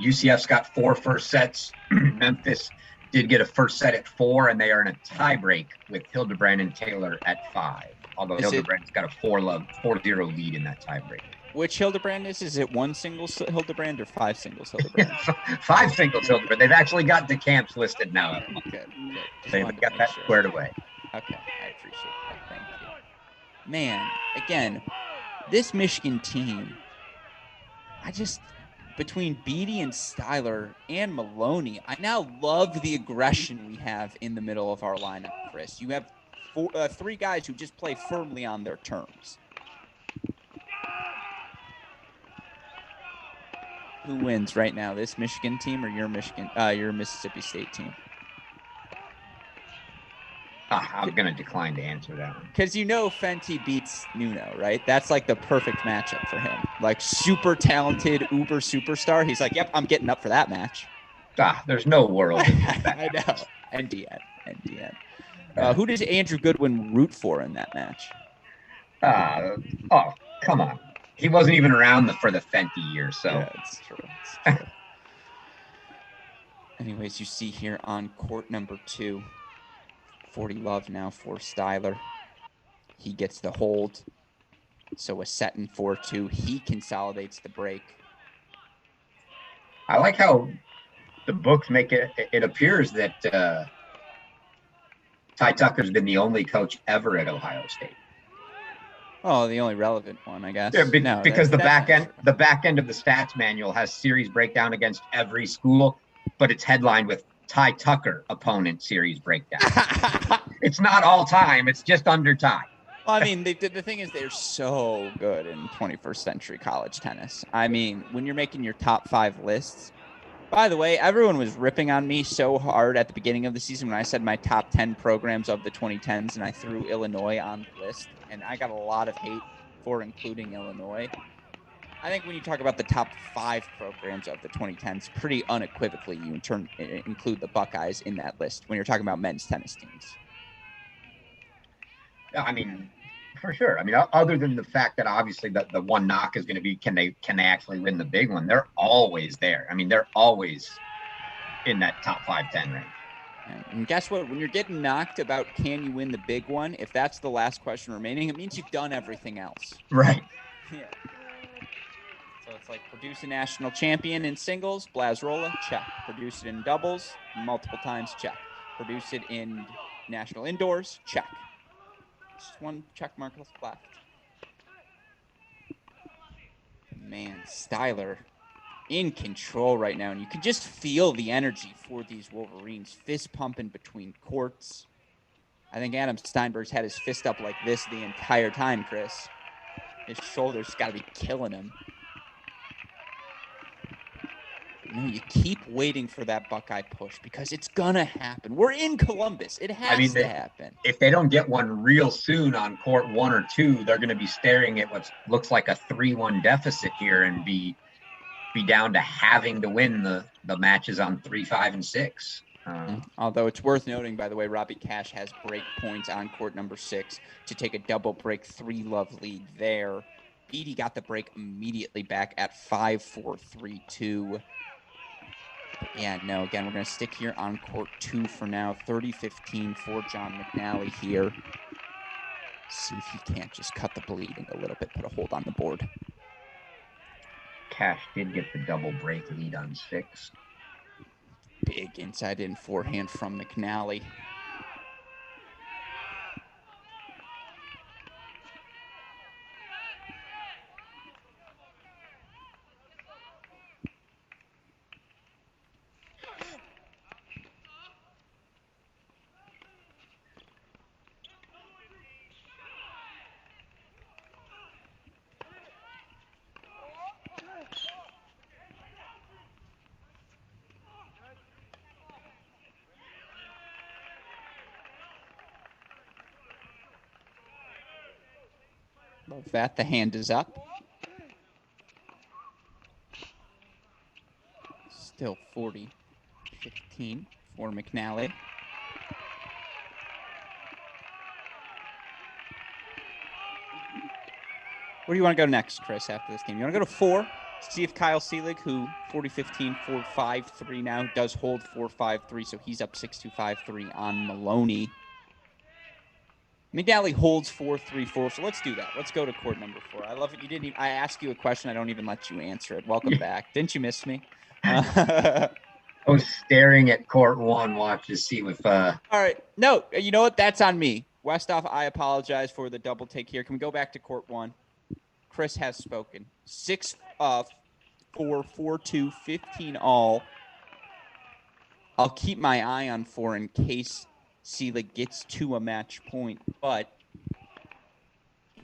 UCF's got 4 first sets. Memphis did get a first set at 4, and they are in a tiebreak with Hildebrand and Taylor at 5. Although Hildebrand's got a 4-0 lead in that tiebreak. Which Hildebrand is? Is it 1 singles Hildebrand or 5 singles Hildebrand? 5 singles Hildebrand. They've actually got the camps listed now. Good. They've got that squared away. Okay, I appreciate that. Thank you. Man, again, this Michigan team, between Beatty and Styler and Maloney, I now love the aggression we have in the middle of our lineup, Chris. You have 3 guys who just play firmly on their terms. Who wins right now, this Michigan team or your Mississippi State team? I'm going to decline to answer that one. Because Fenty beats Nuno, right? That's like the perfect matchup for him. Like super talented Uber superstar. He's like, yep, I'm getting up for that match. There's no world. I know. NDN. Who does Andrew Goodwin root for in that match? Come on. He wasn't even around for the Fenty year, so. Yeah, it's true. Anyways, you see here on court number 2, 40 love now for Styler. He gets the hold. So a set in 4-2. He consolidates the break. I like how the books make it appears that Ty Tucker's been the only coach ever at Ohio State. Oh, the only relevant one, I guess. Yeah, because the back end of the stats manual has series breakdown against every school, but it's headlined with Ty Tucker opponent series breakdown. It's not all time; it's just under Ty. Well, I mean, the thing is, they're so good in 21st century college tennis. I mean, when you're making your top 5 lists. By the way, everyone was ripping on me so hard at the beginning of the season when I said my top 10 programs of the 2010s, and I threw Illinois on the list, and I got a lot of hate for including Illinois. I think when you talk about the top 5 programs of the 2010s, pretty unequivocally, you include the Buckeyes in that list when you're talking about men's tennis teams. I mean, for sure. I mean, other than the fact that obviously the one knock is going to be, can they actually win the big one? They're always there. I mean, they're always in that top 5-10 range. And guess what? When you're getting knocked about can you win the big one, if that's the last question remaining, it means you've done everything else. Right. Yeah. So it's like produce a national champion in singles, Blazrola, check. Produce it in doubles, multiple times, check. Produce it in national indoors, check. Just one check mark left. Man, Styler in control right now, and you can just feel the energy for these Wolverines. Fist pumping between courts. I think Adam Steinberg's had his fist up like this the entire time, Chris. His shoulders got to be killing him. You know, you keep waiting for that Buckeye push because it's going to happen. We're in Columbus. It has to happen. If they don't get one real soon on court 1 or 2, they're going to be staring at what looks like a 3-1 deficit here and be down to having to win the matches on 3, 5, and 6. Although it's worth noting, by the way, Robbie Cash has break points on court number 6 to take a double break 3-love lead there. Beatty got the break immediately back at 5-4, 3-2. Yeah, no, again, we're going to stick here on court 2 for now. 30-15 for John McNally here. See if he can't just cut the bleeding a little bit, put a hold on the board. Cash did get the double break lead on 6. Big inside in forehand from McNally. Love that. The hand is up. Still 40-15 for McNally. Where do you want to go next, Chris, after this game? You want to go to 4? See if Kyle Seelig, who 40-15, 4-5-3 now, does hold 4-5-3, so he's up 6-2, 5-3 on Maloney. McNally holds 4-3-4, so let's do that. Let's go to court number 4. I love it. You didn't even, I ask you a question, I don't even let you answer it. Welcome back. Didn't you miss me? I was staring at court 1, watch to see if All right. No, you know what? That's on me. Westhoff, I apologize for the double take here. Can we go back to court 1? Chris has spoken. 6-4, 4-2, 15 all. I'll keep my eye on 4 in case Seelig gets to a match point, but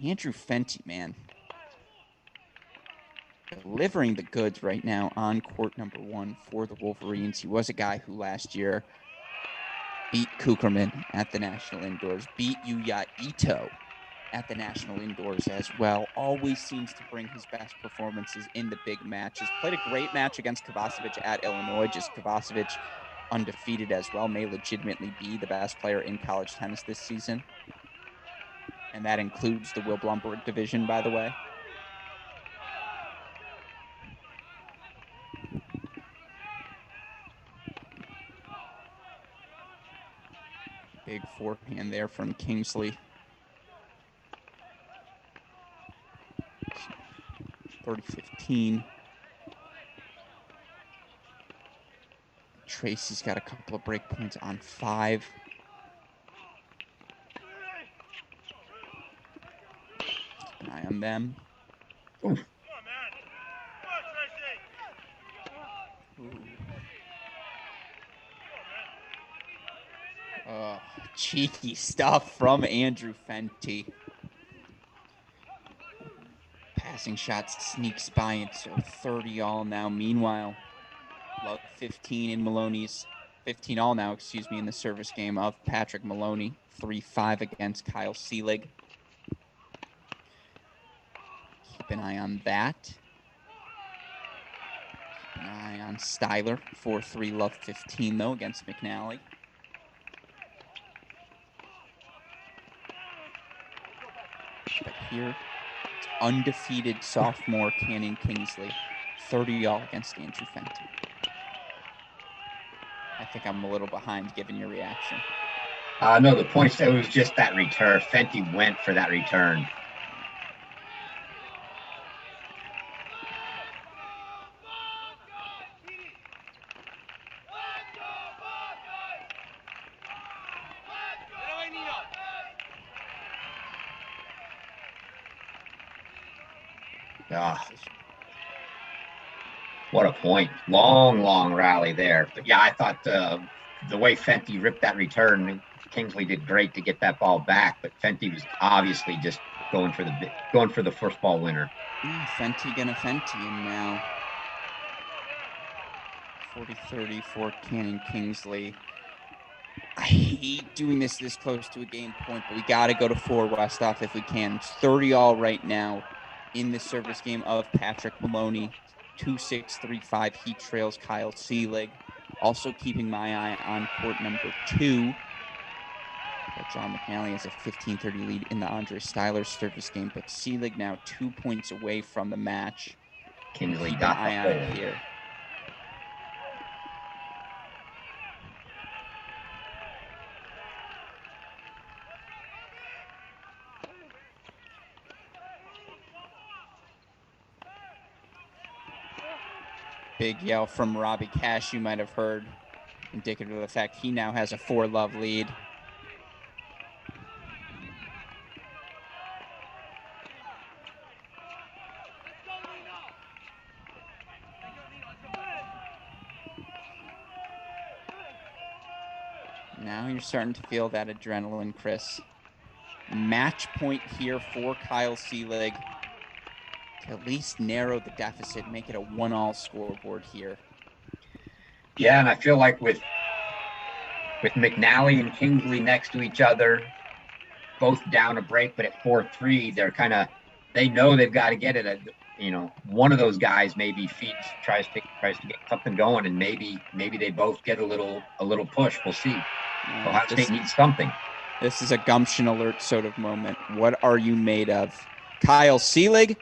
Andrew Fenty, man, delivering the goods right now on court number 1 for the Wolverines. He was a guy who last year beat Kucherman at the National Indoors, beat Yuya Ito at the National Indoors as well. Always seems to bring his best performances in the big matches. Played a great match against Kovacevic at Illinois. Just Kovacevic undefeated as well, may legitimately be the best player in college tennis this season. And that includes the Will Blumberg division, by the way. Big forehand there from Kingsley. 30-15. Tracy's got a couple of break points on 5. Keep an eye on them. Ooh. Oh, cheeky stuff from Andrew Fenty. Passing shot sneaks by, and so 30 all now. Meanwhile, love 15 in Maloney's 15 all now, in the service game of Patrick Maloney. 3-5 against Kyle Seelig. Keep an eye on that. Keep an eye on Styler. 4-3 love 15 though against McNally. But here, it's undefeated sophomore Cannon Kingsley. 30 all against Andrew Fenty. I think I'm a little behind given your reaction. No, the point it was just that return. Fenty went for that return. What a point. Long rally there. But yeah, I thought the way Fenty ripped that return, Kingsley did great to get that ball back, but Fenty was obviously just going for the first ball winner. Yeah, Fenty gonna Fenty, and now 40-30 for Cannon Kingsley. I hate doing this close to a game point, but we got to go to 4 Westhoff if we can. It's 30-all right now in the service game of Patrick Maloney. 2-6-3-5. He trails Kyle Seelig. Also keeping my eye on court number 2. But John McNally has a 15-30 lead in the Andre Styler service game, but Seelig now 2 points away from the match. Kingsley Keep got an eye on it here. Big yell from Robbie Cash, you might have heard, indicative of the fact he now has a 4-love lead. Now you're starting to feel that adrenaline, Chris. Match point here for Kyle Seelig to at least narrow the deficit, make it a 1-all scoreboard here. Yeah, and I feel like with McNally and Kingsley next to each other, both down a break, but at 4-3, they know they've got to get it. One of those guys maybe tries to get something going, and maybe they both get a little push. We'll see. Ohio State needs something. This is a gumption alert sort of moment. What are you made of? Kyle Seelig,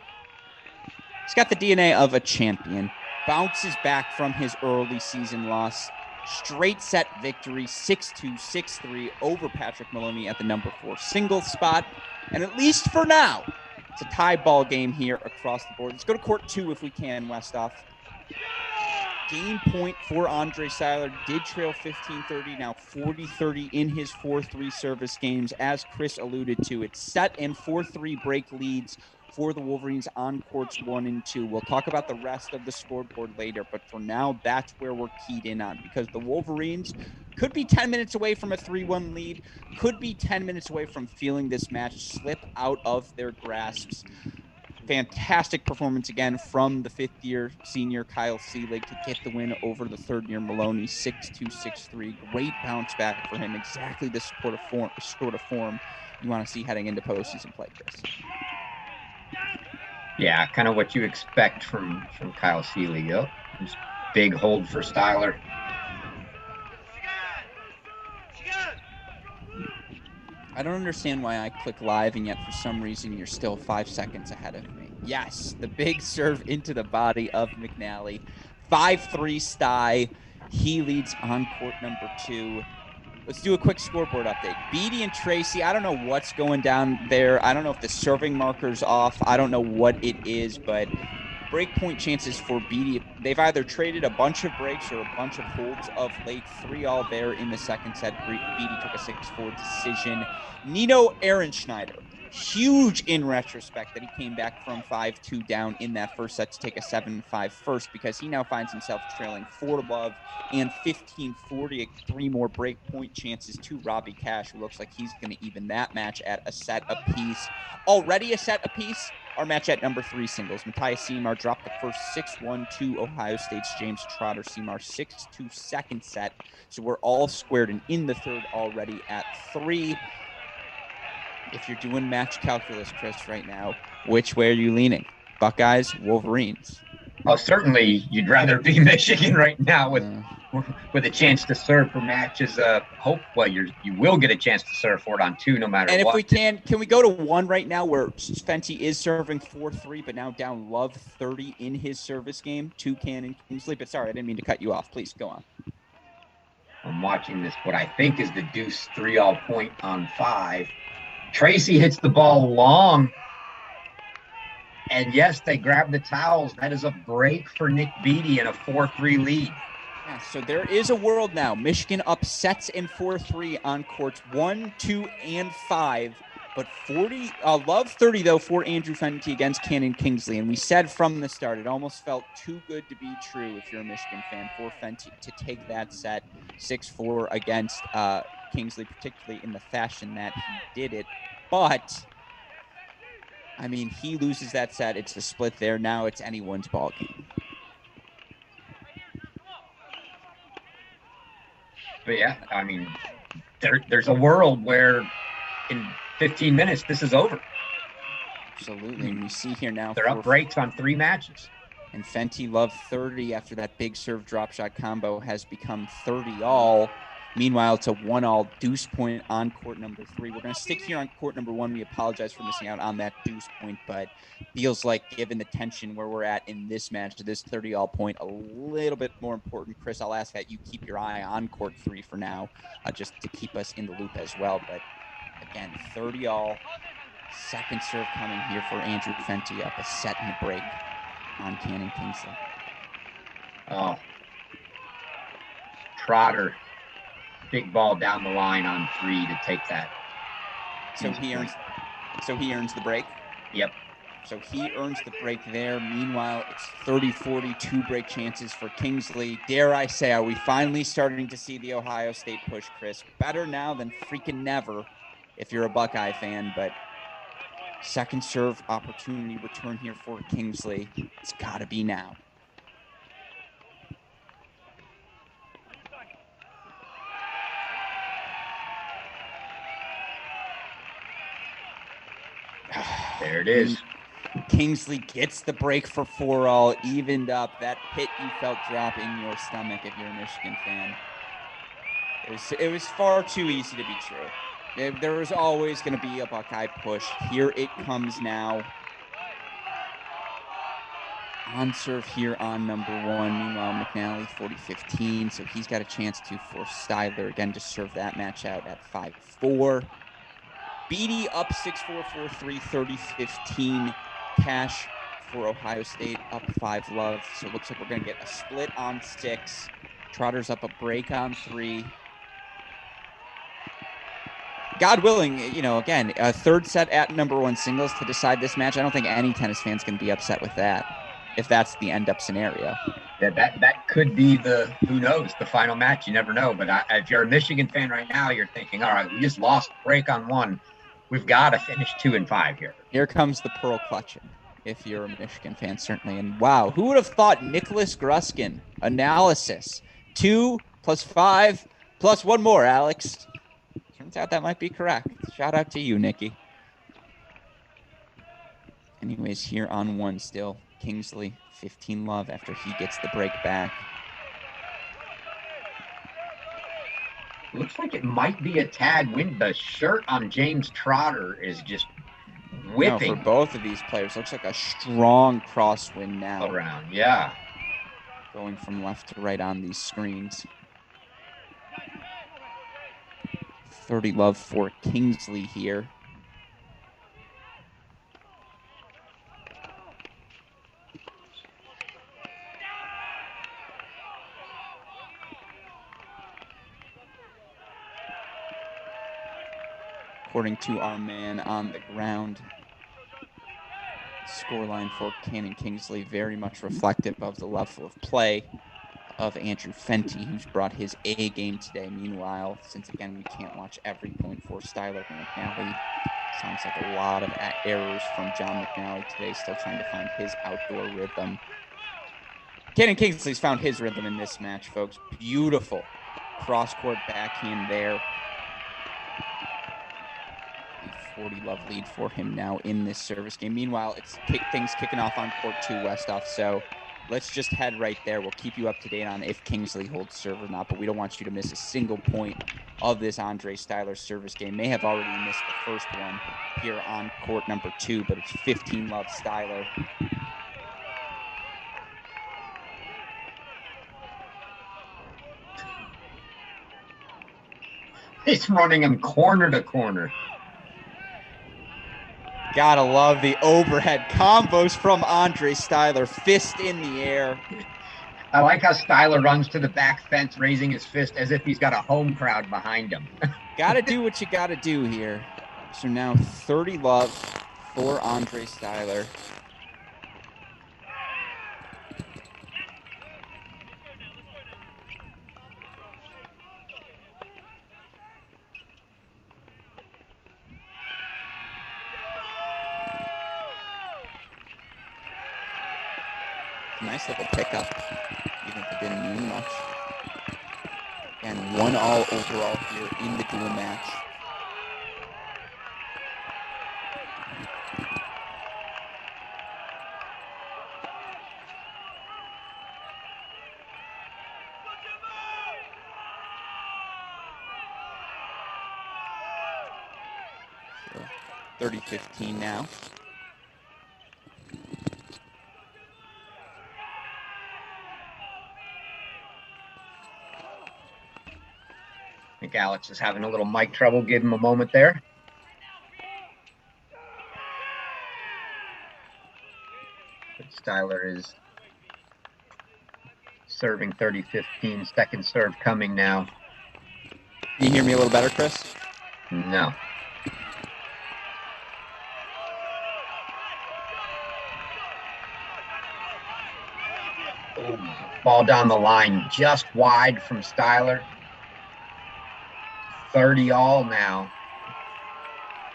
he's got the DNA of a champion. Bounces back from his early season loss. Straight set victory, 6-2, 6-3 over Patrick Maloney at the number 4 singles spot. And at least for now, it's a tie ball game here across the board. Let's go to court 2 if we can, Westhoff. Game point for Andre Styler. Did trail 15-30, now 40-30 in his 4-3 service games. As Chris alluded to, it's set and 4-3 break leads for the Wolverines on courts 1 and 2. We'll talk about the rest of the scoreboard later, but for now, that's where we're keyed in on, because the Wolverines could be 10 minutes away from a 3-1 lead, could be 10 minutes away from feeling this match slip out of their grasps. Fantastic performance again from the 5th-year senior Kyle Seelig to get the win over the 3rd-year Maloney, 6-2, 6-3. Great bounce back for him. Exactly the sort of form you want to see heading into postseason play, Chris. Yeah, kind of what you expect from Kyle Seelig. Yep. Just big hold for Styler. I don't understand why I click live and yet for some reason you're still 5 seconds ahead of me. Yes, the big serve into the body of McNally. 5-3 Sty. He leads on court number 2. Let's do a quick scoreboard update. Beatty and Tracy, I don't know what's going down there. I don't know if the serving marker's off. I don't know what it is, but break point chances for Beatty, they've either traded a bunch of breaks or a bunch of holds of late. 3-all there in the second set. Beatty took a 6-4 decision. Nino Ehrenschneider, huge in retrospect that he came back from 5-2 down in that first set to take a 7-5 first, because he now finds himself trailing 4-love and 15-40, 3 more break point chances to Robbie Cash, who looks like he's going to even that match at a set apiece. Already a set apiece. Our match at number 3 singles. Matthias Seymour dropped the first 6-1 to Ohio State's James Trotter. Seymour 6-2 second set. So we're all squared and in the third already at 3. If you're doing match calculus, Chris, right now, which way are you leaning? Buckeyes, Wolverines? Oh, certainly you'd rather be Michigan right now with a chance to serve for matches. You will get a chance to serve for it on 2 no matter what. And if we can we go to 1 right now where Fenty is serving 4-3, but now down love 30 in his service game to Cannon Kingsley. But sorry, I didn't mean to cut you off. Please go on. I'm watching this, what I think is the deuce 3-all point on 5. Tracy hits the ball long. And yes, they grab the towels. That is a break for Nick Beatty and a 4-3 lead. Yeah, so there is a world now. Michigan upsets in 4-3 on courts 1, 2, and 5. But love 30, though, for Andrew Fenty against Cannon Kingsley. And we said from the start, it almost felt too good to be true, if you're a Michigan fan, for Fenty to take that set 6-4 against Kingsley, particularly in the fashion that he did it. But, I mean, he loses that set. It's a split there. Now it's anyone's ball game. But yeah, I mean, there's a world where in 15 minutes this is over. Absolutely. And we see here now they're up breaks on 3 matches. And Fenty love 30 after that big serve drop shot combo has become 30-all. Meanwhile, it's a 1-all deuce point on court number 3. We're going to stick here on court number 1. We apologize for missing out on that deuce point, but feels like given the tension where we're at in this match, this 30-all point a little bit more important. Chris, I'll ask that you keep your eye on court 3 for now, just to keep us in the loop as well. But again, 30-all, second serve coming here for Andrew Fenty, up a set and a break on Cannon Kingsley. Oh, Trotter. Big ball down the line on 3 to take that. So he earns the break? Yep. So he earns the break there. Meanwhile, it's 30-40, 2 break chances for Kingsley. Dare I say, are we finally starting to see the Ohio State push, Chris? Better now than freaking never if you're a Buckeye fan, but second serve opportunity return here for Kingsley. It's got to be now. There it is. Kingsley gets the break for 4-all, evened up. That pit you felt drop in your stomach if you're a Michigan fan. It was far too easy to be true. There was always going to be a Buckeye push. Here it comes now. On serve here on number 1. Meanwhile, McNally 40-15, so he's got a chance to force Styler again to serve that match out at 5-4. Beatty up 6-4, 4-3, 30-15. Cash for Ohio State up 5 love. So it looks like we're going to get a split on 6. Trotter's up a break on 3. God willing, again, a third set at number 1 singles to decide this match. I don't think any tennis fan's going to be upset with that, if that's the end-up scenario. Yeah, that could be who knows, the final match. You never know. But if you're a Michigan fan right now, you're thinking, all right, we just lost break on 1. We've got to finish 2 and 5 here. Here comes the pearl clutching, if you're a Michigan fan, certainly. And wow, who would have thought Nicholas Gruskin analysis 2 + 5 + 1 more, Alex? Turns out that might be correct. Shout out to you, Nikki. Anyways, here on 1 still, Kingsley 15 love after he gets the break back. Looks like it might be a tad wind. The shirt on James Trotter is just whipping. No, for both of these players, looks like a strong crosswind now. Around, yeah. Going from left to right on these screens. 30 love for Kingsley here. According to our man on the ground, scoreline for Cannon Kingsley very much reflective of the level of play of Andrew Fenty, who's brought his A game today. Meanwhile, since again we can't watch every point for Styler McNally, sounds like a lot of errors from John McNally today, still trying to find his outdoor rhythm. Cannon Kingsley's found his rhythm in this match, folks. Beautiful cross-court backhand there. 40 love lead for him now in this service game. Meanwhile, it's things kicking off on court 2, Westhoff. So let's just head right there. We'll keep you up to date on if Kingsley holds serve or not, but we don't want you to miss a single point of this Andre Styler service game. May have already missed the first one here on court number 2, but it's 15 love Styler. It's running him corner to corner. Gotta love the overhead combos from Andre Styler. Fist in the air. I like how Styler runs to the back fence, raising his fist as if he's got a home crowd behind him. Gotta do what you gotta do here. So now 30 love for Andre Styler. Nice little pickup, even if it didn't mean much. And 1-all overall here in the duel match. So 30-15 now. I think Alex is having a little mic trouble. Give him a moment there. But Styler is serving 30-15. Second serve coming now. Can you hear me a little better, Chris? No. Oh, ball down the line, just wide from Styler. 30-all now.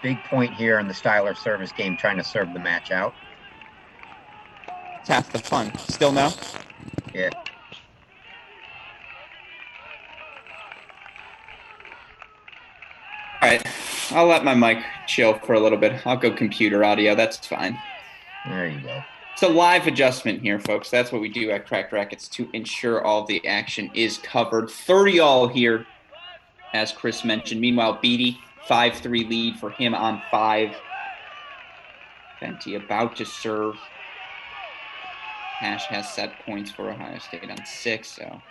Big point here in the Styler service game, trying to serve the match out. It's half the fun. Still no? Yeah. All right. I'll let my mic chill for a little bit. I'll go computer audio. That's fine. There you go. It's a live adjustment here, folks. That's what we do at Cracked Rackets to ensure all the action is covered. 30-all here, as Chris mentioned. Meanwhile, Beatty, 5-3 lead for him on 5. Fenty about to serve. Hash has set points for Ohio State on 6, so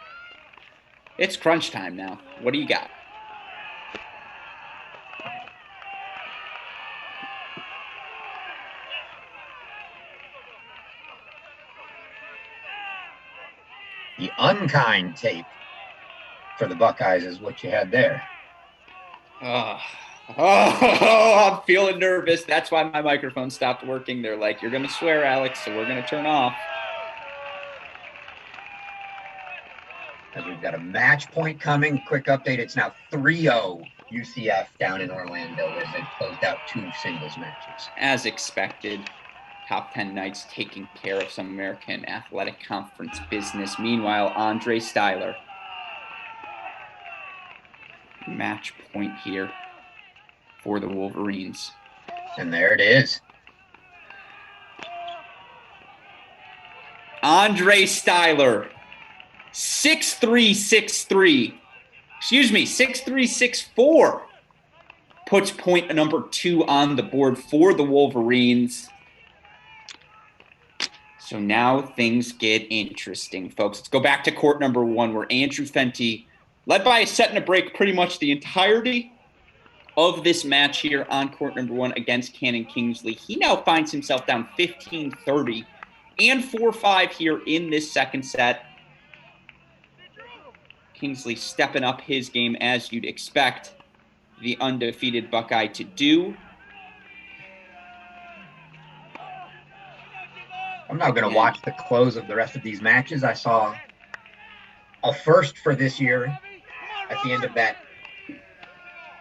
it's crunch time now. What do you got? The unkind tape for the Buckeyes is what you had there. Oh, I'm feeling nervous. That's why my microphone stopped working. They're like, you're going to swear, Alex, so we're going to turn off. As we've got a match point coming. Quick update. It's now 3-0 UCF down in Orlando as they've closed out 2 singles matches. As expected, top 10 Knights taking care of some American Athletic Conference business. Meanwhile, Andre Styler. Match point here for the Wolverines. And there it is. Andre Styler, 6'3", 6'3". Excuse me, 6'3", 6'4". Puts point number 2 on the board for the Wolverines. So now things get interesting, folks. Let's go back to court number 1, where Andrew Fenty, led by a set and a break pretty much the entirety of this match here on court number 1 against Cannon Kingsley. He now finds himself down 15-30 and 4-5 here in this second set. Kingsley stepping up his game as you'd expect the undefeated Buckeye to do. I'm now going to watch the close of the rest of these matches. I saw a first for this year at the end of that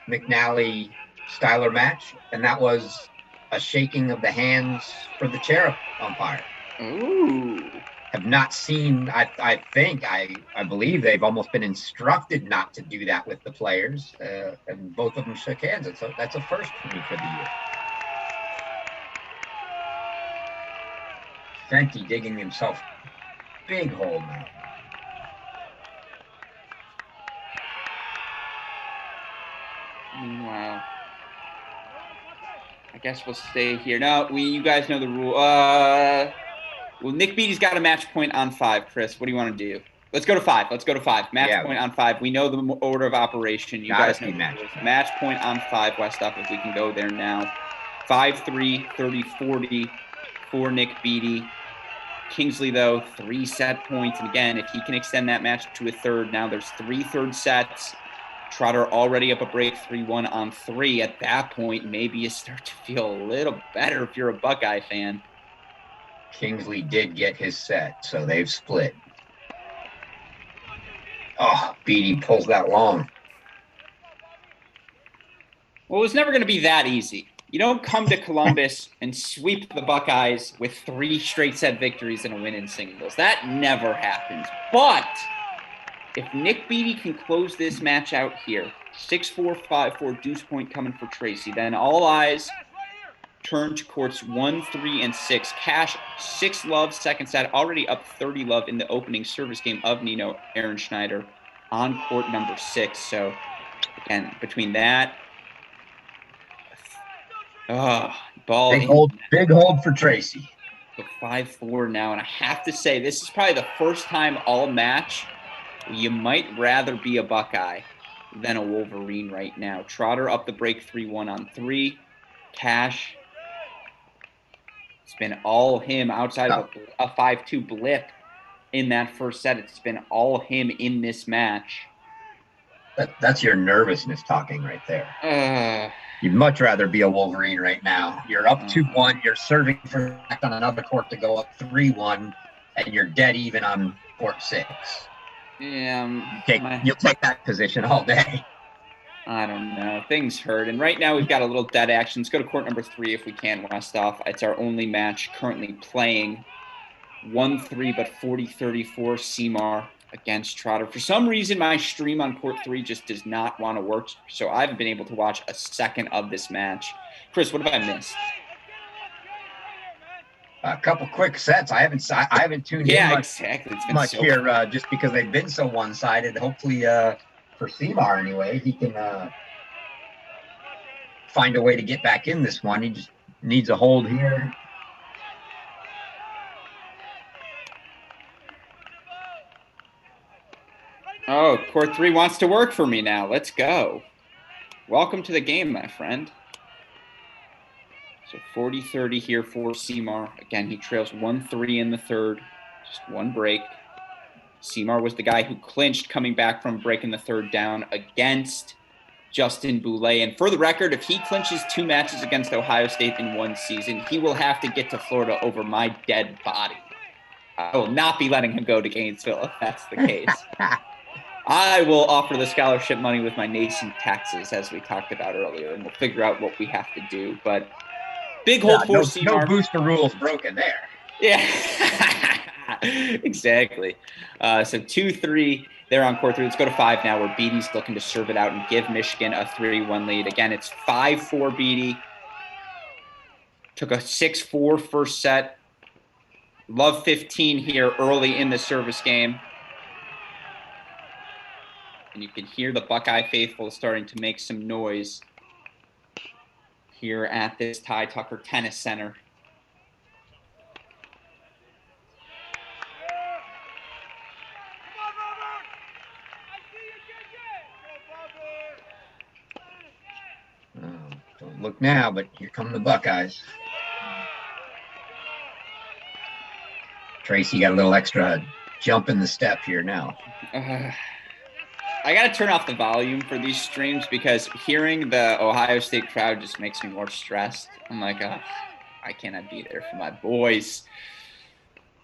McNally-Styler match, and that was a shaking of the hands for the chair umpire. Ooh. Have not seen, I believe they've almost been instructed not to do that with the players, and both of them shook hands. And so that's a first for me for the year. Fenty digging himself big hole now. Meanwhile, I guess we'll stay here. No, you guys know the rule. Well, Nick Beatty's got a match point on 5, Chris. What do you want to do? Let's go to 5. Match point on 5. We know the order of operation. You guys know match point on 5, Westhoff, if we can go there now. 5-3, 30-40 for Nick Beatty. Kingsley, though, 3 set points. And again, if he can extend that match to a third, now there's 3 third sets. Trotter already up a break 3-1 on 3. At that point, maybe you start to feel a little better if you're a Buckeye fan. Kingsley did get his set, so they've split. Oh, Beatty pulls that long. Well, it was never going to be that easy. You don't come to Columbus and sweep the Buckeyes with 3 straight set victories and a win in singles. That never happens. But if Nick Beatty can close this match out here, 6-4, 5-4 deuce point coming for Tracy, then all eyes turn to courts 1, 3, and 6. Cash 6-love second set, already up 30-love in the opening service game of Nino Ehrenschneider on court number 6. So again, between that, ball big hold for Tracy. So 5-4 now, and I have to say this is probably the first time all match you might rather be a Buckeye than a Wolverine right now. Trotter up the break 3-1 on 3. Cash, it's been all him outside of a 5-2 blip in that first set. It's been all him in this match. That's your nervousness talking right there. You'd much rather be a Wolverine right now. You're up 2-1. You're serving for back on another court to go up 3-1, and you're dead even on court 6. Yeah, you'll take that position all day. I don't know. Things hurt. And right now we've got a little dead action. Let's go to court number 3 if we can, Westoff. It's our only match currently playing. 1-3, but 40-34 Seymour against Trotter. For some reason, my stream on court 3 just does not want to work, so I haven't been able to watch a second of this match. Chris, what have I missed? A couple quick sets. I haven't tuned in much here just because they've been so one-sided. Hopefully, for Seymour anyway, he can find a way to get back in this one. He just needs a hold here. Oh, court 3 wants to work for me now. Let's go. Welcome to the game, my friend. So 40-30 here for Seymour. Again, he trails 1-3 in the third. Just one break. Seymour was the guy who clinched coming back from breaking the third down against Justin Boulay. And for the record, if he clinches 2 matches against Ohio State in one season, he will have to get to Florida over my dead body. I will not be letting him go to Gainesville if that's the case. I will offer the scholarship money with my nascent taxes, as we talked about earlier, and we'll figure out what we have to do. But big hold for Seymour. No booster rules broken there. Yeah, exactly. So 2-3 there on court 3. Let's go to 5 now, where Beatty's looking to serve it out and give Michigan a 3-1 lead. Again, it's 5-4 Beatty. Took a 6-4 first set. Love 15 here early in the service game. And you can hear the Buckeye faithful starting to make some noise here at this Ty Tucker Tennis Center. Don't look now, but here come the Buckeyes. Tracy got a little extra jump in the step here now. I got to turn off the volume for these streams because hearing the Ohio State crowd just makes me more stressed. I'm like, I cannot be there for my boys.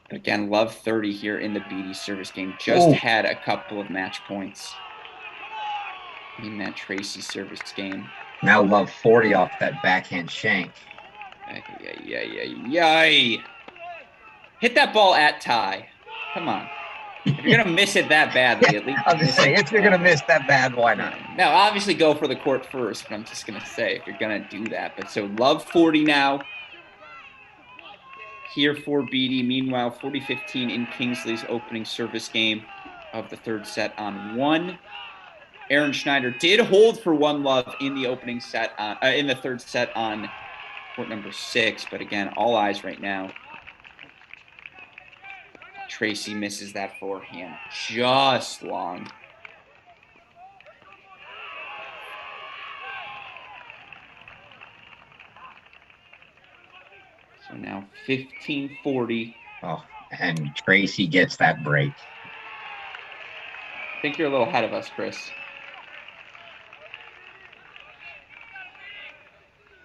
But again, love 30 here in the Beatty service game. Just had a couple of match points in that Tracy service game. Now love 40 off that backhand shank. Yay. Hit that ball at Ty. Come on. If you're going to miss it that badly, at least. I was just saying, if you're going to miss that bad, why not? Now, obviously go for the court first, but I'm just going to say if you're going to do that. But so love 40 now here for Beatty. Meanwhile, 40-15 in Kingsley's opening service game of the third set on 1. Ehrenschneider did hold for 1 love in the opening set, in the third set on court number 6. But again, all eyes right now. Tracy misses that forehand just long. So now 15-40. Oh, and Tracy gets that break. I think you're a little ahead of us, Chris.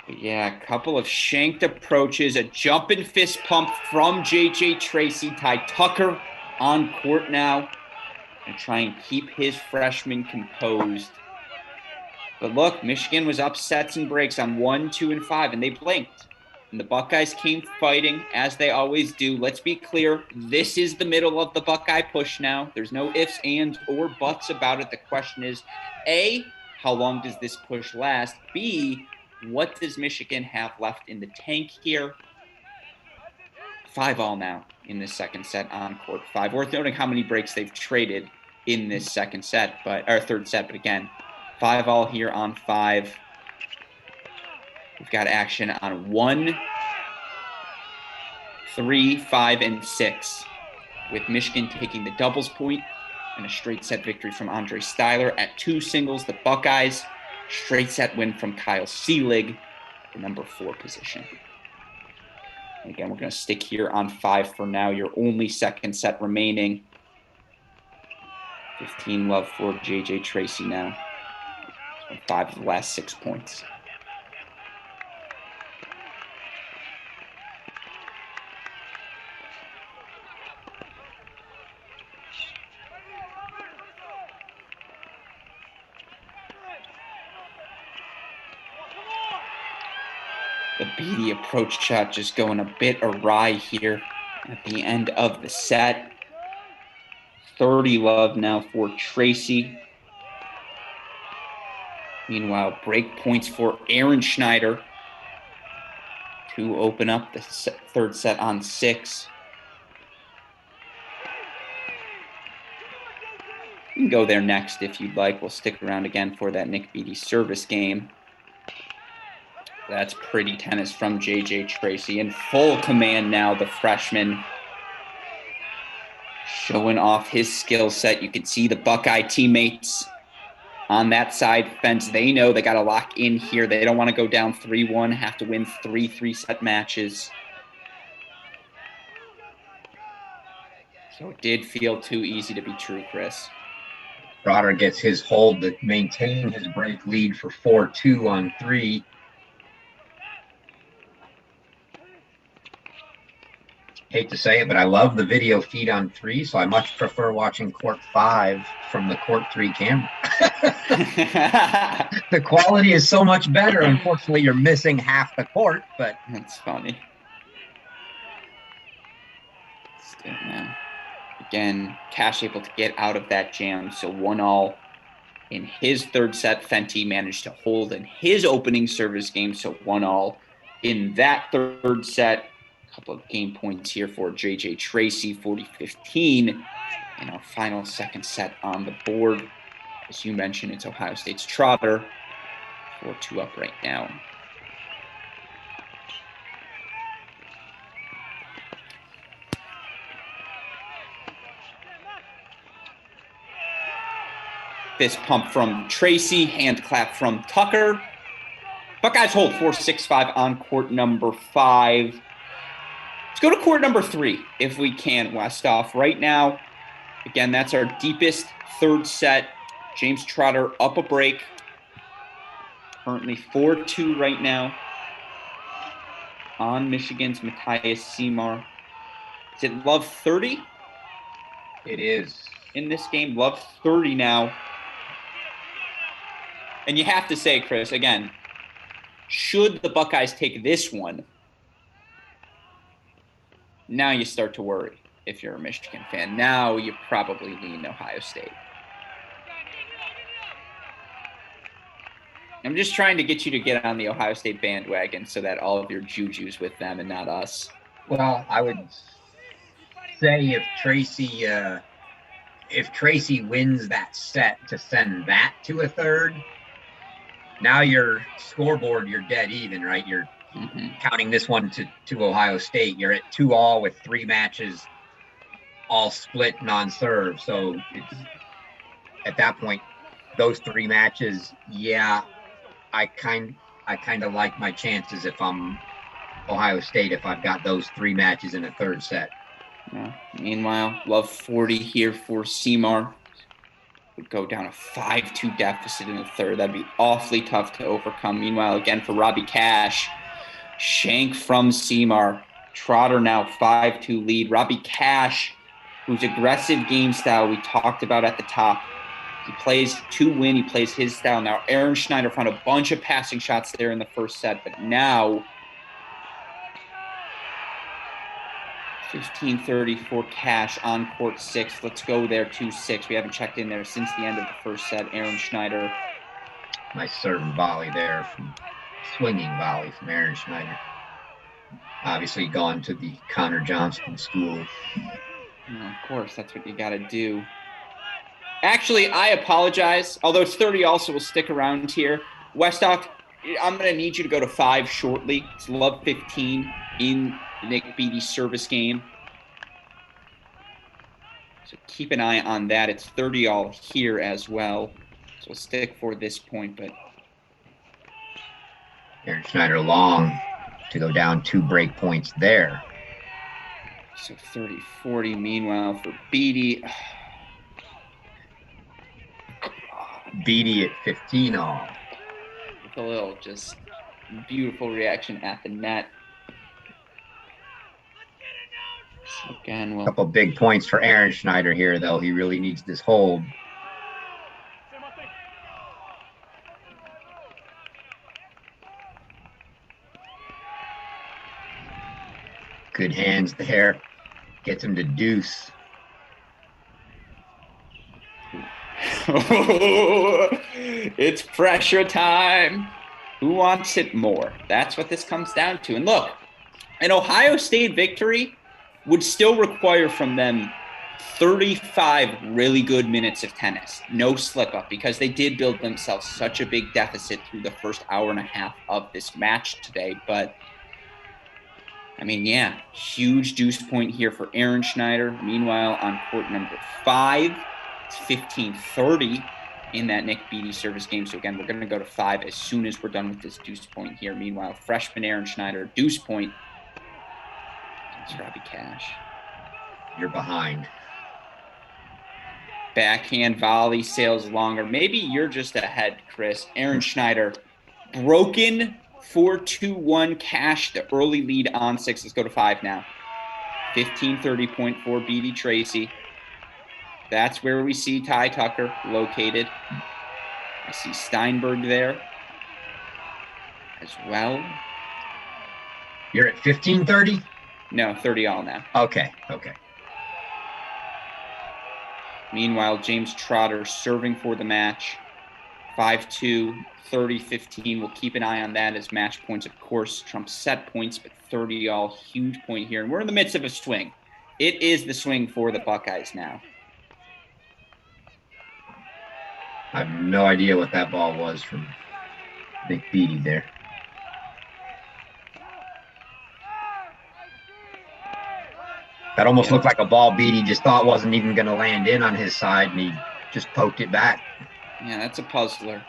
Yeah, a couple of shanked approaches, a jumping fist pump from J.J. Tracy. Ty Tucker on court now and try and keep his freshman composed. But look, Michigan was up sets and breaks on 1, 2, and 5, and they blinked. And the Buckeyes came fighting, as they always do. Let's be clear, this is the middle of the Buckeye push now. There's no ifs, ands, or buts about it. The question is, A, how long does this push last? B, what does Michigan have left in the tank here? 5-all now in this second set on court 5. Worth noting how many breaks they've traded in this third set. But again, 5-all here on 5. We've got action on 1, 3, 5, and 6, with Michigan taking the doubles point and a straight set victory from Andre Styler. At 2 singles, the Buckeyes, straight set win from Kyle Seelig, the number 4 position. And again, we're going to stick here on 5 for now. Your only second set remaining. 15 love for J.J. Tracy now. 5 of the last 6 points. The Beatty approach shot just going a bit awry here at the end of the set. 30 love now for Tracy. Meanwhile, break points for Aaron Schneider to open up the third set on 6. You can go there next if you'd like. We'll stick around again for that Nick Beatty service game. That's pretty tennis from J.J. Tracy. In full command now, the freshman. Showing off his skill set. You can see the Buckeye teammates on that side fence. They know they got to lock in here. They don't want to go down 3-1, have to win 3 3-set matches. So it did feel too easy to be true, Chris. Trotter gets his hold to maintain his break lead for 4-2 on 3. Hate to say it, but I love the video feed on 3, so I much prefer watching court 5 from the court 3 camera. The quality is so much better. Unfortunately, you're missing half the court, but that's funny. Still now. Again, Cash able to get out of that jam, so 1-all in his third set. Fenty managed to hold in his opening service game, so 1-all in that third set. Couple of game points here for J.J. Tracy, 40-15. And our final second set on the board. As you mentioned, it's Ohio State's Trotter, 4-2 up right now. Fist pump from Tracy, hand clap from Tucker. Buckeyes hold 4-6-5 on court number 5. Let's go to court number 3, if we can, Westoff. Right now, again, that's our deepest third set. James Trotter up a break. Currently 4-2 right now on Michigan's Matthias Seymour. Is it love 30? It is. In this game, love 30 now. And you have to say, Chris, again, should the Buckeyes take this one, now you start to worry if you're a Michigan fan. Now you probably lean Ohio State. I'm just trying to get you to get on the Ohio State bandwagon so that all of your juju's with them and not us. Well, I would say if Tracy wins that set to send that to a third, now your scoreboard, you're dead even, right? You're counting this one to Ohio State. You're at 2-all with 3 matches, all split non-serve. So at that point, those 3 matches, yeah, I kind of like my chances if I'm Ohio State, if I've got those 3 matches in a third set. Yeah. Meanwhile, love 40 here for Seymour. would go down a 5-2 deficit in the third. That'd be awfully tough to overcome. Meanwhile, again, for Robbie Cash, shank from Seymour. Trotter now 5-2 lead. Robbie Cash, whose aggressive game style we talked about at the top. He plays to win. He plays his style. Now, Aaron Schneider found a bunch of passing shots there in the first set, but now 15-30 for Cash on court 6. Let's go there 2-6. We haven't checked in there since the end of the first set. Aaron Schneider. Nice serving volley there, swinging volley from Aaron Schneider. Obviously gone to the Connor Johnston school. Of course, that's what you got to do. Actually, I apologize. Although it's 30 also will stick around here. Westock, I'm going to need you to go to 5 shortly. It's love 15 in Nick Beatty's service game. So keep an eye on that. It's 30 all here as well. So we'll stick for this point, but Aaron Schneider long to go down 2 break points there. So 30-40 meanwhile for Beatty. Beatty at 15 all. With a little just beautiful reaction at the net. So again, A couple big points for Aaron Schneider here, though. He really needs this hold. Good hands there. Gets him to deuce. It's pressure time. Who wants it more? That's what this comes down to. And look, an Ohio State victory would still require from them 35 really good minutes of tennis. No slip up, because they did build themselves such a big deficit through the first hour and a half of this match today. But I mean, yeah, huge deuce point here for Aaron Schneider. Meanwhile, on court number 5, it's 15-30 in that Nick Beatty service game. So again, we're going to go to 5 as soon as we're done with this deuce point here. Meanwhile, freshman Aaron Schneider, deuce point. It's Robbie Cash. You're behind. Backhand volley sails longer. Maybe you're just ahead, Chris. Aaron Schneider, broken 4-2-1 Cash, the early lead on 6. Let's go to 5 now. 15-30 point for Beatty Tracy. That's where we see Ty Tucker located. I see Steinberg there as well. You're at 15-30? No, 30 all now. Okay. Meanwhile, James Trotter serving for the match. 5-2, 30-15. We'll keep an eye on that as match points, of course, trump set points, but 30 all, huge point here. And we're in the midst of a swing. It is the swing for the Buckeyes now. I have no idea what that ball was from Nick Beatty there. That almost looked like a ball Beatty just thought wasn't even going to land in on his side, and he just poked it back. Yeah, that's a puzzler.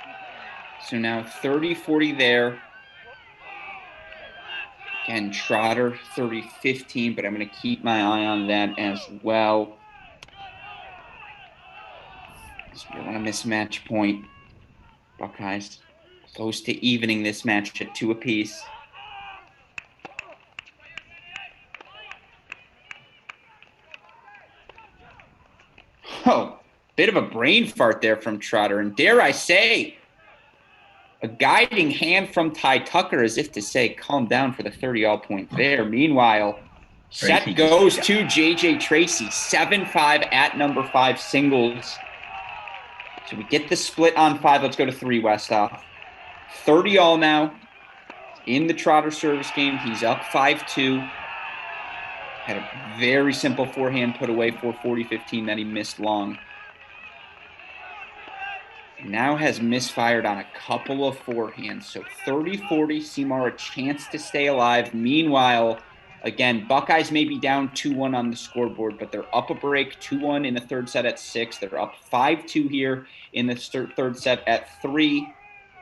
So now 30-40 there. Again, Trotter 30-15, but I'm going to keep my eye on that as well. You don't want to miss match point. Buckeyes close to evening this match at 2 apiece. Oh, bit of a brain fart there from Trotter. And dare I say, a guiding hand from Ty Tucker as if to say, calm down for the 30 all point there. Meanwhile, set goes to JJ Tracy, 7-5 at number 5 singles. So we get the split on 5. Let's go to 3, Westoff. 30 all now in the Trotter service game. He's up 5-2. Had a very simple forehand put away for 40-15 that he missed long. Now has misfired on a couple of forehands. So 30-40, Seymour a chance to stay alive. Meanwhile, again, Buckeyes may be down 2-1 on the scoreboard, but they're up a break, 2-1 in the third set at 6. They're up 5-2 here in the third set at 3.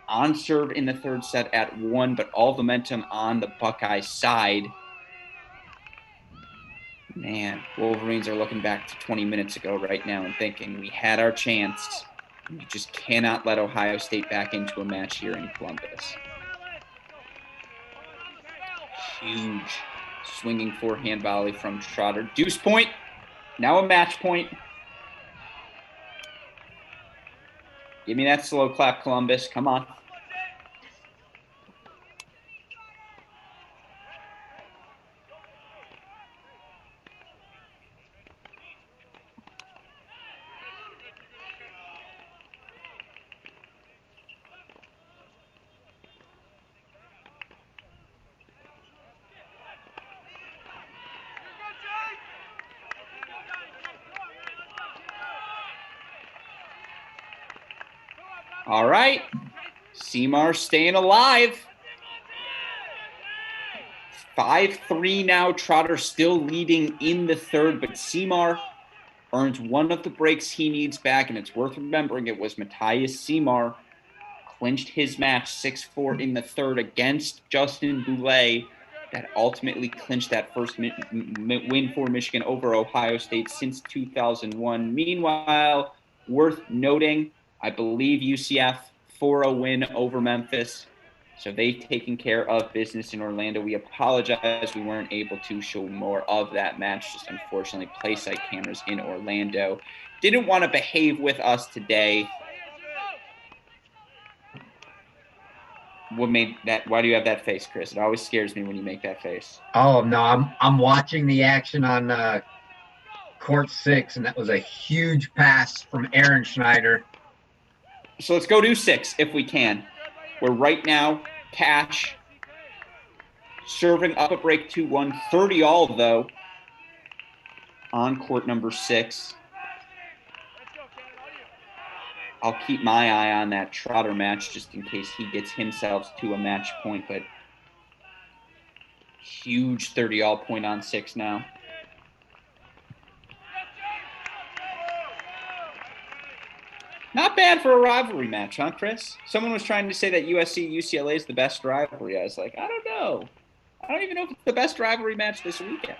On serve in the third set at 1, but all momentum on the Buckeyes side. Man, Wolverines are looking back to 20 minutes ago right now and thinking we had our chance. You just cannot let Ohio State back into a match here in Columbus. Huge swinging forehand volley from Trotter. Deuce point. Now a match point. Give me that slow clap, Columbus. Come on. All right. Seymour staying alive. 5-3 now. Trotter still leading in the third, but Seymour earns one of the breaks he needs back, and it's worth remembering it was Matthias Seymour clinched his match 6-4 in the third against Justin Boulay that ultimately clinched that first win for Michigan over Ohio State since 2001. Meanwhile, worth noting, I believe UCF 4-0 win over Memphis. So they've taken care of business in Orlando. We apologize we weren't able to show more of that match. Just unfortunately, play site cameras in Orlando didn't want to behave with us today. What made that? Why do you have that face, Chris? It always scares me when you make that face. Oh no, I'm watching the action on court 6, and that was a huge pass from Aaron Schneider. So let's go to 6 if we can. We're right now Cash serving up a break 2-1, 30 all though on court number 6. I'll keep my eye on that Trotter match just in case he gets himself to a match point, but huge 30 all point on 6 now. Not bad for a rivalry match, huh, Chris? Someone was trying to say that USC-UCLA is the best rivalry. I was like, I don't know. I don't even know if it's the best rivalry match this weekend.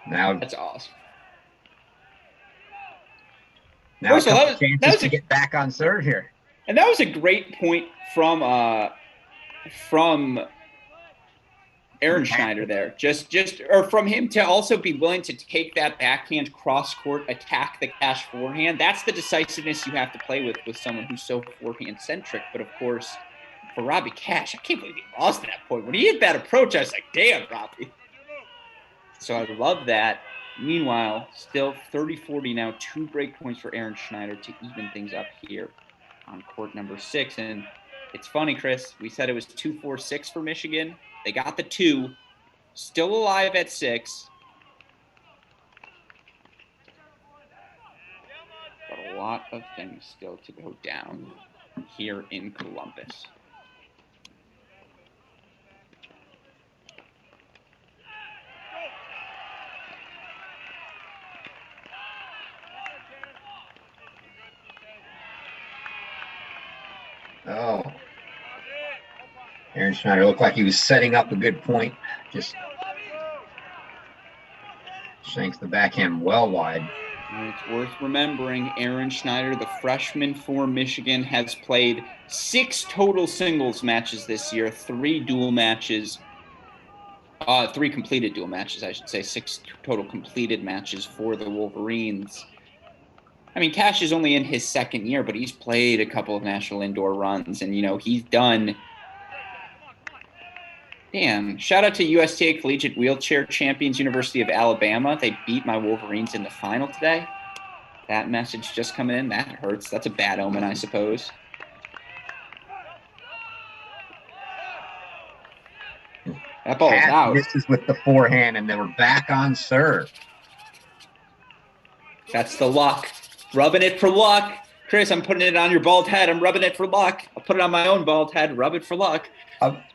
Now that's awesome. Now first of all, that was to get back on serve here. And that was a great point from Aaron Schneider there. Just or from him to also be willing to take that backhand cross court, attack the Cash forehand. That's the decisiveness you have to play with someone who's so forehand centric. But of course, for Robbie Cash, I can't believe he lost at that point. When he hit that approach, I was like, damn, Robbie. So I love that. Meanwhile, still 30-40 now, 2 break points for Aaron Schneider to even things up here on court number 6. And it's funny, Chris, we said it was 2-4-6 for Michigan. They got the 2, still alive at 6. But a lot of things still to go down here in Columbus. Oh. Aaron Schneider looked like he was setting up a good point. Just shanks the backhand well wide. And it's worth remembering Aaron Schneider, the freshman for Michigan, has played 6 total singles matches this year, 3 dual matches, 3 completed dual matches, I should say, 6 total completed matches for the Wolverines. I mean, Cash is only in his 2nd year, but he's played a couple of national indoor runs, and, you know, he's done. Damn, shout out to USTA Collegiate Wheelchair Champions, University of Alabama. They beat my Wolverines in the final today. That message just coming in, that hurts. That's a bad omen, I suppose. That ball's out. Misses with the forehand, and they were back on serve. That's the luck. Rubbing it for luck. Chris, I'm putting it on your bald head. I'm rubbing it for luck. I'll put it on my own bald head. Rub it for luck.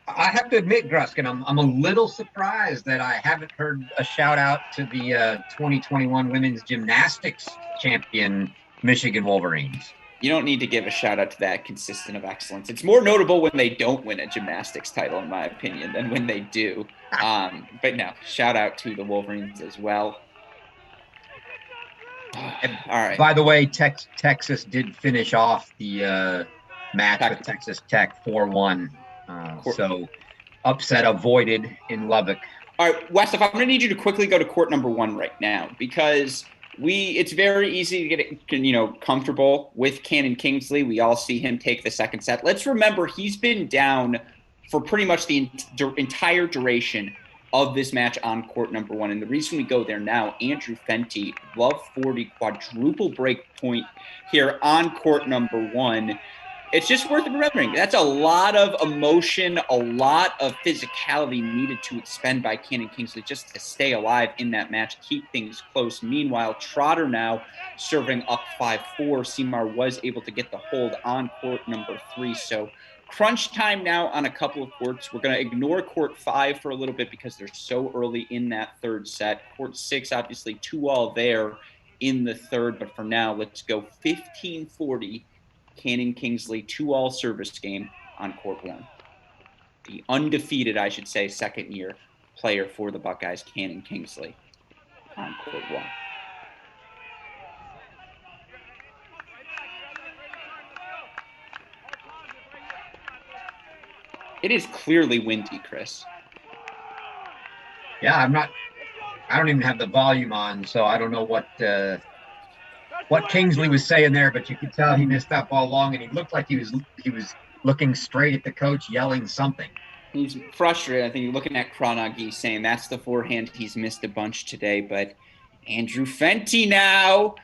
I have to admit, Gruskin, I'm a little surprised that I haven't heard a shout out to the 2021 women's gymnastics champion, Michigan Wolverines. You don't need to give a shout out to that consistent of excellence. It's more notable when they don't win a gymnastics title, in my opinion, than when they do. But no, shout out to the Wolverines as well. All right. By the way, Texas did finish off the match with Texas Tech 4-1. So upset avoided in Lubbock. All right, Westhoff, I'm going to need you to quickly go to court number 1 right now, because it's very easy to get comfortable with Cannon Kingsley. We all see him take the second set. Let's remember he's been down for pretty much the entire duration of this match on court number 1. And the reason we go there now, Andrew Fenty, love 40 quadruple break point here on court number 1. It's just worth remembering. That's a lot of emotion, a lot of physicality needed to expend by Cannon Kingsley just to stay alive in that match, keep things close. Meanwhile, Trotter now serving up 5-4. Seymour was able to get the hold on court number 3. So crunch time now on a couple of courts. We're going to ignore court 5 for a little bit because they're so early in that third set. Court 6, obviously 2-all there in the third. But for now, let's go 15-40. Cannon Kingsley 2-all service game on court 1. The undefeated, I should say, second-year player for the Buckeyes, Cannon Kingsley, on court 1. It is clearly windy, Chris. Yeah, I don't even have the volume on, so I don't know what Kingsley was saying there, but you could tell he missed that ball long, and he looked like he was looking straight at the coach, yelling something. He's frustrated. I think you're looking at Kronagi saying that's the forehand he's missed a bunch today. But Andrew Fenty now,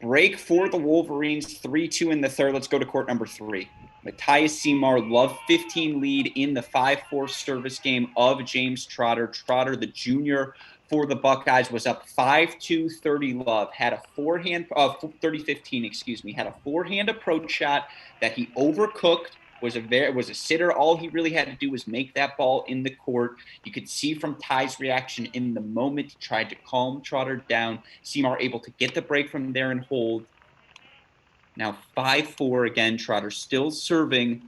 break for the Wolverines, 3-2 in the third. Let's go to court number 3. Matthias Seymour, love 15 lead in the 5-4 service game of James Trotter. Trotter, the junior for the Buckeyes, was up 5-2, 30 love, had a forehand, 30-15, excuse me, had a forehand approach shot that he overcooked, was a sitter. All he really had to do was make that ball in the court. You could see from Ty's reaction in the moment, he tried to calm Trotter down. Seymour able to get the break from there and hold. Now 5-4 again, Trotter still serving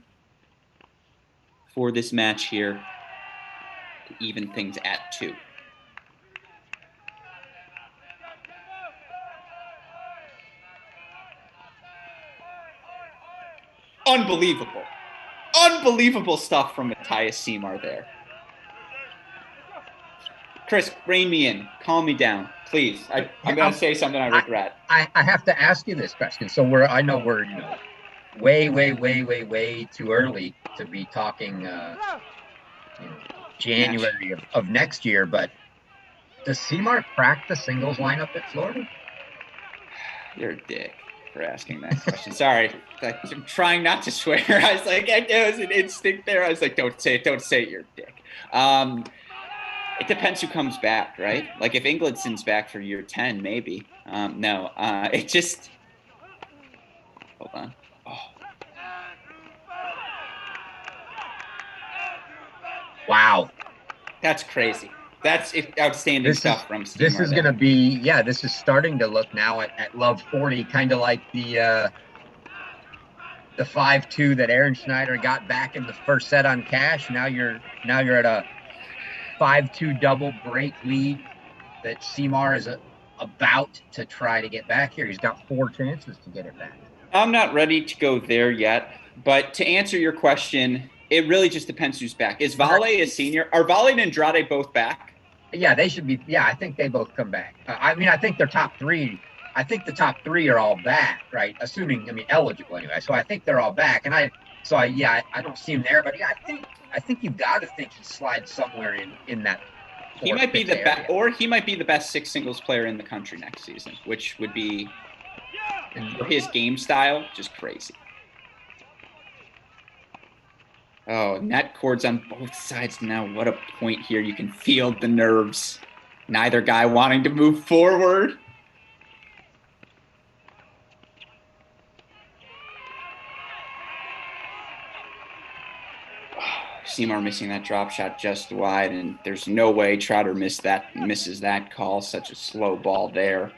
for this match here to even things at 2. Unbelievable. Unbelievable stuff from Matthias Seymour there. Chris, rein me in. Calm me down, please. I'm going to say something I regret. I have to ask you this question. So I know we're way too early to be talking January of next year, but does Seymour crack the singles lineup at Florida? You're a dick for asking that question. Sorry. I'm trying not to swear. I was like, it was an instinct there. I was like, don't say it, you're a dick. It depends who comes back, right? Like if Ingledson's back for year 10, maybe. No, it just – hold on. Oh. Wow. That's crazy. That's outstanding stuff from Seymour. This is going to be – this is starting to look now at Love 40, kind of like the 5-2 that Aaron Schneider got back in the first set on Cash. Now you're at a 5-2 double break lead that Seymour is about to try to get back here. He's got 4 chances to get it back. I'm not ready to go there yet, but to answer your question, it really just depends who's back. Is Vale a senior? Are Vale and Andrade both back? Yeah, they should be. Yeah, I think they both come back. I think their top 3. I think the top 3 are all back, right? Assuming, eligible anyway. So I think they're all back, and I don't see him there, but yeah, I think you've got to think he slides somewhere in that. He might be the best, or he might be the best 6 singles player in the country next season, which would be, for his game style, just crazy. Oh, net cords on both sides now. What a point here. You can feel the nerves. Neither guy wanting to move forward. Seymour missing that drop shot just wide, and there's no way Trotter misses that call. Such a slow ball there.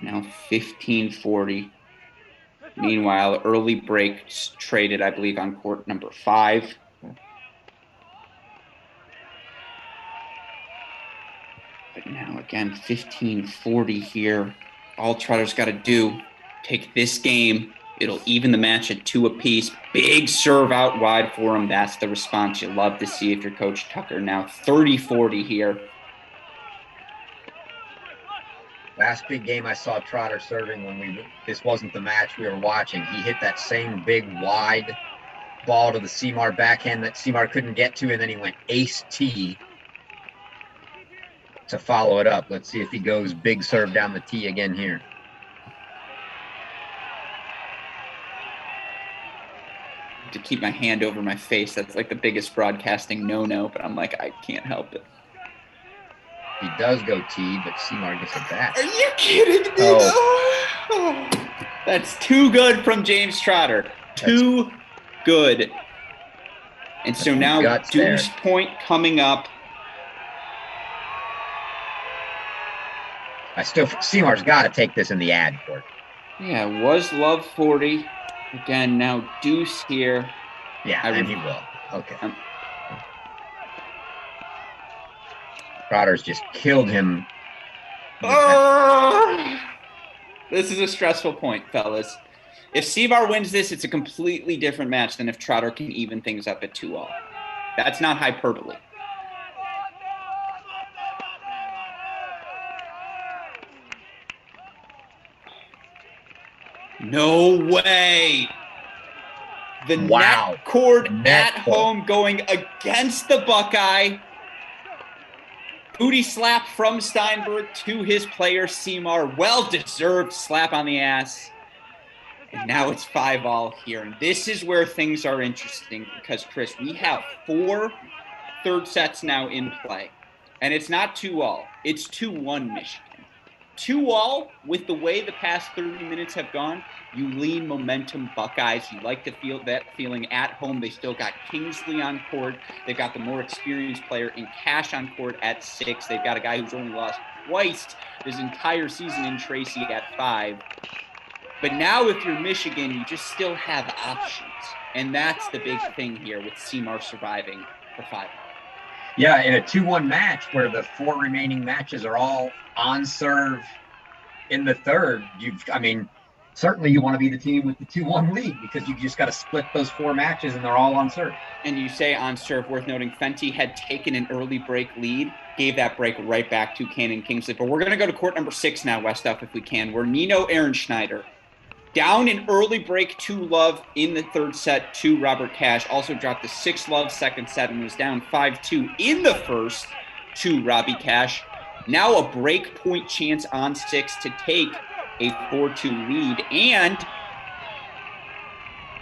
Now 15-40. Meanwhile, early breaks traded, I believe, on court number 5. But now again, 15-40 here. All Trotter's got to do, take this game. It'll even the match at 2 apiece. Big serve out wide for him. That's the response you love to see if you're Coach Tucker. Now 30-40 here. Last big game I saw Trotter serving when this wasn't the match we were watching. He hit that same big wide ball to the Seymour backhand that Seymour couldn't get to, and then he went ace tee to follow it up. Let's see if he goes big serve down the tee again here. To keep my hand over my face, that's like the biggest broadcasting no-no, but I'm like, I can't help it. He does go tee, but Seymour gets it back. Are you kidding me? Oh. That's too good from James Trotter. Too good. And so now deuce point coming up. Seymour's got to take this in the ad court. Yeah, was love 40. Again, now deuce here. Yeah, and he will. Okay. Trotter's just killed him. This is a stressful point, fellas. If Seymour wins this, it's a completely different match than if Trotter can even things up at 2-all. That's not hyperbole. No way. The net cord at home going against the Buckeye. Booty slap from Steinberg to his player, Seymour. Well-deserved slap on the ass. And now it's 5-all here. And this is where things are interesting because, Chris, we have 4 third sets now in play. And it's not 2-all. It's 2-1 Michigan. 2-all, with the way the past 30 minutes have gone, you lean momentum Buckeyes. You like to feel that feeling at home. They still got Kingsley on court. They've got the more experienced player in Cash on court at 6. They've got a guy who's only lost twice this entire season in Tracy at 5. But now if you're Michigan, you just still have options. And that's the big thing here with Seymour surviving for 5. Yeah, in a 2-1 match where the 4 remaining matches are all on serve in the third, certainly you want to be the team with the 2-1 lead because you've just got to split those 4 matches and they're all on serve. And you say on serve, worth noting, Fenty had taken an early break lead, gave that break right back to Cannon Kingsley. But we're going to go to court number 6 now, Westuff, if we can, where Nino Ehrenschneider, down an early break 2-love in the third set to Robert Cash, also dropped a 6-love second set and was down 5-2 in the first to Robbie Cash. Now a break point chance on 6 to take a 4-2 lead, and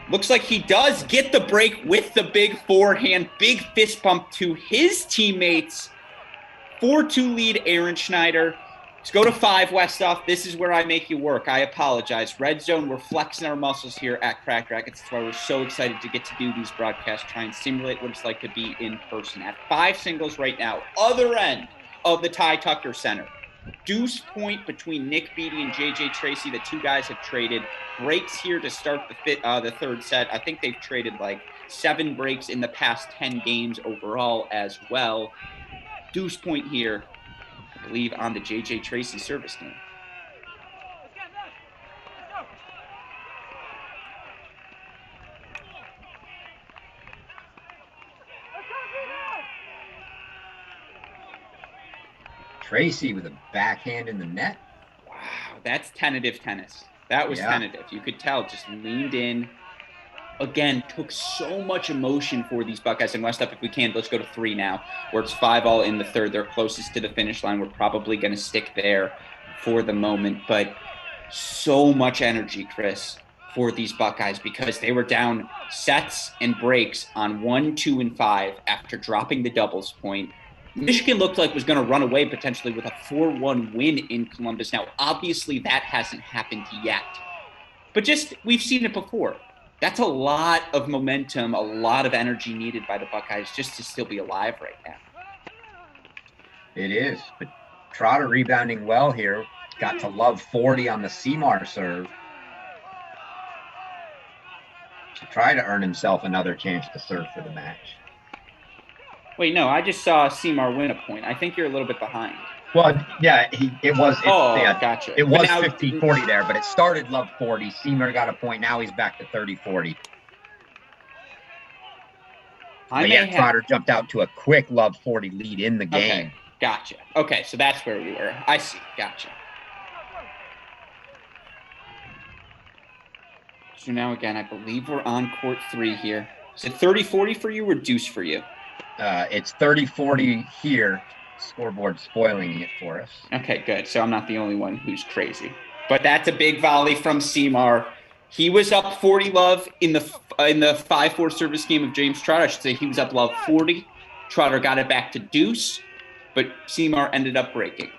looks like he does get the break with the big forehand, big fist bump to his teammates. 4-2 lead, Ehrenschneider. Let's go to 5, Westoff. This is where I make you work. I apologize. Redzone, we're flexing our muscles here at Cracked Rackets. That's why we're so excited to get to do these broadcasts, try and simulate what it's like to be in person. At 5 singles right now, other end of the Ty Tucker Center. Deuce point between Nick Beatty and JJ Tracy. The 2 guys have traded breaks here to start the third set. I think they've traded like 7 breaks in the past 10 games overall as well. Deuce point here, I believe, on the JJ Tracy service game. Tracy with a backhand in the net. Wow, that's tentative tennis. That was tentative. You could tell, just leaned in. Again, took so much emotion for these Buckeyes. And Westuff, if we can, let's go to 3 now, where it's 5-all in the third. They're closest to the finish line. We're probably going to stick there for the moment. But so much energy, Chris, for these Buckeyes because they were down sets and breaks on 1, 2, and 5 after dropping the doubles point. Michigan looked like was going to run away potentially with a 4-1 win in Columbus. Now, obviously, that hasn't happened yet. But just, we've seen it before. That's a lot of momentum, a lot of energy needed by the Buckeyes just to still be alive right now. It is, but Trotter rebounding well here. Got to love 40 on the Seymour serve. To try to earn himself another chance to serve for the match. Wait, no, I just saw Seymour win a point. I think you're a little bit behind. Well, yeah, Gotcha. It was 50-40 there, but it started love 40. Seymour got a point. Now he's back to 30-40. Trotter jumped out to a quick love 40 lead in the game. Okay, gotcha. Okay, so that's where we were. I see. Gotcha. So now again, I believe we're on court 3 here. Is it 30-40 for you or deuce for you? It's 30-40 here. Scoreboard spoiling it for us. Okay, good. So I'm not the only one who's crazy. But that's a big volley from Seymour. He was up 40 love in the 5-4 service game of James Trotter. I should say he was up love 40. Trotter got it back to deuce, but Seymour ended up breaking.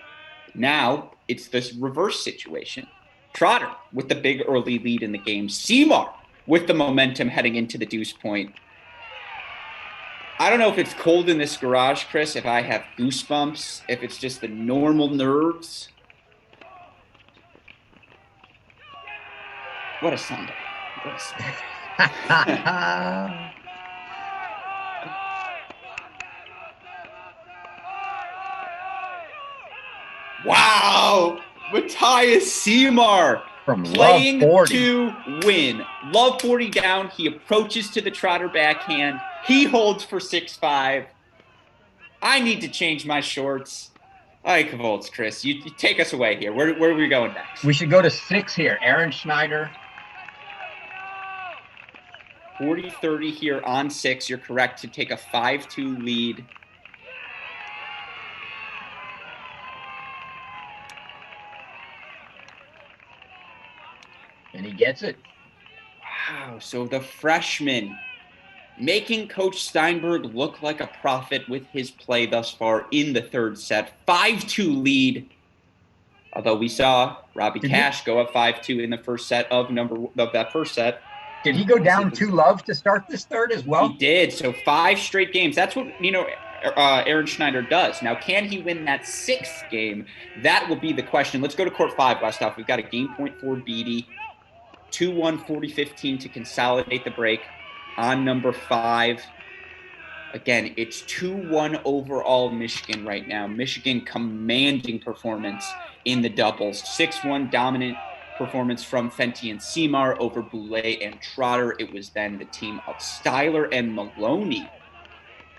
Now it's this reverse situation. Trotter with the big early lead in the game. Seymour with the momentum heading into the deuce point. I don't know if it's cold in this garage, Chris, if I have goosebumps, if it's just the normal nerves. What a Sunday. What a Sunday. Wow! Matthias Seymour playing to win. Love 40 down. He approaches to the Trotter backhand. He holds for 6-5. I need to change my shorts. All right, Cavolts, Chris, you take us away here. Where are we going next? We should go to 6 here. Aaron Schneider. 40-30 here on 6. You're correct to take a 5-2 lead. And he gets it. Wow, so the freshman making Coach Steinberg look like a prophet with his play thus far in the third set. 5-2 lead. Although we saw Robbie Cash go up 5-2 in the first set of that first set. Did he go down 2 love to start this third as well? He did. So 5 straight games. That's what, Aaron Schneider does. Now, can he win that 6th game? That will be the question. Let's go to court 5, Westhoff. We've got a game point for Beatty. 2-1, 40-15 to consolidate the break on number 5. Again, it's 2-1 overall Michigan right now. Michigan commanding performance in the doubles. 6-1 dominant performance from Fenty and Seymour over Boulay and Trotter. It was then the team of Styler and Maloney.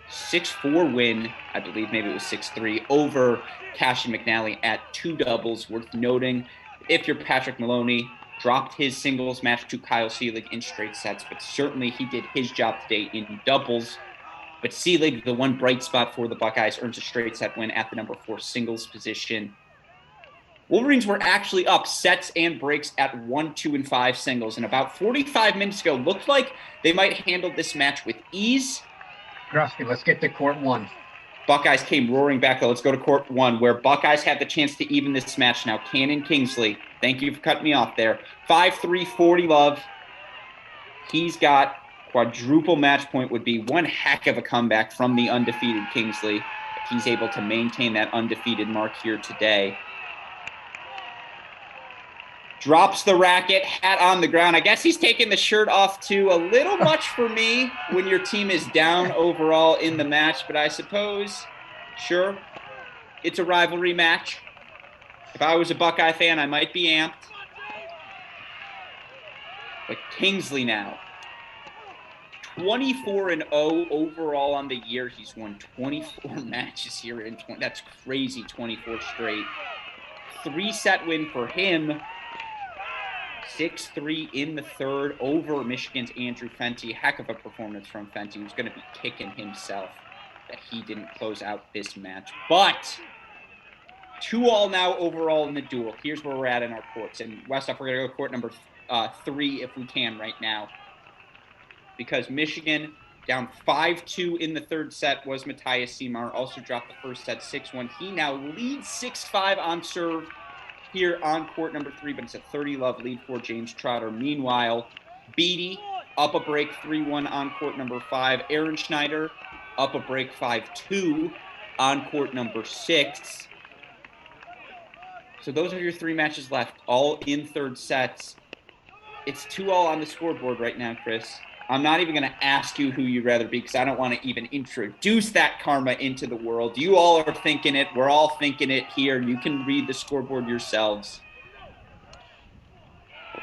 6-4 win, I believe maybe it was 6-3, over Cash and McNally at 2 doubles. Worth noting, if you're Patrick Maloney, dropped his singles match to Kyle Seelig in straight sets, but certainly he did his job today in doubles. But Seelig, the one bright spot for the Buckeyes, earns a straight set win at the number 4 singles position. Wolverines were actually up sets and breaks at 1, 2, and 5 singles. And about 45 minutes ago, looked like they might handle this match with ease. Gruskin, let's get to court 1. Buckeyes came roaring back, though. Let's go to court 1, where Buckeyes have the chance to even this match now. Cannon Kingsley, thank you for cutting me off there. 5-3, 40 love. He's got quadruple match point, would be one heck of a comeback from the undefeated Kingsley. If he's able to maintain that undefeated mark here today. Drops the racket, hat on the ground. I guess he's taking the shirt off too. A little much for me when your team is down overall in the match, but I suppose, sure, it's a rivalry match. If I was a Buckeye fan, I might be amped. But Kingsley now, 24-0 overall on the year. He's won 24 matches here in 20. That's crazy, 24 straight. 3-set win for him. 6-3 in the third over Michigan's Andrew Fenty. Heck of a performance from Fenty, who's going to be kicking himself that he didn't close out this match. But 2-2 now overall in the duel. Here's where we're at in our courts. And Westhoff, we're going to go to court number 3 if we can right now. Because Michigan down 5-2 in the third set was Matthias Seymour. Also dropped the first set 6-1. He now leads 6-5 on serve. here on court number 3, but it's a 30-love lead for James Trotter. Meanwhile, Beatty up a break 3-1 on court number 5. Aaron Schneider up a break 5-2 on court number 6. So those are your 3 matches left, all in third sets. It's 2-2 on the scoreboard right now, Chris. I'm not even going to ask you who you'd rather be because I don't want to even introduce that karma into the world. You all are thinking it. We're all thinking it here. You can read the scoreboard yourselves.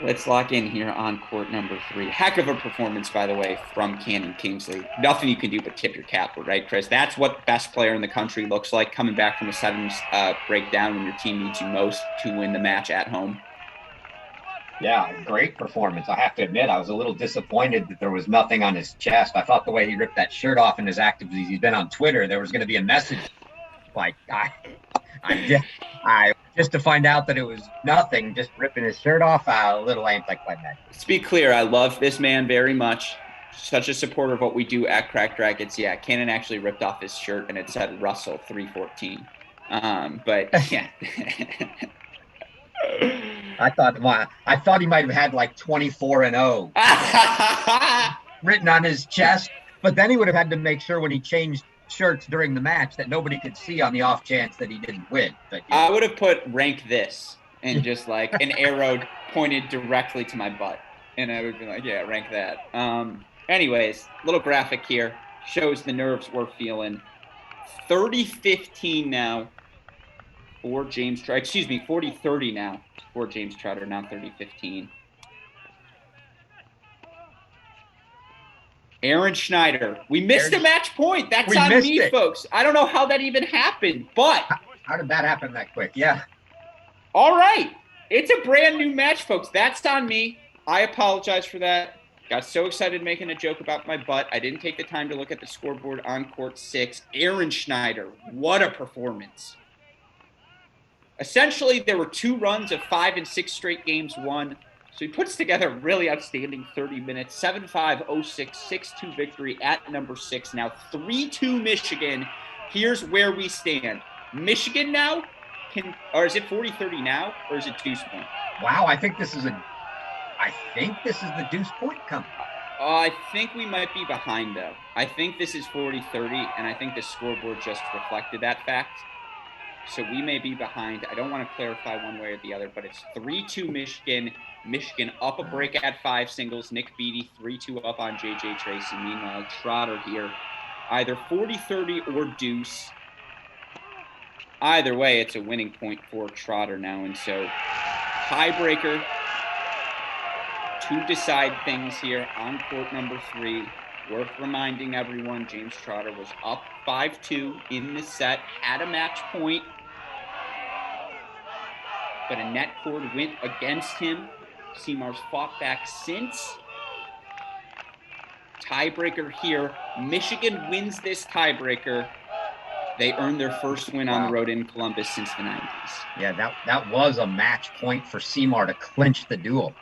Let's lock in here on court number 3. Heck of a performance, by the way, from Cannon Kingsley. Nothing you can do but tip your cap, right, Chris? That's what best player in the country looks like, coming back from a sudden breakdown when your team needs you most to win the match at home. Yeah, great performance. I have to admit, I was a little disappointed that there was nothing on his chest. I thought the way he ripped that shirt off in his activities, he's been on Twitter, there was going to be a message like, I just to find out that it was nothing, just ripping his shirt off, a little anticlimactic. Let's be clear, I love this man very much. Such a supporter of what we do at Cracked Rackets. Yeah, Cannon actually ripped off his shirt and it said Russell 314. But yeah. I thought he might have had like 24-0 written on his chest, but then he would have had to make sure when he changed shirts during the match that nobody could see on the off chance that he didn't win. But yeah. I would have put rank this and just like an arrow pointed directly to my butt, and I would be like, yeah, rank that. Anyways, little graphic here shows the nerves we're feeling. 30-15 now for James Trotter. Excuse me, 40-30 now for James Trotter, now 30-15. Aaron Schneider. We missed a match point. That's on me, folks. I don't know how that even happened, but. How did that happen that quick? Yeah. All right. It's a brand new match, folks. That's on me. I apologize for that. Got so excited making a joke about my butt. I didn't take the time to look at the scoreboard on court 6. Aaron Schneider. What a performance. Essentially, there were 2 runs of 5 and 6 straight games won. So he puts together a really outstanding 30 minutes, 7-5, 0-6, 6-2 victory at number 6. Now 3-2 Michigan. Here's where we stand. Michigan now or is it 40-30 now, or is it deuce point? Wow, I think this is the deuce point coming. I think we might be behind, though. I think this is 40-30, and I think the scoreboard just reflected that fact. So we may be behind. I don't want to clarify one way or the other, but it's 3-2 Michigan. Michigan up a break at 5 singles. Nick Beatty 3-2 up on J.J. Tracy. Meanwhile, Trotter here, either 40-30 or deuce. Either way, it's a winning point for Trotter now. And so tiebreaker to decide things here on court number 3. Worth reminding everyone, James Trotter was up 5-2 in the set, had a match point, but a net cord went against him. Seamar's fought back since. Tiebreaker here. Michigan wins this tiebreaker. They earned their first win on the road in Columbus since the 90s. Yeah, that was a match point for Seamar to clinch the duel.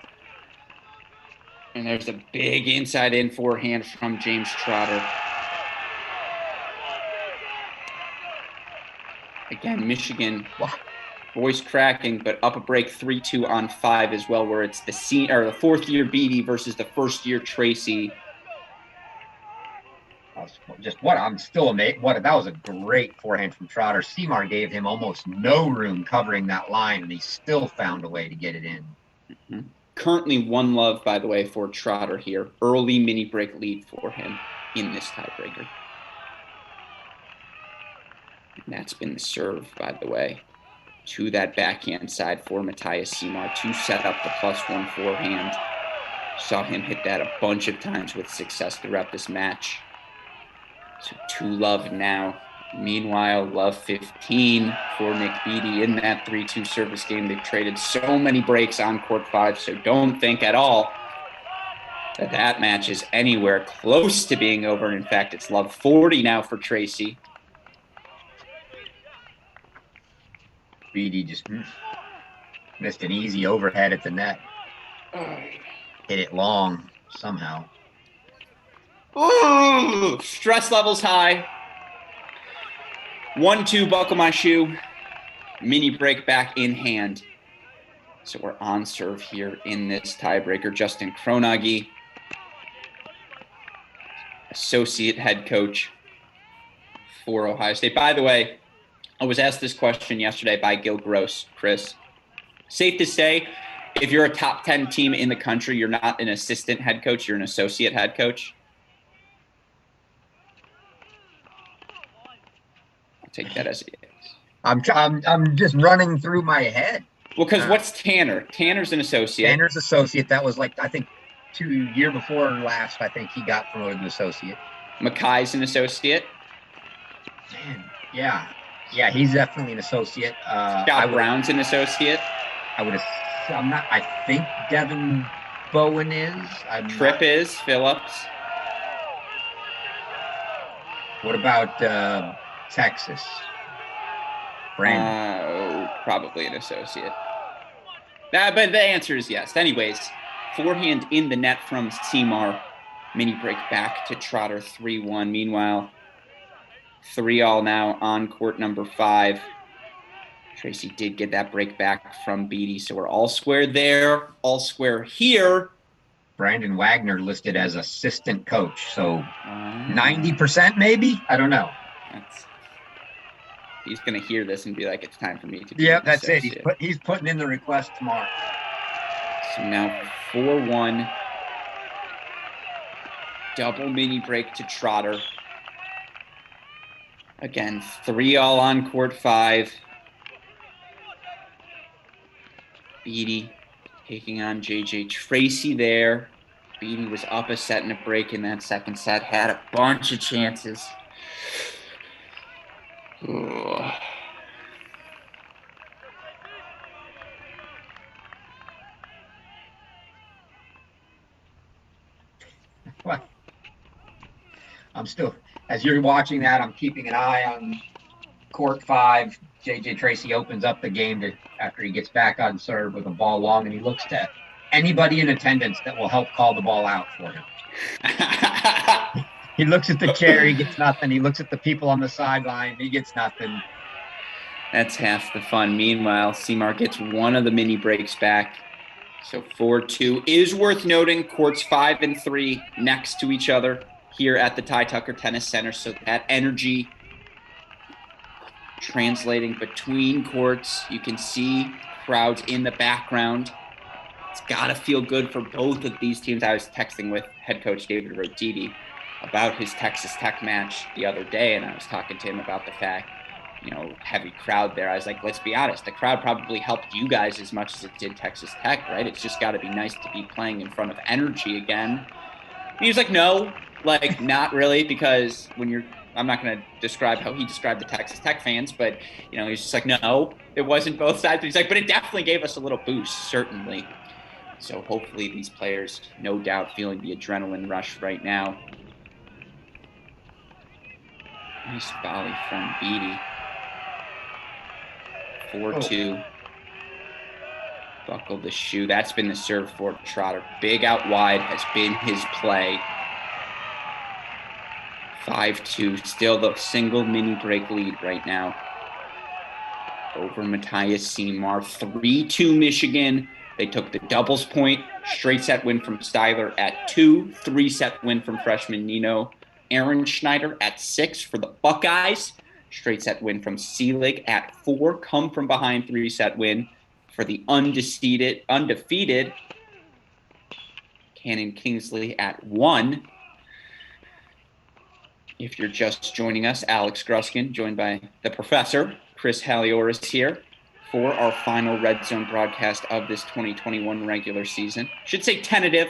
And there's a big inside-in forehand from James Trotter. Again, Michigan, voice cracking, but up a break 3-2 on 5 as well, where it's the fourth-year Beatty versus the first-year Tracy. I'm still amazed. That was a great forehand from Trotter. Seamar gave him almost no room covering that line, and he still found a way to get it in. Mm-hmm. Currently 1-love, by the way, for Trotter here. Early mini break lead for him in this tiebreaker. And that's been the serve, by the way, to that backhand side for Matthias Seamar to set up the +1 forehand. Saw him hit that a bunch of times with success throughout this match. So 2-love now. Meanwhile, love 15 for Nick Beatty in that 3-2 service game. They've traded so many breaks on court 5, so don't think at all that match is anywhere close to being over. In fact, it's love 40 now for Tracy. Beatty just missed an easy overhead at the net. Hit it long somehow. Ooh, stress levels high. 1-2, buckle my shoe. Mini break back in hand. So we're on serve here in this tiebreaker. Justin Kronagi, associate head coach for Ohio State. By the way, I was asked this question yesterday by Gil Gross, Chris. Safe to say, if you're a top 10 team in the country, you're not an assistant head coach, you're an associate head coach. I'll take that as a yes. I'm just running through my head. Well, because what's Tanner? Tanner's an associate. Tanner's associate. That was like, I think, year before last, I think he got promoted to associate. Mackay's an associate. Man, yeah. Yeah, he's definitely an associate. Scott Brown's an associate. I think Devin Bowen is. Tripp is. Phillips. What about Texas? Brandon? Probably an associate. But the answer is yes. Anyways, forehand in the net from Seymour. Mini break back to Trotter 3-1. Meanwhile, 3-all now on court number 5. Tracy did get that break back from Beatty, so we're all square there, all square here. Brandon Wagner listed as assistant coach, so 90% maybe? I don't know. He's going to hear this and be like, it's time for me to be Yeah, that's associate. It. He's putting in the request tomorrow. So now 4-1. Double mini break to Trotter. Again, 3-all on court 5. Beatty taking on JJ Tracy there. Beatty was up a set and a break in that second set. Had a bunch of chances. Ugh. What? I'm still, as you're watching that, I'm keeping an eye on court 5. JJ Tracy opens up the game after he gets back on serve with a ball long, and he looks to anybody in attendance that will help call the ball out for him. He looks at the chair, he gets nothing. He looks at the people on the sideline, he gets nothing. That's half the fun. Meanwhile, Seymour gets one of the mini breaks back. So 4-2 is worth noting. Courts 5 and 3 next to each other here at the Ty Tucker Tennis Center. So that energy translating between courts. You can see crowds in the background. It's got to feel good for both of these teams. I was texting with head coach David Rotiti about his Texas Tech match the other day, and I was talking to him about the fact, heavy crowd there. I was like, let's be honest, the crowd probably helped you guys as much as it did Texas Tech, right? It's just got to be nice to be playing in front of energy again. And he was like, no, not really, because I'm not going to describe how he described the Texas Tech fans, but, he's just like, no, it wasn't both sides. But he's like, but it definitely gave us a little boost, certainly. So hopefully these players, no doubt, feeling the adrenaline rush right now. Nice volley from Beatty. 4-2. Buckle the shoe. That's been the serve for Trotter. Big out wide has been his play. 5-2. Still the single mini break lead right now over Matthias Seymour. 3-2 Michigan. They took the doubles point. Straight set win from Styler at 2. 3-set win from freshman Nino Aaron Schneider at 6 for the Buckeyes. Straight set win from Seelig at 4. Come from behind 3-set win for the undefeated Cannon Kingsley at 1. If you're just joining us, Alex Gruskin, joined by the professor, Chris Halioris here for our final Redzone broadcast of this 2021 regular season. Should say tentative.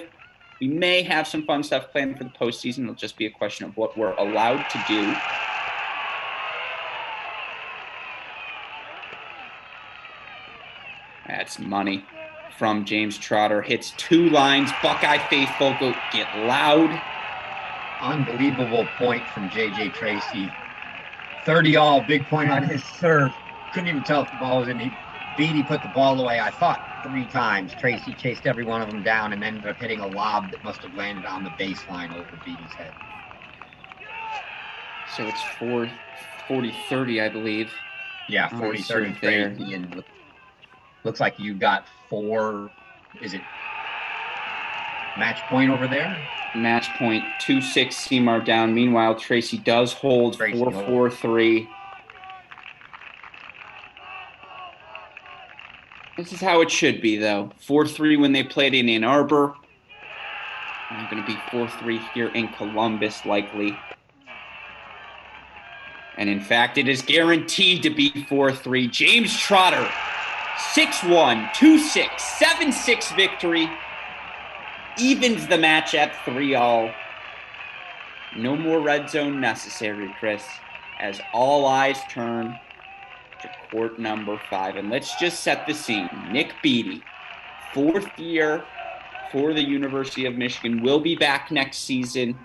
We may have some fun stuff planned for the postseason. It'll just be a question of what we're allowed to do. That's money from James Trotter. Hits 2 lines. Buckeye faithful get loud. Unbelievable point from JJ Tracy. 30-all, big point on his serve. Couldn't even tell if the ball was in. Beatty put the ball away, I thought, 3 times. Tracy chased every one of them down and ended up hitting a lob that must have landed on the baseline over Beatty's head. So it's 40-30, I believe. Yeah, 40-30 Tracy. And Looks like you got 4. Is it match point over there? Match point, 2-6 Seymour down. Meanwhile, Tracy does hold 4-4-3. This is how it should be, though. 4-3 when they played in Ann Arbor. I'm going to be 4-3 here in Columbus, likely. And in fact, it is guaranteed to be 4-3. James Trotter, 6-1, 2-6, 7-6 victory. Evens the match at 3-all. No more red zone necessary, Chris, as all eyes turn to court number 5. And let's just set the scene. Nick Beattie, 4th year for the University of Michigan, will be back next season.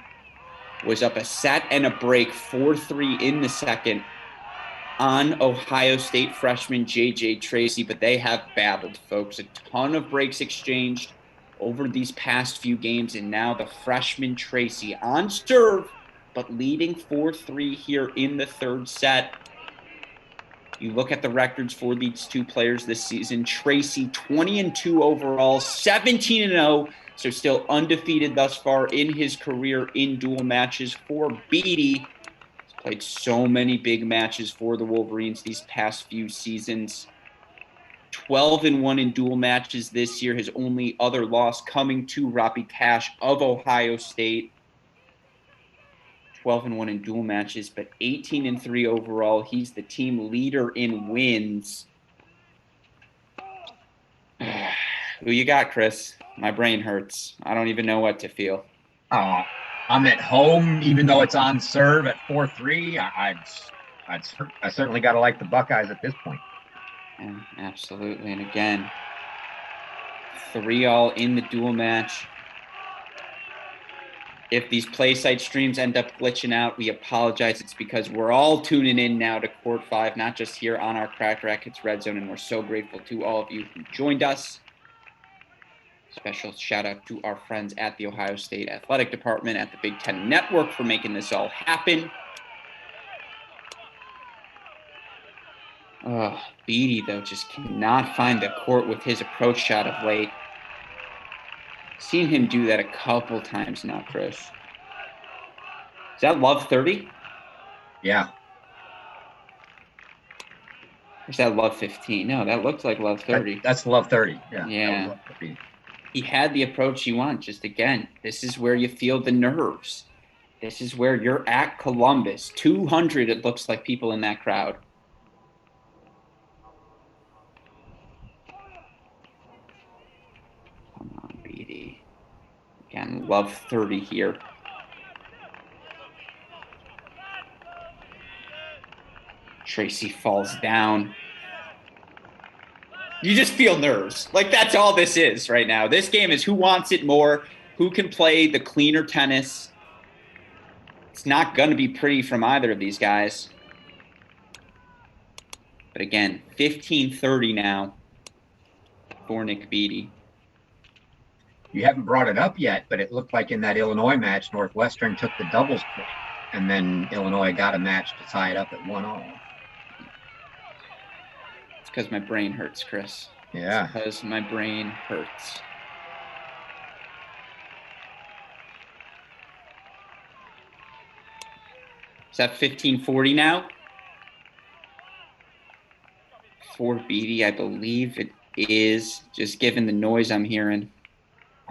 Was up a set and a break, 4-3 in the second on Ohio State freshman J.J. Tracy, but they have battled, folks. A ton of breaks exchanged over these past few games, and now the freshman Tracy on serve, but leading 4-3 here in the third set. You look at the records for these two players this season. Tracy, 20-2 overall, 17-0, so still undefeated thus far in his career in dual matches. For Beattie, he's played so many big matches for the Wolverines these past few seasons. 12-1 in dual matches this year. His only other loss coming to Robbie Cash of Ohio State. 12-1 in dual matches, but 18-3 overall. He's the team leader in wins. Who you got, Chris? My brain hurts. I don't even know what to feel. I'm at home, even though it's on serve at 4-3. I certainly got to like the Buckeyes at this point. Yeah, absolutely. And again, 3-all in the dual match. If these play site streams end up glitching out, we apologize. It's because we're all tuning in now to Court 5, not just here on our Cracked Rackets Red Zone, and we're so grateful to all of you who joined us. Special shout out to our friends at the Ohio State Athletic Department, at the Big Ten Network for making this all happen. Beattie, though, just cannot find the court with his approach shot of late. Seen him do that a couple times now, Chris. Is that Love 30? Yeah. Or is that Love 15? No, that looks like Love 30. That's Love 30. Yeah. Yeah. Love 30. He had the approach you want. Just again, this is where you feel the nerves. This is where you're at Columbus. 200, it looks like, people in that crowd. Come on, Beattie. Again, Love 30 here. Tracy falls down. You just feel nerves. Like, that's all this is right now. This game is who wants it more, who can play the cleaner tennis. It's not going to be pretty from either of these guys. But again, 15-30 now for Nick Beattie. You haven't brought it up yet, but it looked like in that Illinois match, Northwestern took the doubles point, and then Illinois got a match to tie it up at 1-all. It's because my brain hurts, Chris. Yeah. It's because my brain hurts. Is that 15-40 now? For Beattie, I believe it is, just given the noise I'm hearing.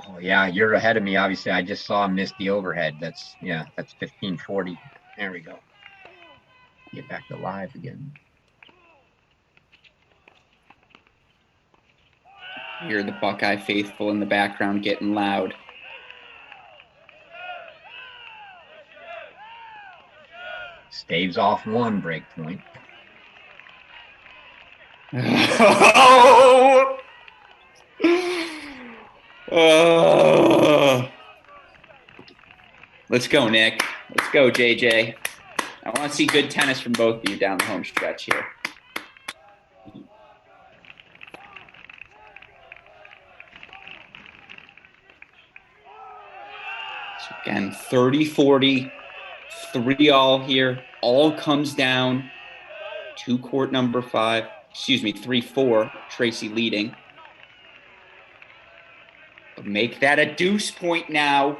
Oh, yeah, you're ahead of me, obviously. I just saw him miss the overhead. That's 15-40. There we go. Get back to live again. Hear the Buckeye faithful in the background getting loud. Staves off one break point. Let's go, Nick. Let's go, JJ. I want to see good tennis from both of you down the home stretch here. So again, 30-40, 3-all here. All comes down to court number 5. 3-4, Tracy leading. But make that a deuce point now.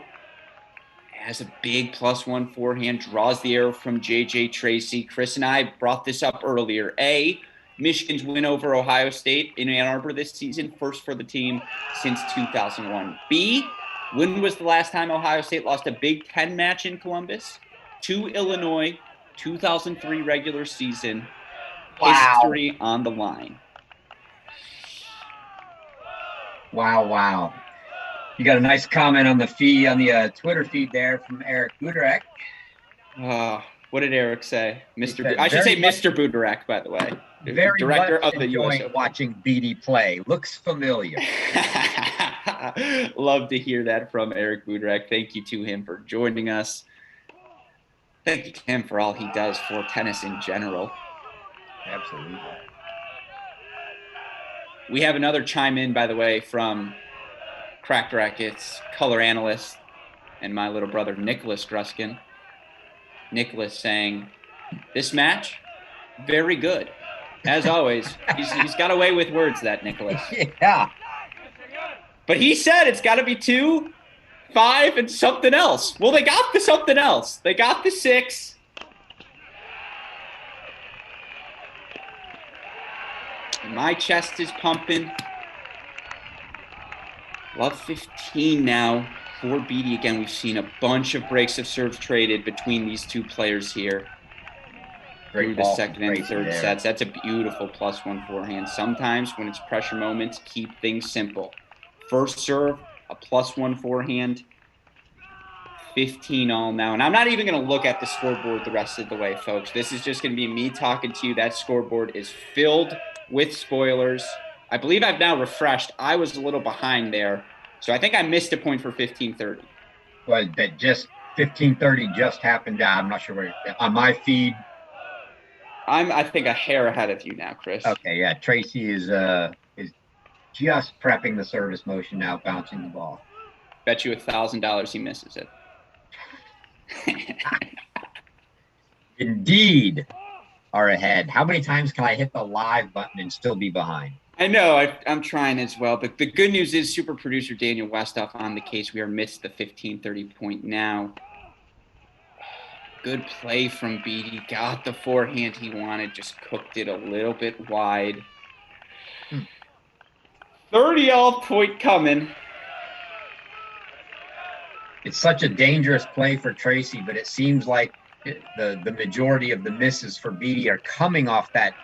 Has a big +1 forehand, draws the arrow from JJ Tracy. Chris and I brought this up earlier. A, Michigan's win over Ohio State in Ann Arbor this season, first for the team since 2001. B, when was the last time Ohio State lost a Big Ten match in Columbus? To Illinois, 2003 regular season. Wow. History on the line. Wow. You got a nice comment on the feed, on the Twitter feed there from Eric Buderek. What did Eric say? I should say Mr. Buderek, by the way. Very Director much of the US Open. Watching Beatty play. Looks familiar. Love to hear that from Eric Buderek. Thank you to him for joining us. Thank you to him for all he does for tennis in general. Absolutely. We have another chime in, by the way, from Cracked Rackets color analyst and my little brother, Nicholas Gruskin. Nicholas saying, this match, very good. As always, he's got away with words, that Nicholas. Yeah. But he said it's got to be 2, 5, and something else. Well, they got the something else. They got the 6. My chest is pumping. Love 15 now for Beatty. Again, we've seen a bunch of breaks of serves traded between these two players here. Through the second and third sets. That's a beautiful +1 forehand. Sometimes when it's pressure moments, keep things simple. First serve, a +1 forehand. 15 all now. And I'm not even going to look at the scoreboard the rest of the way, folks. This is just going to be me talking to you. That scoreboard is filled with spoilers. I believe I've now refreshed. I was a little behind there. So I think I missed a point for 15:30. Well, that just 15:30 just happened. I'm not sure where on my feed. I think a hair ahead of you now, Chris. Okay, yeah. Tracy is just prepping the service motion now, bouncing the ball. Bet you $1,000 he misses it. Indeed are ahead. How many times can I hit the live button and still be behind? I know. I'm trying as well. But the good news is super producer Daniel Westoff on the case. We are missed the 15:30 point now. Good play from Beatty. Got the forehand he wanted. Just cooked it a little bit wide. 30 all point coming. It's such a dangerous play for Tracy, but it seems like the majority of the misses for Beatty are coming off that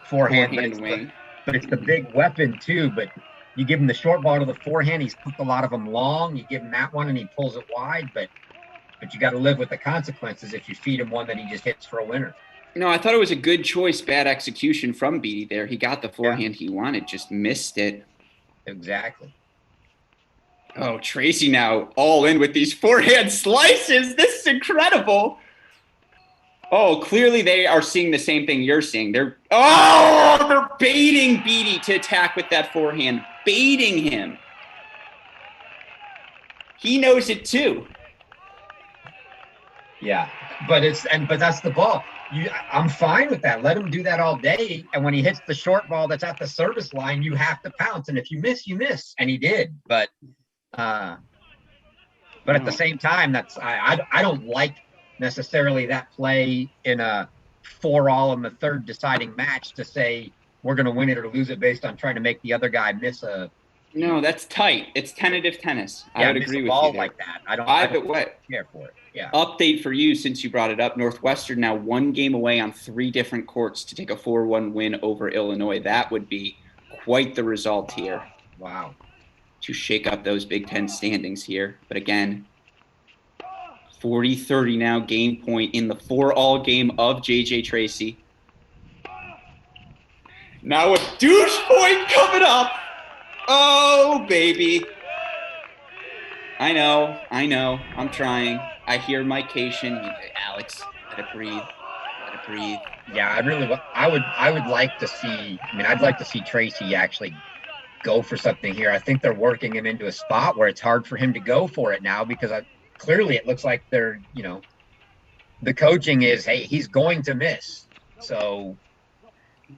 forehand wing. But it's the big weapon too. But you give him the short ball to the forehand, he's put a lot of them long. You give him that one and he pulls it wide. But you got to live with the consequences if you feed him one that he just hits for a winner. No, I thought it was a good choice, bad execution from Beatty there. He got the forehand he wanted, just missed it. Exactly. Oh, Tracy now all in with these forehand slices. This is incredible. Oh, clearly they are seeing the same thing you're seeing. They're baiting Beatty to attack with that forehand, baiting him. He knows it too. Yeah, but that's the ball. I'm fine with that. Let him do that all day. And when he hits the short ball that's at the service line, you have to pounce. And if you miss, you miss. And he did. But at the same time, I don't like necessarily that play in a 4-all in the third deciding match to say we're going to win it or lose it based on trying to make the other guy miss a. No, that's tight. It's tentative tennis. I would agree with you. Ball like that. I don't care for it. Yeah. Update for you since you brought it up. Northwestern now 1 game away on 3 different courts to take a 4-1 win over Illinois. That would be quite the result here. Wow. To shake up those Big Ten standings here. But again, 40-30 now, game point in the 4-all game of JJ Tracy. Now a douche point coming up. Oh, baby. I know. I'm trying. I hear Mike Cation. Alex, let it breathe. Yeah, I would like to see. I'd like to see Tracy actually go for something here. I think they're working him into a spot where it's hard for him to go for it now because clearly it looks like they're, the coaching is, hey, he's going to miss. So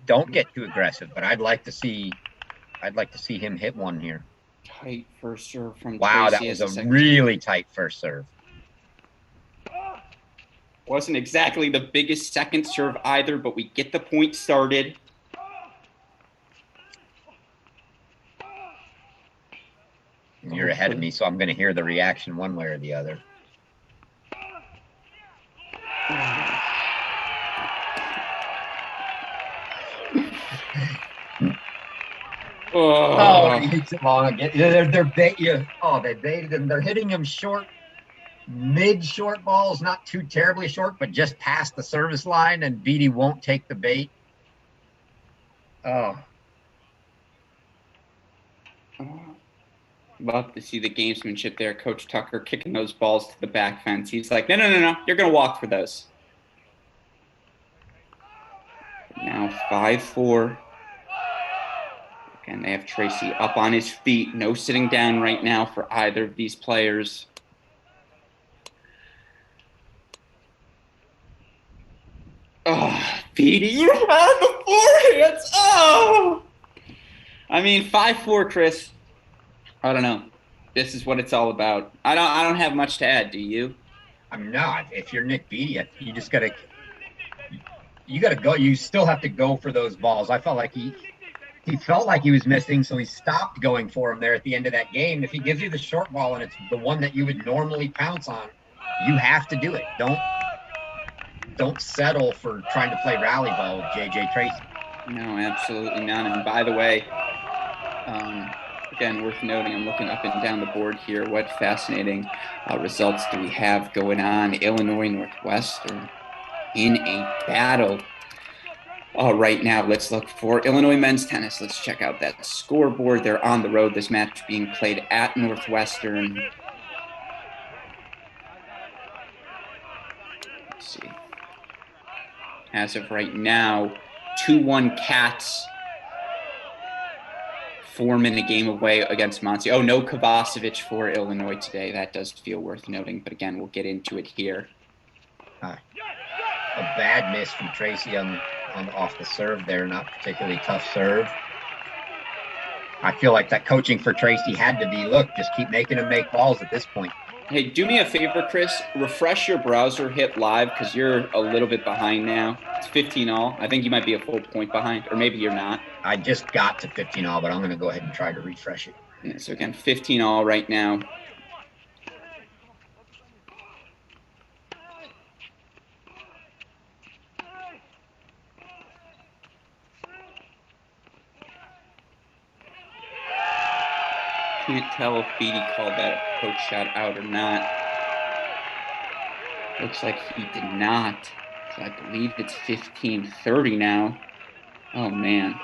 don't get too aggressive, but I'd like to see him hit one here. Tight first serve from Wow, that Tracy was as a really tight first serve. Wasn't exactly the biggest second serve either, but we get the point started. And you're ahead of me, so I'm going to hear the reaction one way or the other. Oh, he hits it long again. They baited him. They're hitting him short, mid-short balls, not too terribly short, but just past the service line, and Beatty won't take the bait. Oh. Love to see the gamesmanship there. Coach Tucker kicking those balls to the back fence. He's like, no. You're going to walk for those. Now 5-4. Again, they have Tracy up on his feet. No sitting down right now for either of these players. Oh, Beatty, you had the forehands. Oh! I mean, 5-4, Chris. I don't know. This is what it's all about. I don't have much to add. Do you? I'm not. If you're Nick Beatty, you just gotta go. You still have to go for those balls. I felt like he felt like he was missing, so he stopped going for him there at the end of that game. If he gives you the short ball and it's the one that you would normally pounce on, you have to do it. Don't settle for trying to play rally ball with JJ Tracy. No, absolutely not. And by the way, again, worth noting, I'm looking up and down the board here. What fascinating results do we have going on? Illinois Northwestern in a battle right now. Let's look for Illinois men's tennis. Let's check out that scoreboard. They're on the road. This match being played at Northwestern. Let's see. As of right now, 2-1 Cats. 4-minute game away against Monty. Oh, no Kovacevic for Illinois today. That does feel worth noting. But again, we'll get into it here. A bad miss from Tracy on off the serve there. Not particularly tough serve. I feel like that coaching for Tracy had to be, look, just keep making him make balls at this point. Hey, do me a favor, Chris. Refresh your browser, hit live, because you're a little bit behind now. It's 15-all. I think you might be a full point behind, or maybe you're not. I just got to 15-all, but I'm going to go ahead and try to refresh it. Yeah, so again, 15-all right now. Can't tell if Beatty called that coach shot out or not. Looks like he did not. So I believe it's 15-30 now. Oh, man.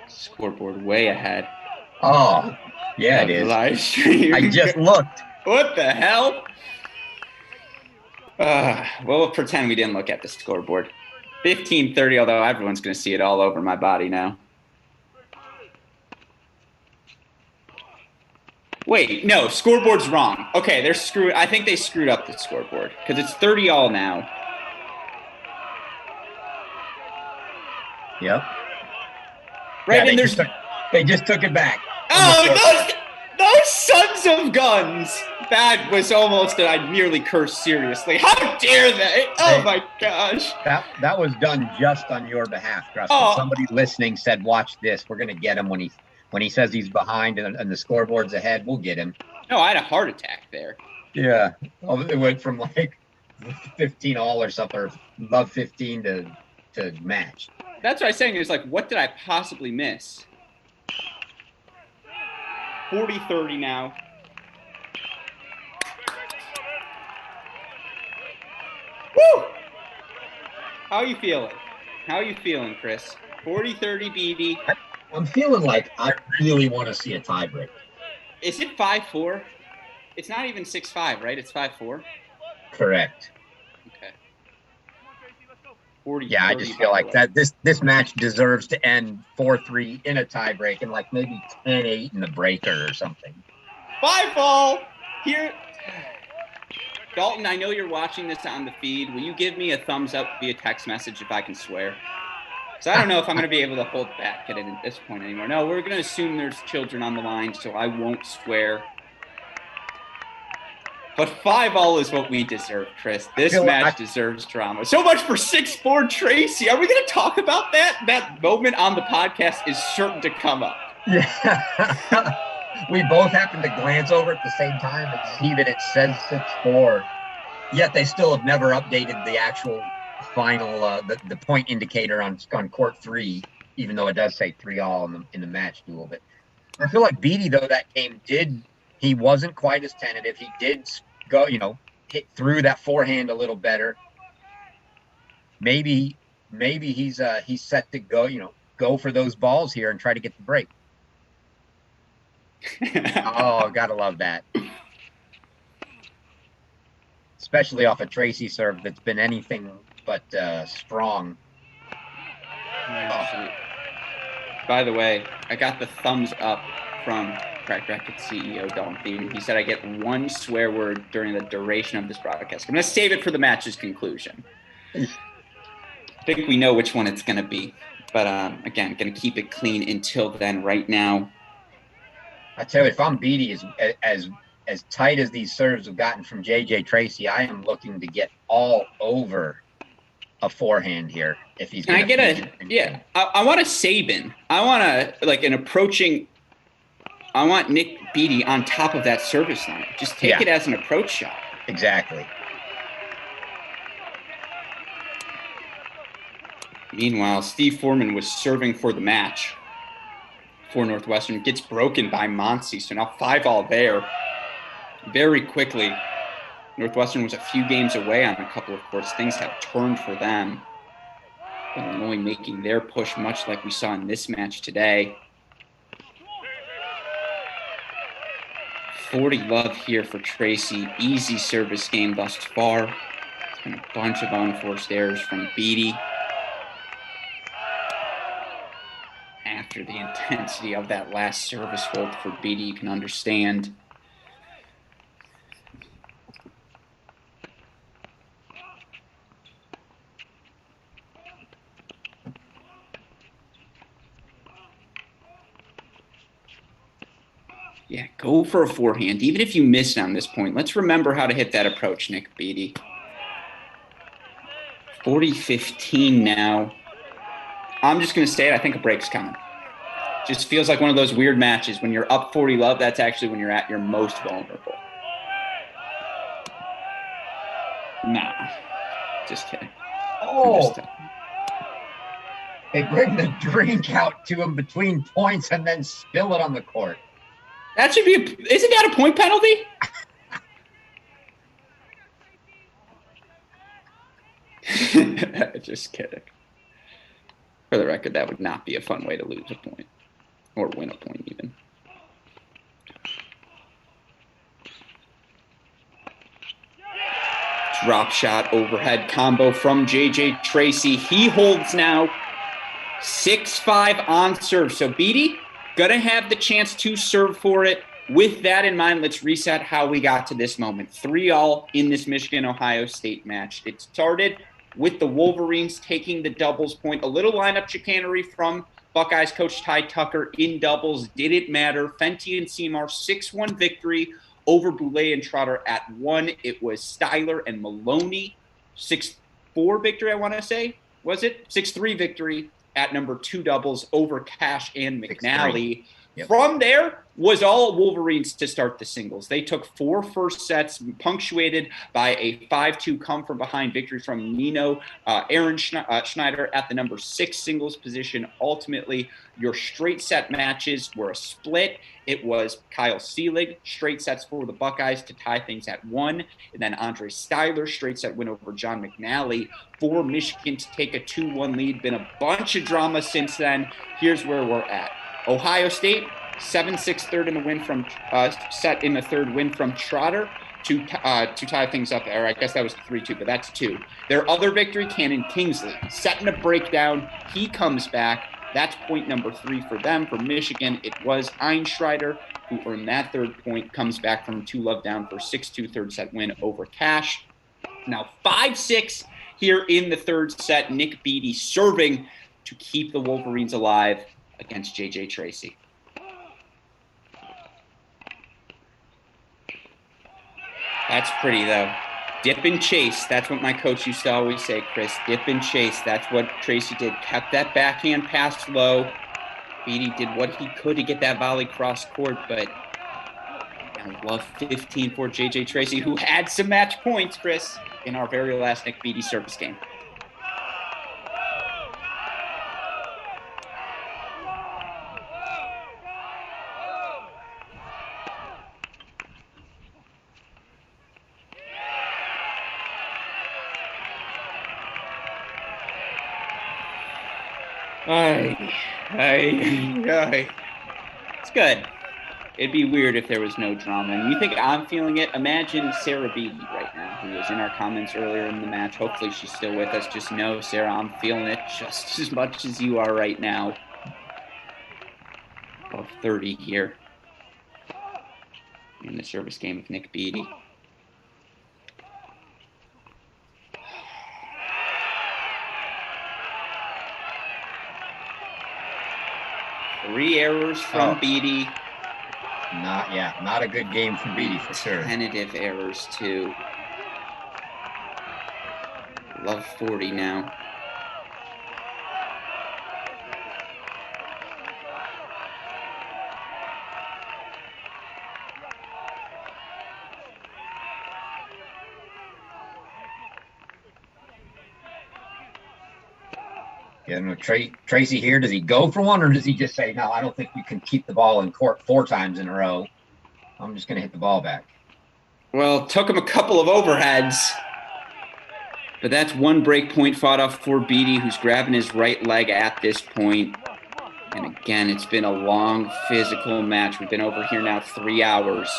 Scoreboard way ahead. Oh, yeah, it is. Live stream. I just looked. What the hell? We'll pretend we didn't look at the scoreboard. 15-30, although everyone's going to see it all over my body now. Wait, no, scoreboard's wrong. Okay, they're screwed. I think they screwed up the scoreboard because it's 30-all now. Yep. Right, yeah, and they just took it back. Oh, those sons of guns! That was almost that I nearly cursed seriously. How dare they? Oh my gosh! That was done just on your behalf, Gruskin. Oh. Somebody listening said, "Watch this. We're gonna get him when he says he's behind and the scoreboard's ahead. We'll get him." No, I had a heart attack there. Yeah, it went from like 15-all or something, or above 15 to match. That's what I was saying. It was like, what did I possibly miss? 40-30 now. Woo! How are you feeling? How are you feeling, Chris? 40-30 BD. I'm feeling like I really want to see a tiebreak. Is it 5-4? It's not even 6-5, right? It's 5-4? Correct. Okay. 40, yeah, I just feel like that this match deserves to end 4-3 in a tiebreak and like maybe 10-8 in the breaker or something. 5-all here. Dalton, I know you're watching this on the feed. Will you give me a thumbs up via text message if I can swear? So I don't know if I'm going to be able to hold back at this point anymore. No, we're going to assume there's children on the line, so I won't swear. But 5-all is what we deserve, Chris. This match deserves drama. So much for 6'4" Tracy. Are we going to talk about that? That moment on the podcast is certain to come up. Yeah. We both happened to glance over at the same time and see that it says 6'4". Yet they still have never updated the actual final, the point indicator on court 3, even though it does say 3-all in the match duel. But I feel like Beatty, though, that game he wasn't quite as tentative. He did go, hit through that forehand a little better. Maybe he's set to go for those balls here and try to get the break. Oh, gotta love that. Especially off a Tracy serve that's been anything but strong. Oh. By the way, I got the thumbs up from Crack Racket CEO Dalton. He said I get one swear word during the duration of this broadcast. I'm going to save it for the match's conclusion. I think we know which one it's going to be. But again, going to keep it clean until then. Right now, I tell you, if I'm Beatty, as tight as these serves have gotten from JJ Tracy, I am looking to get all over a forehand here. If he's can I get I want a Sabin. I want an approaching. I want Nick Beatty on top of that service line. Just take it as an approach shot. Exactly. Meanwhile, Steve Foreman was serving for the match for Northwestern. Gets broken by Monty. So now 5-all there. Very quickly, Northwestern was a few games away on a couple of courts. Things have turned for them. Illinois making their push, much like we saw in this match today. 40 love here for Tracy. Easy service game thus far. It's been a bunch of unforced errors from Beatty. After the intensity of that last service hold for Beatty, you can understand. Yeah, go for a forehand. Even if you missed on this point, let's remember how to hit that approach, Nick Beatty. 40-15 now. I'm just going to say it. I think a break's coming. Just feels like one of those weird matches. When you're up 40 love, that's actually when you're at your most vulnerable. Nah, just kidding. Oh. They bring the drink out to him between points and then spill it on the court. That should be isn't that a point penalty? Just kidding. For the record, that would not be a fun way to lose a point. Or win a point, even. Drop shot, overhead combo from JJ Tracy. He holds now 6-5 on serve. So, Beatty, gonna have the chance to serve for it. With that in mind, let's reset how we got to this moment. 3-all in this Michigan-Ohio State match. It started with the Wolverines taking the doubles point. A little lineup chicanery from Buckeyes coach Ty Tucker in doubles. Didn't matter. Fenty and Seymour, 6-1 victory over Boulay and Trotter at 1. It was Styler and Maloney, 6-4 victory, I want to say. Was it? 6-3 victory at number 2 doubles over Cash and McNally. Yep. From there was all Wolverines to start the singles. They took 4 first sets, punctuated by a 5-2 come-from-behind victory from Nino Aaron Schneider at the number 6 singles position. Ultimately, your straight set matches were a split. It was Kyle Seelig, straight sets for the Buckeyes to tie things at 1, and then Andre Styler, straight set win over John McNally for Michigan to take a 2-1 lead. Been a bunch of drama since then. Here's where we're at. Ohio State, 7-6 third in the win from set in the third win from Trotter to tie things up. Or I guess that was 3-2, but that's 2. Their other victory, Cannon Kingsley, setting a breakdown. He comes back. That's point number 3 for them. For Michigan, it was Einschreider who earned that third point, comes back from 2-love down for 6-2 third set win over Cash. Now 5-6 here in the third set. Nick Beattie serving to keep the Wolverines alive against JJ Tracy. That's pretty, though. Dip and chase. That's what my coach used to always say, Chris. Dip and chase. That's what Tracy did. Kept that backhand pass low. Beattie did what he could to get that volley cross court, but I love 15 for JJ Tracy, who had some match points, Chris, in our very last Nick Beattie service game. It's good. It'd be weird if there was no drama. And you think I'm feeling it? Imagine Sarah Beattie right now, who was in our comments earlier in the match. Hopefully she's still with us. Just know, Sarah, I'm feeling it just as much as you are right now. Above 30 here in the service game of Nick Beattie. Three errors from Beattie. Not a good game from Beattie for sure. Tentative errors too. Love 40 now. Yeah, no, Tracy here, does he go for one, or does he just say, no, I don't think you can keep the ball in court 4 times in a row. I'm just going to hit the ball back. Well, took him a couple of overheads, but that's one break point fought off for Beattie, who's grabbing his right leg at this point. And again, it's been a long physical match. We've been over here now 3 hours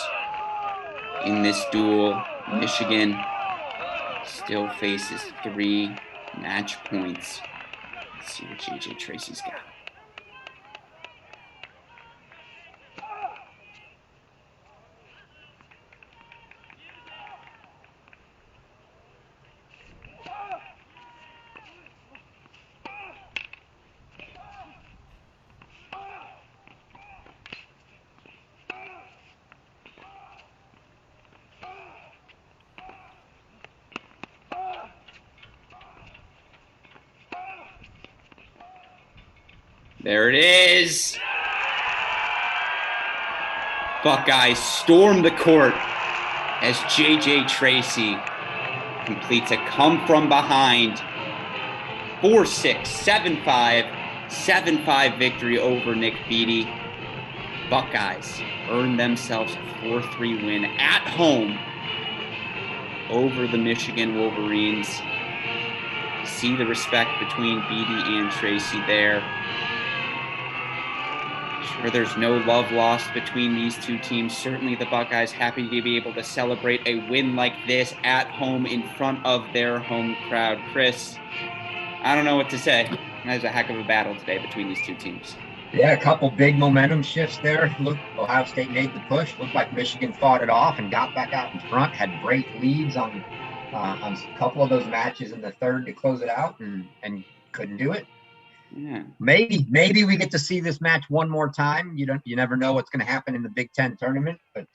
in this duel. Michigan still faces 3 match points. Let's see what JJ Tracy's got. There it is. Buckeyes storm the court as JJ Tracy completes a come from behind 4-6, 7-5, 7-5 victory over Nick Beattie. Buckeyes earn themselves a 4-3 win at home over the Michigan Wolverines. See the respect between Beattie and Tracy there. Sure, there's no love lost between these two teams. Certainly the Buckeyes happy to be able to celebrate a win like this at home in front of their home crowd. Chris, I don't know what to say. There's a heck of a battle today between these two teams. Yeah, a couple big momentum shifts there. Look, Ohio State made the push. Looked like Michigan fought it off and got back out in front. Had great leads on a couple of those matches in the third to close it out, and couldn't do it. Yeah. Maybe we get to see this match one more time. You never know what's going to happen in the Big Ten tournament, but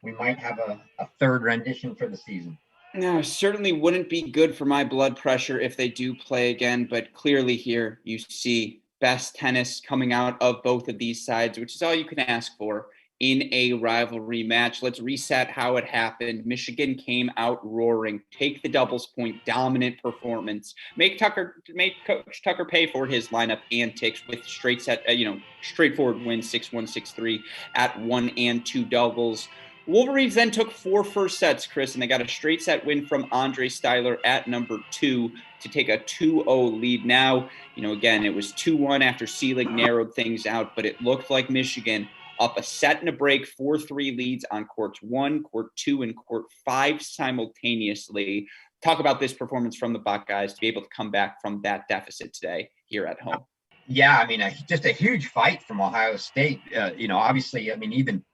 we might have a third rendition for the season. No, certainly wouldn't be good for my blood pressure if they do play again, but clearly here you see best tennis coming out of both of these sides, which is all you can ask for in a rivalry match. Let's reset how it happened. Michigan came out roaring, take the doubles point, dominant performance, make Coach Tucker pay for his lineup antics with straightforward win, 6-1, 6-3 at 1 and 2 doubles. Wolverines then took 4 first sets, Chris, and they got a straight set win from Andre Styler at number 2 to take a 2-0 lead. Now, again, it was 2-1 after Seelig narrowed things out, but it looked like Michigan up a set and a break, 4-3 leads on courts 1, court 2, and court 5 simultaneously. Talk about this performance from the Buckeyes to be able to come back from that deficit today here at home. Yeah, just a huge fight from Ohio State. Obviously, even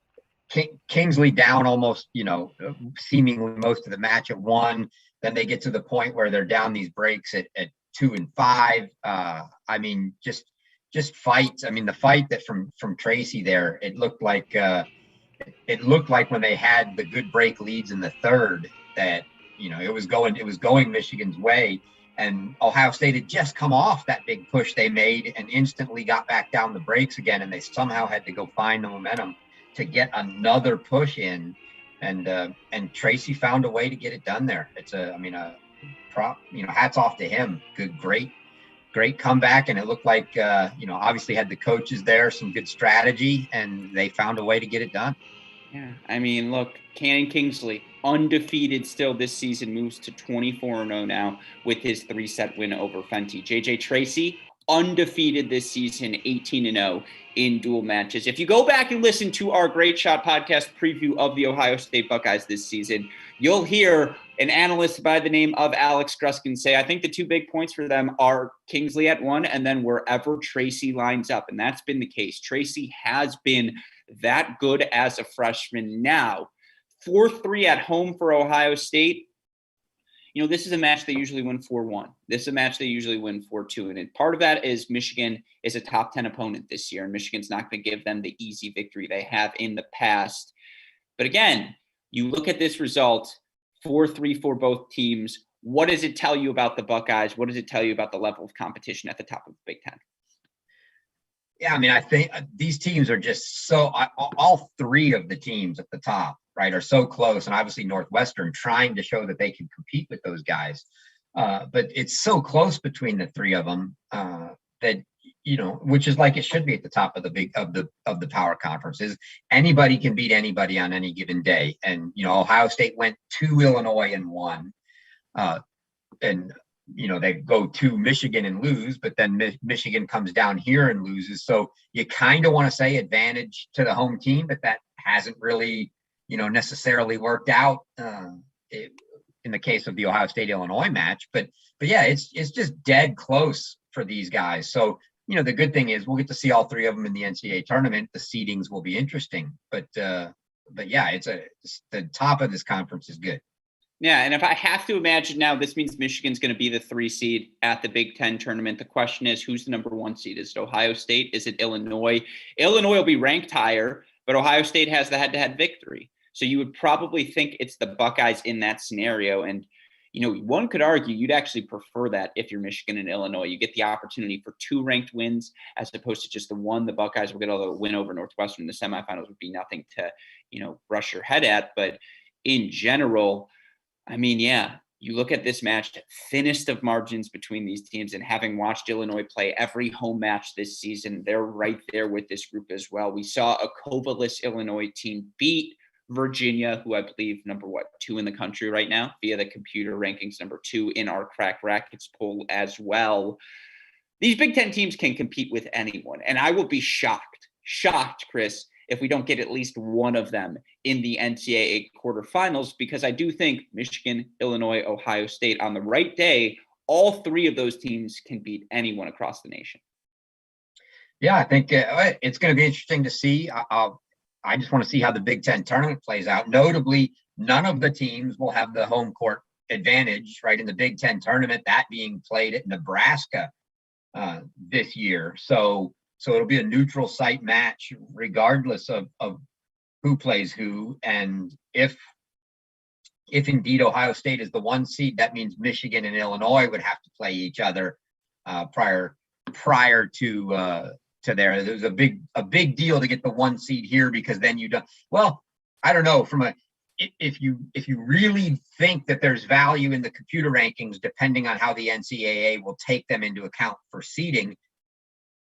Kingsley down almost, seemingly most of the match at 1. Then they get to the point where they're down these breaks at 2 and 5. I mean, just fights. I mean, the fight that from Tracy there, it looked like when they had the good break leads in the third that it was going Michigan's way, and Ohio State had just come off that big push they made and instantly got back down the brakes again, and they somehow had to go find the momentum to get another push in, and Tracy found a way to get it done there. It's hats off to him. Great comeback, and it looked like obviously had the coaches there, some good strategy, and they found a way to get it done. Yeah, I mean, look, Cannon Kingsley, undefeated still this season, moves to 24-0 now with his 3-set win over Fenty. JJ Tracy, undefeated this season, 18-0 in duel matches. If you go back and listen to our Great Shot podcast preview of the Ohio State Buckeyes this season, you'll hear an analyst by the name of Alex Gruskin say, I think the 2 big points for them are Kingsley at 1 and then wherever Tracy lines up. And that's been the case. Tracy has been that good as a freshman. Now, 4-3 at home for Ohio State. This is a match they usually win 4-1. This is a match they usually win 4-2. And part of that is Michigan is a top 10 opponent this year, and Michigan's not going to give them the easy victory they have in the past. But again, you look at this result, 4-3 for both teams. What does it tell you about the Buckeyes? What does it tell you about the level of competition at the top of the Big Ten? Yeah, I mean, I think these teams are just all 3 of the teams at the top, right, are so close. And obviously Northwestern trying to show that they can compete with those guys. But it's so close between the 3 of them that, which is like it should be at the top of the power conferences. Anybody can beat anybody on any given day. And, Ohio State went to Illinois and won. And they go to Michigan and lose, but then Michigan comes down here and loses. So you kind of want to say advantage to the home team, but that hasn't really, necessarily worked out in the case of the Ohio State-Illinois match. But yeah, it's just dead close for these guys. So, the good thing is we'll get to see all 3 of them in the NCAA tournament. The seedings will be interesting, but yeah, it's the top of this conference is good. Yeah, and if I have to imagine now, this means Michigan's going to be the 3 seed at the Big Ten tournament. The question is, who's the number 1 seed? Is it Ohio State? Is it Illinois? Illinois will be ranked higher, but Ohio State has the head-to-head victory. So you would probably think it's the Buckeyes in that scenario. And, one could argue you'd actually prefer that if you're Michigan and Illinois. You get the opportunity for 2 ranked wins as opposed to just the 1. The Buckeyes will get a win over Northwestern in the semifinals would be nothing to, brush your head at. But in general, I mean, yeah, you look at this match, thinnest of margins between these teams, and having watched Illinois play every home match this season, they're right there with this group as well. We saw a Covaless Illinois team beat Virginia, who I believe number 2 in the country right now via the computer rankings, number 2 in our Crack Rackets poll as well. These Big Ten teams can compete with anyone, and I will be shocked, Chris, if we don't get at least one of them in the NCAA quarterfinals, because I do think Michigan, Illinois, Ohio State on the right day, all 3 of those teams can beat anyone across the nation. Yeah, I think it's going to be interesting to see. I just want to see how the Big Ten tournament plays out. Notably, none of the teams will have the home court advantage, right, in the Big Ten tournament, that being played at Nebraska this year. So it'll be a neutral site match regardless of who plays who. And if indeed Ohio State is the 1 seed, that means Michigan and Illinois would have to play each other prior to there. There's a big deal to get the 1 seed here, because then you don't. Well, I don't know. If you really think that there's value in the computer rankings, depending on how the NCAA will take them into account for seeding,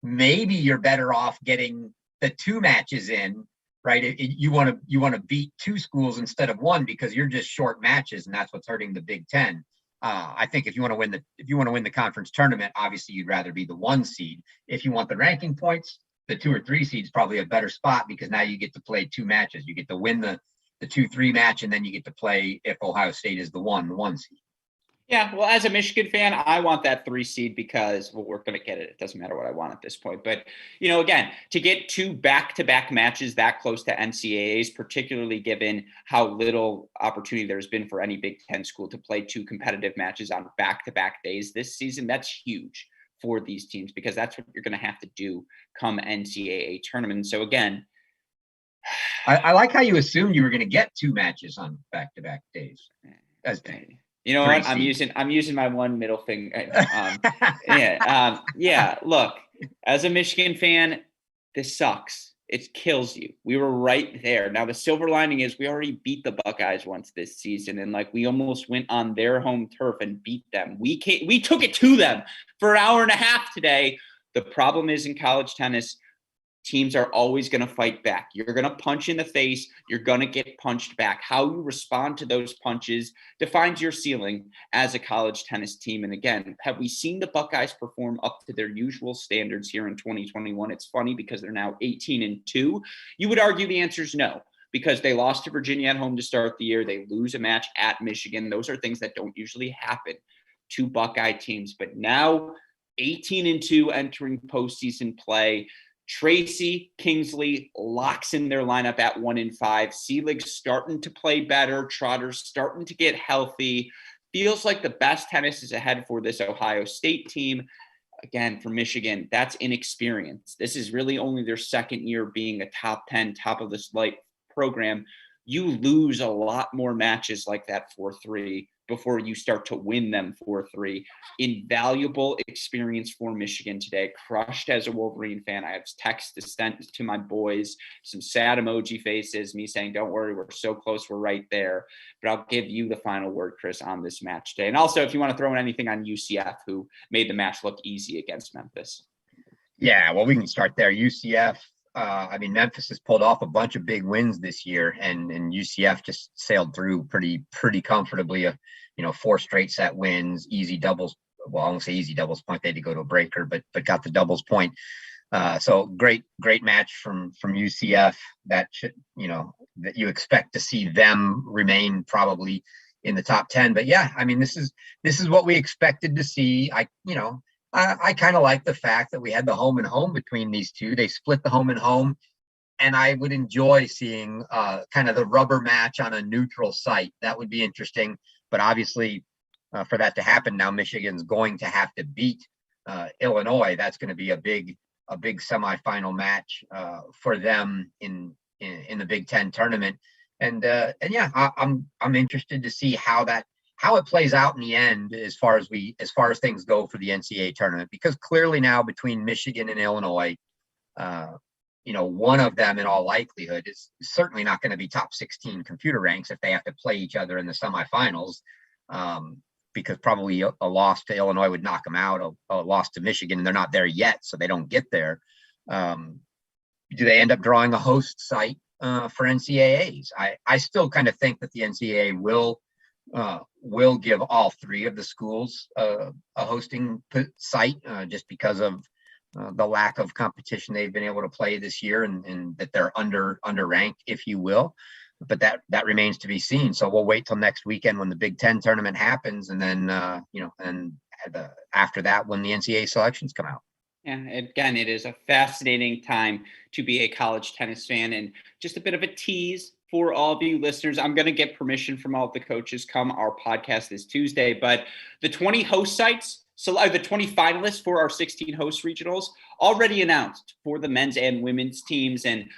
maybe you're better off getting the 2 matches in, right? You want to beat 2 schools instead of 1 because you're just short matches, and that's what's hurting the Big Ten. I think if you want to win the conference tournament, obviously you'd rather be the 1 seed. If you want the ranking points, the 2 or 3 seeds probably a better spot, because now you get to play 2 matches. You get to win the 2-3 match, and then you get to play, if Ohio State is the 1 seed. Yeah, well, as a Michigan fan, I want that 3 seed because, well, we're going to get it. It doesn't matter what I want at this point. But, again, to get 2 back-to-back matches that close to NCAAs, particularly given how little opportunity there's been for any Big Ten school to play 2 competitive matches on back-to-back days this season, that's huge for these teams because that's what you're going to have to do come NCAA tournament. So, again, I like how you assumed you were going to get 2 matches on back-to-back days. You know what? I'm using my one middle finger. Look, as a Michigan fan, this sucks. It kills you. We were right there. Now the silver lining is we already beat the Buckeyes once this season, and we almost went on their home turf and beat them. We took it to them for an hour and a half today. The problem is in college tennis, teams are always going to fight back. You're going to punch in the face. You're going to get punched back. How you respond to those punches defines your ceiling as a college tennis team. And again, have we seen the Buckeyes perform up to their usual standards here in 2021? It's funny because they're now 18-2. You would argue the answer is no, because they lost to Virginia at home to start the year. They lose a match at Michigan. Those are things that don't usually happen to Buckeye teams. But now 18-2 entering postseason play. Tracy Kingsley locks in their lineup at 1-5. Selig's starting to play better. Trotter's starting to get healthy. Feels like the best tennis is ahead for this Ohio State team. Again, for Michigan, that's inexperience. This is really only their second year being a top 10, top of the slate program. You lose a lot more matches like that 4-3 before you start to win them 4-3. Invaluable experience for Michigan today. Crushed as a Wolverine fan. I have texts to send to my boys, some sad emoji faces, me saying, don't worry, we're so close, we're right there. But I'll give you the final word, Chris, on this match today. And also, if you want to throw in anything on UCF, who made the match look easy against Memphis. Yeah, well, we can start there. UCF, Memphis has pulled off a bunch of big wins this year, and UCF just sailed through pretty comfortably. 4 straight set wins, easy doubles. Well, I won't say easy doubles point. They had to go to a breaker, but got the doubles point. So great match from UCF. That should, that you expect to see them remain probably in the top 10. But yeah, this is what we expected to see. I kind of like the fact that we had the home and home between these two. They split the home and home, and I would enjoy seeing kind of the rubber match on a neutral site. That would be interesting. But obviously, for that to happen, now Michigan's going to have to beat Illinois. That's going to be a big semifinal match for them in the Big Ten tournament. And yeah, I'm interested to see how it plays out in the end as far as things go for the NCAA tournament, because clearly now between Michigan and Illinois, one of them in all likelihood is certainly not going to be top 16 computer ranks if they have to play each other in the semifinals, because probably a loss to Illinois would knock them out, a loss to Michigan, and they're not there yet, so they don't get there. Do they end up drawing a host site for NCAAs? I still kind of think that the NCAA will give all 3 of the schools a hosting site, just because of the lack of competition they've been able to play this year, and that they're underranked, if you will. But that remains to be seen. So we'll wait till next weekend when the Big Ten tournament happens, and then after that when the NCAA selections come out. Yeah, again, it is a fascinating time to be a college tennis fan, and just a bit of a tease for all of you listeners. I'm going to get permission from all of the coaches come our podcast this Tuesday, but the 20 host sites, so the 20 finalists for our 16 host regionals already announced for the men's and women's teams. And,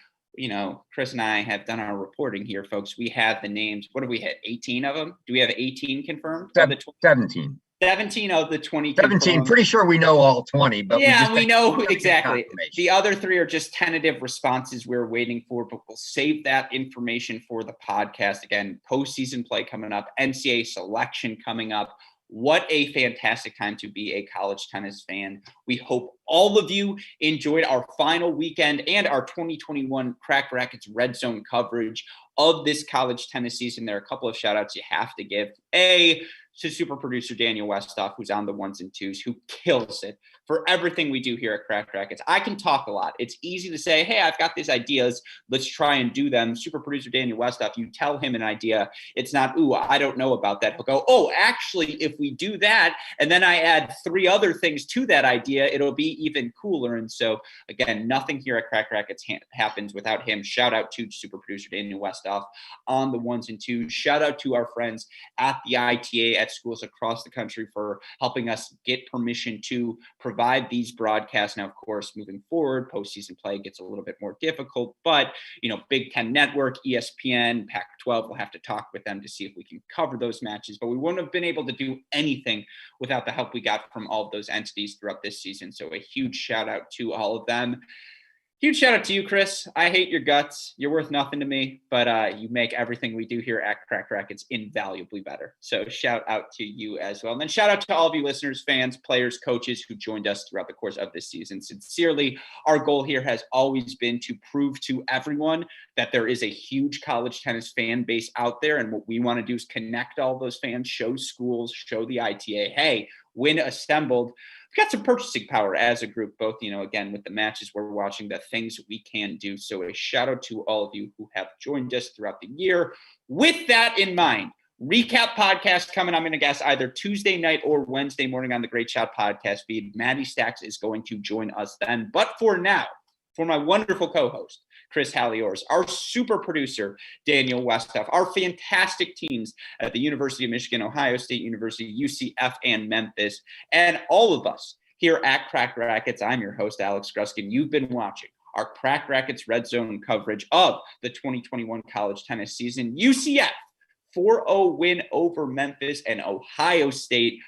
Chris and I have done our reporting here, folks. We have the names. What do we hit? 18 of them? Do we have 18 confirmed? 17. 17 of the 20 17, confirmed. pretty sure we know all 20, but we know exactly. The other 3 are just tentative responses we're waiting for, but we'll save that information for the podcast. Again, postseason play coming up, NCAA selection coming up. What a fantastic time to be a college tennis fan. We hope all of you enjoyed our final weekend and our 2021 Crack Rackets Redzone coverage of this college tennis season. There are a couple of shout outs you have to give. To super producer Daniel Westoff, who's on the 1s and 2s, who kills it for everything we do here at Crack Rackets. I can talk a lot. It's easy to say, hey, I've got these ideas. Let's try and do them. Super producer Daniel Westoff, you tell him an idea. It's not, ooh, I don't know about that. He'll go, oh, actually, if we do that, and then I add 3 other things to that idea, it'll be even cooler. And so, again, nothing here at Crack Rackets happens without him. Shout out to super producer Daniel Westoff on the 1s and 2s. Shout out to our friends at the ITA at schools across the country for helping us get permission to provide these broadcasts. Now, of course, moving forward, postseason play gets a little bit more difficult, but, Big Ten Network, ESPN, Pac-12, we'll have to talk with them to see if we can cover those matches, but we wouldn't have been able to do anything without the help we got from all of those entities throughout this season. So a huge shout out to all of them. Huge shout out to you, Chris. I hate your guts. You're worth nothing to me, but you make everything we do here at Crack Rackets invaluably better. So shout out to you as well. And then shout out to all of you listeners, fans, players, coaches who joined us throughout the course of this season. Sincerely, our goal here has always been to prove to everyone that there is a huge college tennis fan base out there. And what we want to do is connect all those fans, show schools, show the ITA, hey, when assembled, we've got some purchasing power as a group, both, again, with the matches we're watching, the things we can do. So a shout out to all of you who have joined us throughout the year. With that in mind, recap podcast coming, I'm going to guess either Tuesday night or Wednesday morning on the Great Shot podcast feed. Maddie Stacks is going to join us then. But for now, for my wonderful co-host, Chris Halioris, our super producer, Daniel Westoff, our fantastic teams at the University of Michigan, Ohio State University, UCF, and Memphis, and all of us here at Crack Rackets. I'm your host, Alex Gruskin. You've been watching our Crack Rackets Redzone coverage of the 2021 college tennis season. UCF, 4-0 win over Memphis, and Ohio State,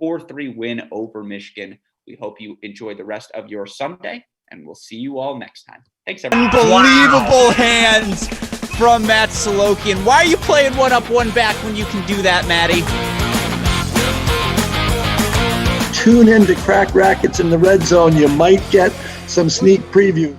4-3 win over Michigan. We hope you enjoy the rest of your Sunday, and we'll see you all next time. Thanks, everyone. Unbelievable hands from Matt Solokian. Why are you playing 1 up, 1 back when you can do that, Matty? Tune in to Crack Rackets in the Red Zone. You might get some sneak preview.